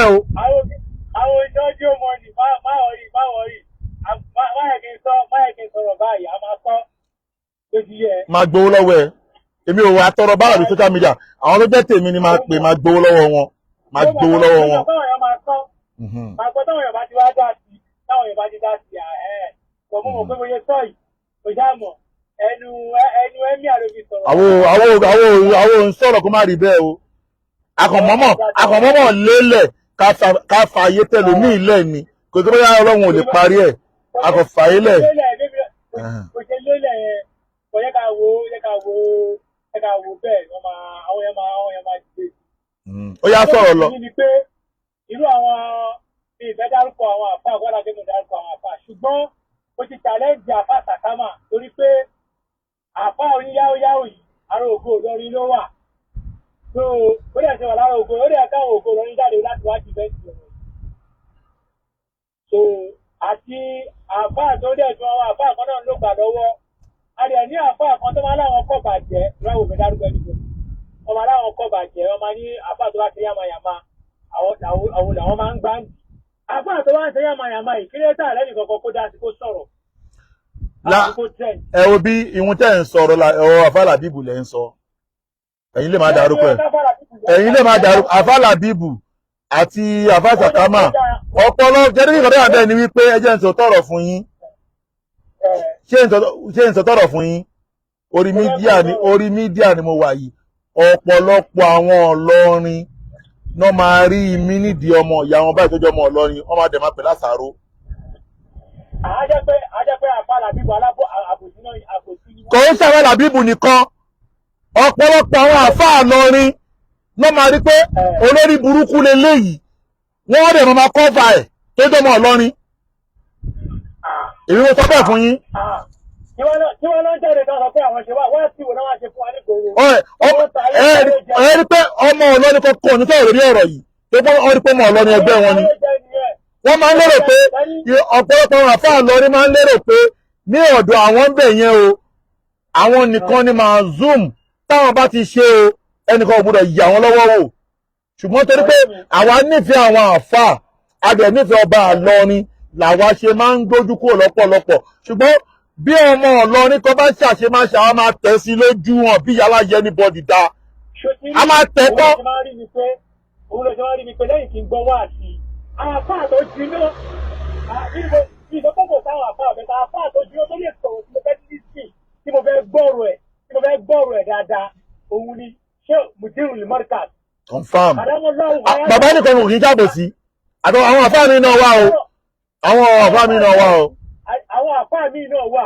ẹ o. Àwọn ìjọ́jú ọmọ ni máa rí. Máyẹ̀ kí n sọ̀rọ̀ báyìí, a máa sọ lójú yẹ. Máa gbowó lọ́wọ́ ẹ. Èmi ò wá tọrọ bára ní social media. Àwọn tó jẹ́ tèmi ni máa pè máa gbowó lọ́wọ́ wọn. Máa gbowó lọ́wọ́ wọn. Táwọn èèyàn máa sọ. Máa gbọ́ táwọn èèyàn bá ti wá dá sí. Táwọn èèyàn bá ti dá sí kò mú mọ̀ pé mo yẹ sọ yìí. Kò já mọ̀. Ẹnu ẹ̀mí àlòbí sọ̀rọ̀. Àwọn ò ń sọ̀rọ̀ kó má rí bẹ́ẹ̀ o. Akọ̀mọ́mọ́ lélẹ̀ ká fààyè tẹlòmí ilẹ̀ ni. Kò tó bóyá Ọlọ́run ò lè parí ẹ̀. Akọ̀fààyè lẹ̀. Kò ṣe lélẹ̀ yẹn. Kò yẹ ká wo bẹ́ẹ̀ àwọn yẹn máa gbé. Ó yá sọ̀rọ̀ lọ. Irú àwọn ìfẹ́ dárúkọ àwọn àfà àgbàdà tó mọ̀ dárúkọ àwọn àfà ṣùgbọ́n ó ti challenge àfà sàkámà torí pé àfà oníyáwóyáwó yìí ará ògo Ìlọrin ló wà. So ó dẹ̀ ṣe wà lára ògo ó dẹ̀ káwọn ògo Ìlọrin jáde láti wá dìbẹ́ǹtì rẹ̀. So àti àfà tó dẹ̀ tún àwọn àfà kan náà ló gbà lọ́wọ́ àdé ní àfa kan tó máa láwọn kọ́ bàjẹ́ ìwáwò mi dárúkọ ẹni tó ọmọ aláwọn kọ́ bàjẹ́ ọmọ ní àfa tó bá ti yàmàyàmà àwọn làwọn máa ń gbá ń àfa tó bá ń ṣe yàmàyàmà ìkírẹ́tà lẹ́nu kankan kó dá sí kó sọ̀rọ̀. ẹ wo bí ìhun tẹ́ ń sọ̀rọ̀ ọ̀rọ̀ àfàlà bíbù lẹ́ ń sọ ẹ̀yin lè máa dárúkọ àfàlà bíbù àti àfàsàkámà ọpọlọ jẹ́rìí ìkọ̀dọ̀ àbẹ́ ni wípé ẹ jẹ́ ń sọ tọ̀rọ̀ fún yín ṣé ń sọ tọ̀rọ̀ fún yín orí mídíà ni mo wà yìí ọ̀pọ̀lọpọ̀ àwọn ọlọ́rin náà máa rí mi nídìí ọmọ ìyá wọn báyìí tó jẹ́ ọmọ ọlọ́rin wọ́n máa dẹ̀ máa pè lásàárò. àjẹpẹ́ àfàlà bíbù alábọ̀ àbòsí náà àbòsí ni. kò ń ṣàfàlà bíbù nìkan ọ̀pọ̀lọpọ̀ àwọn àfáà lọrin náà máa rí pé olórí burúkú leléyìí wọ́n dẹ̀ máa kọ́fà ẹ̀ tó jẹ́ ọmọ ọlọ́rin èmi mo sọ bẹ́ẹ̀ fún yín. Tí wọ́n lọ jáde kan sọ pé àwọn ṣe wọ́n sì wọ́n náà wá ṣe fún wa ní gbòòrò. ẹ rí pé ọmọ ọlọ́ni kọ̀ọ̀kan ní sọ̀rọ̀ lórí ọ̀rọ̀ yìí tó bá wọn rí pé ọmọ ọlọ́ni ẹgbẹ́ wọn ni. wọ́n máa ń lérò pé ọ̀pọ̀lọpọ̀ àwọn àfáà lọ́rí máa ń lérò pé ní ọ̀dọ̀ àwọn ń bẹ̀ yẹn o àwọn nìkan ni máa zoom táwọn bá ti ṣe o ẹnìkan ò gbọdọ̀ yà wọ́n lọ́wọ́ wò ṣùgbọ́n torí pé àwa nífẹ̀ẹ́ àwọn àfáà adẹ̀ nífẹ̀ẹ́ ọba àlọ́rin làwa ṣe máa ń gbójú kúrò lọ́pọ̀lọpọ̀ ṣùgbọ́n bí ọmọ ọlọ́rin kan bá ṣàṣe máa ṣe àwọn máa tẹ̀ sí lójú wọn bí yàrá yẹ ní bọ́dì dá a máa tẹ̀ tán. òun ló ṣe máa rí mi pé lẹ́yìn tí ń gbọ́ wá sí i àwọn àfáà tó jiná ìdókòwò sáwọn àfáà bẹ́ẹ̀ àfáà tó jiná tó lè sọ̀rọ̀ tí mo fẹ́ tí sí tí mo fẹ́ gbọ́rọ̀ ẹ̀ dáadáa òun ni ṣé Mudiru Markaz. confam bàbá nìkan kò kí n jábọ̀ sí àwọn àfáà mi náà wà o àwọn àfáà mi náà wà o. àwọn àfáà mi náà wà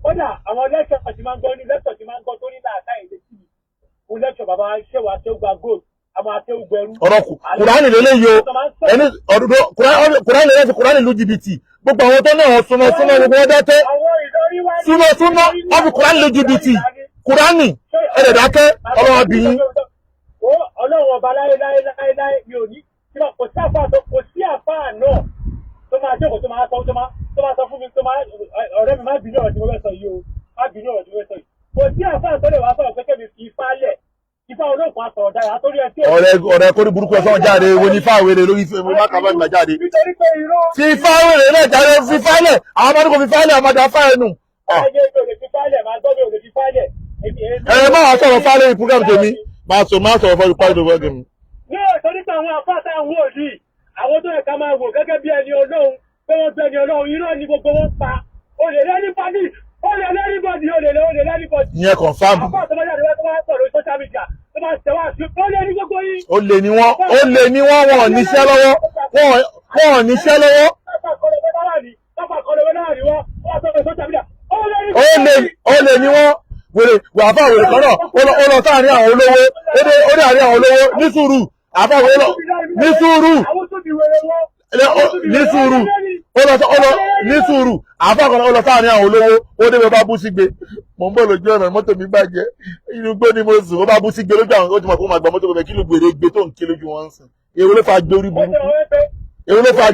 kódà àwọn lẹ́kṣọ̀ tí máa ń gbọ́ ní lẹ́kṣọ̀ tí máa ń gbọ́ tó ní láàká ìdè sí i fún lẹ́kṣọ̀ bàbá ṣéwà tó gba gold àwọn àtẹ́wùgbẹ̀rú. ọ̀rọ̀ kùránì lélẹ́yìí o ẹni kùránì lẹ́sìn kùránì lu jìbìtì gbogbo àwọn tó náà súnmọ́ gbogbo wọn dẹ́tẹ́ súnmọ́ wọ́n fi kùránì lu jìbìtì kùránì ẹ̀rẹ̀ dákẹ́ ọlọ́wọ́ abìyín. ọlọ́run ọba láéláé mi ò ní kò sí àfáà náà tó máa jókòó tó máa sọ fún mi ọ̀rẹ́ mi má bínú ọ̀rọ̀ tí mo fẹ́ sọ yìí o má bínú ọ̀rọ̀ tí mo fẹ́ sọ yìí kò sí àfáà tó lè wá sọ̀rọ̀ pé kẹ́mi fi ifá lẹ̀ ifá olóògùn aṣọ ọ̀daràn àtórí ẹ̀ tí ọ̀rẹ́ kórí burúkú ẹ̀sán jáde wo ní ifá wèrè lórí ìfẹ́ mi má kàbá ìgbà jáde fi ifá wèrè náà jáde fi ifá lẹ̀ àwọn ọmọdé kò fi ifá lẹ̀ àmàdà fá ẹnu. ẹ má wàá sọ̀rọ̀ fá lẹ́yìn program tèmi máa sọ̀rọ̀ fọ́ ipá ìdòwò ẹ̀gẹ̀ mi. ní ọ̀sán nípa àwọn àfáà táwọn wò yìí àwọn tó ẹ̀ka máa wò gẹ́gẹ́ bí ẹni Ọlọ́run pé wọ́n gbẹ̀ni Ọlọ́run irọ́ ni gbogbo wọn pa olè lẹ́nìbọ̀dì ìyẹn confam. olè ni wọ́n wọn ò níṣẹ́ lọ́wọ́ wọn ò níṣẹ́ lọ́wọ́. olè ni wọ́n wèrè àfà wèrè kan náà ó lọ sáàrin àwọn olówó ó dé àárín àwọn olówó ní sùúrù àfà wèrè lọ ní sùúrù ní sùúrù àfà kan ó lọ sáàrin àwọn olówó ó dé bá bú sígbe mò ń bọ̀ lójú ọ̀nà mọ́tò mi bàjẹ́ inú gbó ni mo sùn ó bá bú sígbe lójú àwọn ó ti mọ̀ pé ó máa gba mọ́tò kọ̀ọ̀kan kí ló gbèrè gbé tó ń ké lójú wọn sùn èwo ló fa gbé orí burúkú èwo ló fa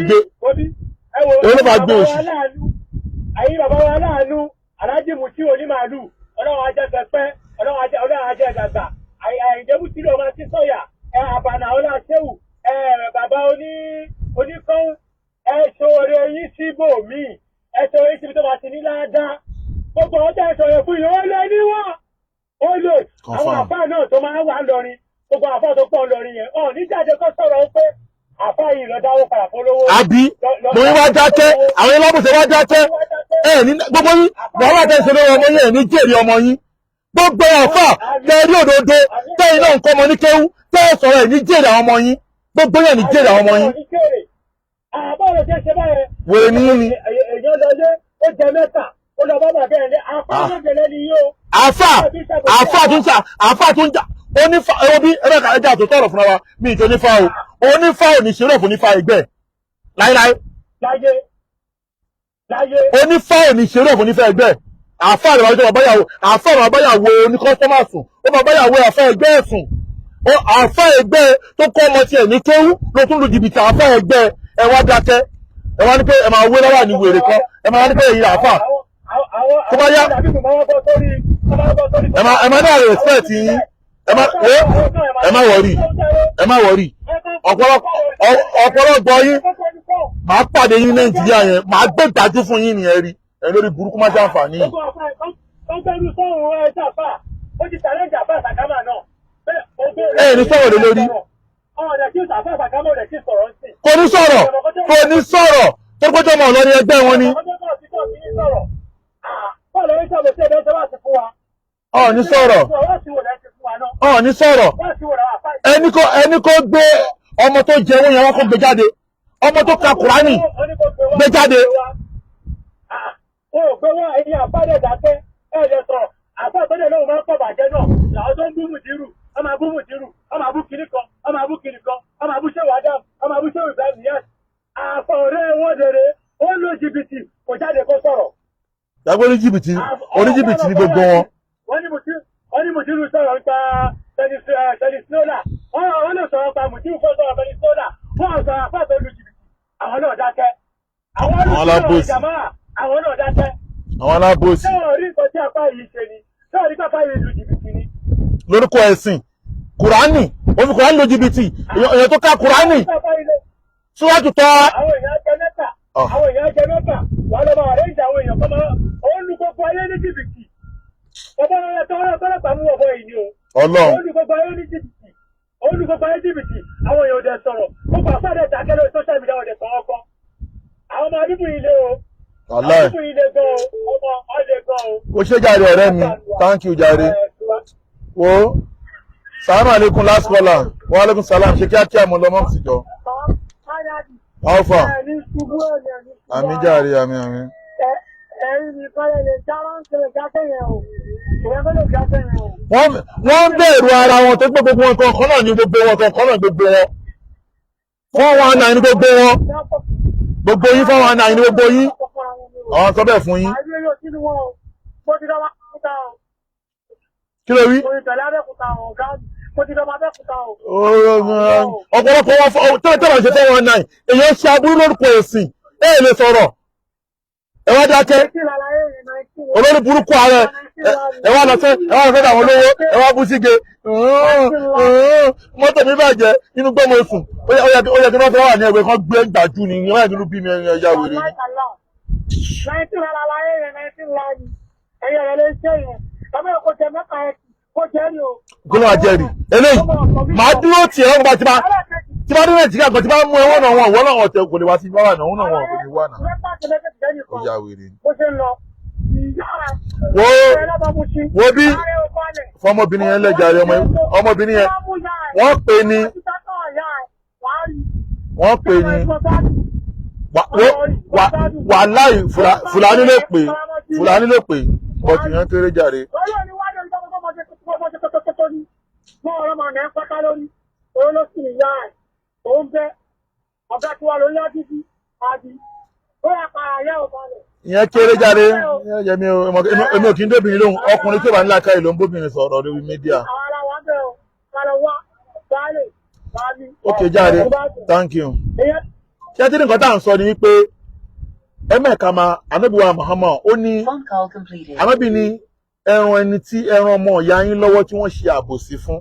gbé òṣì. àyè bàbá wa láàánú aláàjì mutí onímàálù ọlọ́run ajẹ́ pẹpẹ ọlọ́run ajẹ́ dàgbà àyìndé mutí ló máa ti sọ̀yà àbànà ọláṣẹ́wù bàbá oníkan ṣoore yín síbò míì ṣoore yín síbi tó máa ti ní ládàá gbogbo ọjọ́ ìṣòro fún yìí ó lé níwọ̀n ó lè àwọn àfáà náà tó máa wà lọrin gbogbo àfáà tó pọ̀ lọrin yẹn ọ̀ níjàde kó sọ̀rọ̀ pé àfáà yìí lọ dáwó padà fọlọ́wọ́. àbí mo ń wá dákẹ́ àwọn ẹlọ́bùsẹ̀ wá dákẹ́ ní gbogbo yín wàhálà tẹ̀sán lórí ọmọ yín ẹ̀ ní jèrè ọmọ yín gbogbo àfáà tẹ̀rí òdodo tẹ̀yìn náà nǹkan ọmọ ní kéwú tẹ̀ sọ̀rọ̀ ẹ̀ ní jèrè àwọn ọmọ yín gbogbo yẹn ní jèrè àwọn ọmọ yín. àbọ̀rọ̀ ṣe ṣe báyẹn. wèrè ní yín ni. èèyàn lọlé ó jẹ mẹ́ta ó lọ bá bàbá ẹ̀ lé àfáà lọ́gẹ̀lẹ́ ni yóò. àfáà tún jà onífà ẹwọ bí ẹgbẹ́ ẹja tó tọrọ fúnra wa mi ìjọ onífà o onífà ò ní ṣeré òfin nífà ẹgbẹ́ láíláí. onífà ò ní ṣeré òfin nífà ẹgbẹ́ àfáà rẹ̀ wájú àbáyàwó àfáà rẹ̀ àbáyàwó ní kọ́sọ́mà sùn ó máa báyàwó àfáà ẹgbẹ́ ẹ̀sùn àfáà ẹgbẹ́ tó kọ́ ọmọ tiẹ̀ ní kéwú ló tún lu jìbìtì àfáà ẹgbẹ́ ẹ wá dákẹ́ ẹ wá ní pé ẹ máa wé lọ́wọ́ ní wèrè kan ẹ máa ní pé èyí àfáà. tó bá yá ẹ má dáre respect yín ẹ má wọrí ọ̀pọ̀lọpọ̀ yín máa pàdé yín Nàìjíríà yẹn máa gbé ìdájú fún yín nìyẹn rí ẹ lórí burúkú má jàǹfààní yìí. ẹ ní sọ̀rọ̀ lé lórí kò ní sọ̀rọ̀ tó gbọ́dọ̀ mọ̀ lórí ẹgbẹ́ wọn ni. ní sọ̀rọ̀ ẹni kó gbé ọmọ tó jẹ owó yẹn wọ́n kó gbé jáde ọmọ tó ka Kùránì gbé jáde. Dàgbé oníjìbìtì ní gbogbo wọn. Wọ́n ní Mùtírù sọ̀rọ̀ nípa Venezuela. Wọ́n lè sọ̀rọ̀ nípa Mùtírù fún sọ̀rọ̀ Venezuela. Wọ́n sọ̀rọ̀ àpáàtọ̀ olùjìbìtì. Àwọn náà dákẹ́. Àwọn olùsọ̀rọ̀ jàmáà. Àwọn náà dákẹ́. Àwọn alábòsí. Ṣé wọ́n rí nǹkan tí apá yìí ṣe ni? Ṣé wọ́n rí pápá yìí lu jìbìtì ni? Lórúkọ ẹ̀sìn Kùránì ó fi Kùránì lu jìbìtì èèyàn tó ká Kùránì síwájú tọ́. Àwọn èèyàn jẹ mẹ́ta. Wọ́n lọ máa rẹ́ǹdì àwọn èèyàn kọ́ máa ó lu gbogbo ayé ní jìbìtì. Ọba ọ̀rẹ́ tọ́lọ́pàá mú ọ̀bọ yìí ni o. Ọlọ́run. Ó lu gbogbo ayé ní jìbìtì. Àwọn èèyàn ò dẹ̀ sọ̀rọ̀. Gbogbo àfáàdé dákẹ́ lórí social media ò dẹ̀ sọ̀rọ̀ kan. Àwọn ọmọ adúgbò ilé o. Adúgbò ilé gan o. Ọmọ ọdẹ gan o. Ó ṣe jàre ọ̀rẹ́ mi. Thank you jàre. Wo salaam aleykum last caller. Wa aleykum salam. Ṣé kíákíá mo lọ mọ́ sí jọ? Alpha. Àmì jàre àmì. Ẹ̀yin nìkan lè jákèyàn o. Ìyẹn lè jákèyàn o. Wọ́n ń bẹ̀rù ara wọn tó gbé gbogbo wọn kan náà ní gbogbo wọn kan náà gbogbo wọn. 419 ní gbogbo wọn. Gbogbo yín 419 ní gbogbo yín. Àwọn sọ bẹ́ẹ̀ fún yín. Kí ló wí? Ọ̀pọ̀lọpọ̀ wọn tẹ́lẹ̀ ṣe 419 èèyàn ṣe aburú lórúkọ ẹ̀sìn ẹ̀ lè sọ̀rọ̀. Ẹ wá dákẹ́ olórí burúkú ààrẹ ẹ wá lọ fẹ́ àwọn olówó ẹ wá bú síge mọ́tò mi bàjẹ́ inú gbọ́mọ sùn ó yẹ kí wọ́n fẹ́ wà ní ẹgbẹ́ kan gbé gbàjú ni ìyẹn wáyé nínú bí mi ẹ̀yà wèrè ni. kí ló wá jẹ́rì eléyìí màá dúró tì ẹ́ ọgbà tí bá dé Nàìjíríà kan tí bá mú ẹwọ́n náà wọn náà ọ̀tẹ̀ kò lè wá sí báwà náà wọn náà wọn kò ní wà náà. Ó yà wèrè ni. Wo bí fọmọbìnrin yẹn lẹ́jàre ọmọbìnrin yẹn wọ́n pè ní wàláì Fúlàní ló pè bọ́tù yẹn kéré jàre. Ìyẹn kéré jáde èmi ò kí ń dóbìnrin lóhùn ọkùnrin tí ó bá ní làákàyè ló ń bóbìnrin sọ̀rọ̀ lórí mídíà. Ok jáde thank you. Ṣé tí nǹkan tá à ń sọ ni wípé ẹ̀mẹ́ka máa anábìwá Muhammad ó ní anábì ní ẹran ẹni tí ẹran ọmọ ìyá yín lọ́wọ́ tí wọ́n ṣe àbòsí fún.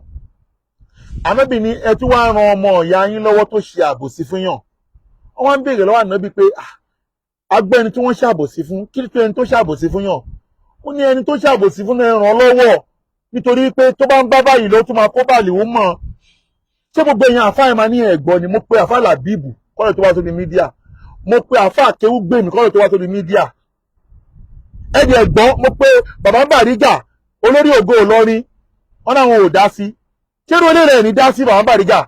Ànábì ní ẹ tún wá ran ọmọ ìyá yín lọ́wọ́ tó ṣe àbòsí fún yàn. Wọ́n wá ń béèrè lọ́wọ́ Ànábì pé agbẹ́ni tí wọ́n ṣàbòsí fún kí ló tó ẹni tó ṣàbòsí fún yàn. Ó ní ẹni tó ṣàbòsí fún náà ràn lọ́wọ́ nítorí pé tó bá ń bá báyìí ló tún máa kó báàlì ó mọ̀. Ṣé gbogbo èèyàn àfáà máa ní ẹ̀gbọ́n ni mo pe àfáà Làbíbù kọ́lẹ̀ tó wá sórí mídíà. Mo pe àfáà Kéwúgbèmí kọ́lẹ̀ tó wá sórí mídíà. Ẹ̀dì ẹ̀gbọ́n mo pe bàbá Bàrígà olórí Ògo Ìlọrin wọ́n náà wọn ò dá sí. Ṣé ló lè rẹ̀ ní dá sí bàbá Bàrígà?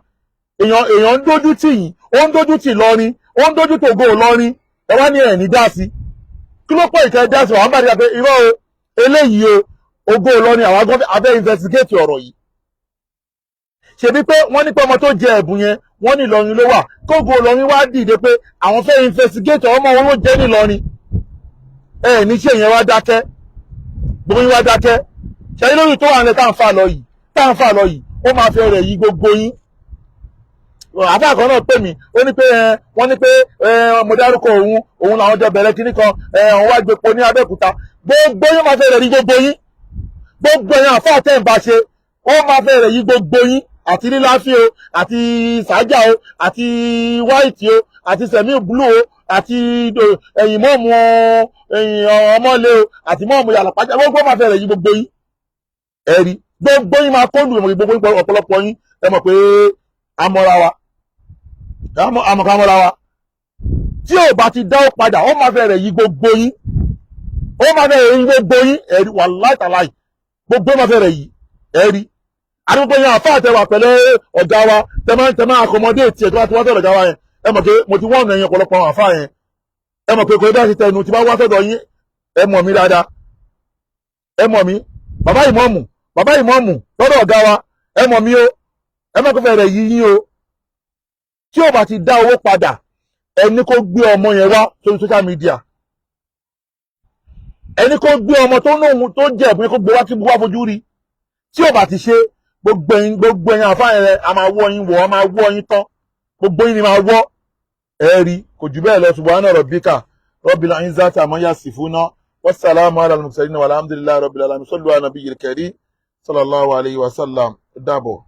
Èèyàn ń dójú tì yín, ó ń dójú tì Ìlọrin, ó ń dójú tògo Ìlọrin, ẹ wá ní ẹ̀ ní dá sí. Kí ló pọ̀ ìkẹ́ dá sí bàbá Bàrígà pé irọ́ o, eléyìí o, Ògo Ìlọrin àwọn agbọ́n abẹ́ investigate ọ̀rọ̀ yìí. Ṣebí pé wọ́n ní pé ọmọ tó jẹ ẹ̀bùn yẹn, wọ́n ní Ìlọrin ló wà, kógo Ìlọrin wá dìde pé àwọn fẹ́ investigate ọmọ wọn ló jẹ́ ní Ìlọrin. Ẹ ní ṣe yẹn wá dákẹ́, gbogbo yín wá dákẹ́. Ṣé lórí tó wà ní tá à ń fà lọ yìí, ó máa fẹ́ rẹ̀ yí gbogbo yín. àfáà kan náà pè mí ó ní pé wọ́n ní pé mo dárúkọ òun làwọn jọ bẹ̀rẹ̀ kíní kan òun wá gbépo ní Abẹ́òkúta gbogbo yín máa fẹ́ rẹ̀ rí gbogbo yín gbogbo ẹ̀yin àfáà tẹ́ ń bá ṣe ó máa fẹ́ rẹ̀ yí gbogbo yín àti líláfí o àti sàájà o àti wáìtì o àti sẹ̀mí búlù o àti ẹ̀yìn mọ́ọ̀mù ọmọlé o àti mọ́ọ̀mù yàlàpájà gbogbo máa fẹ́ rẹ̀ yí gbogbo yín ẹ̀rí gbogbo yín máa kó lù gbogbo yín ọ̀pọ̀lọpọ̀ yín ẹ mọ̀ pé amọ́ra wa tí ò bá ti dá ó padà ó máa fẹ́ rẹ̀ yí gbogbo yín ó máa fẹ́ rẹ̀ yí gbogbo yín ẹ̀rí wàláhì tàláhì gbogbo máa fẹ́ rẹ̀ yí ẹ̀rí àdúgbò yẹn àfáà tẹwà pẹ̀lẹ́ ọ̀gá wa tẹ́mọ́ accommodate ẹ̀ tó bá ti wá sọ̀rọ̀ ọ̀gá wa yẹn ẹ mọ̀ pé mo ti wọ́n ọ̀nà ẹ̀yìn ọ̀pọ̀lọpọ̀ àwọn àfáà yẹn ẹ mọ̀ pé kò bá ti tẹnu tí bá wá sọ̀dọ̀ yín ẹ mọ̀ mí dáadáa ẹ mọ̀ mí bàbá ìmọ̀ọ̀mù lọ́dọ̀ ọ̀gá wa ẹ mọ̀ mí o ẹ má kó fẹ́ rẹ̀ yí yín o tí ò bá ti dá owó padà ẹni kó gbé ọmọ yẹn wá sórí social media ẹni kó gbé ọmọ tó nóhun tó jẹ́ ẹ̀bùn kó gbé wá kí wá fojú rí tí ò bá ti ṣe gbogbo ẹ̀yin àfáàyàn rẹ̀ a máa wọ́ yín wọ̀ a máa wọ́ yín tán gbogbo yín ni máa wọ́ ẹ̀rí kò jù bẹ́ẹ̀ lọ subhana rabbika rabbil izzati amma yasifuna wassalamu ala al-mursalin walhamdulillahi rabbil alamin sallu ala nabiyil karim sallallahu alayhi wa sallam dàbọ̀.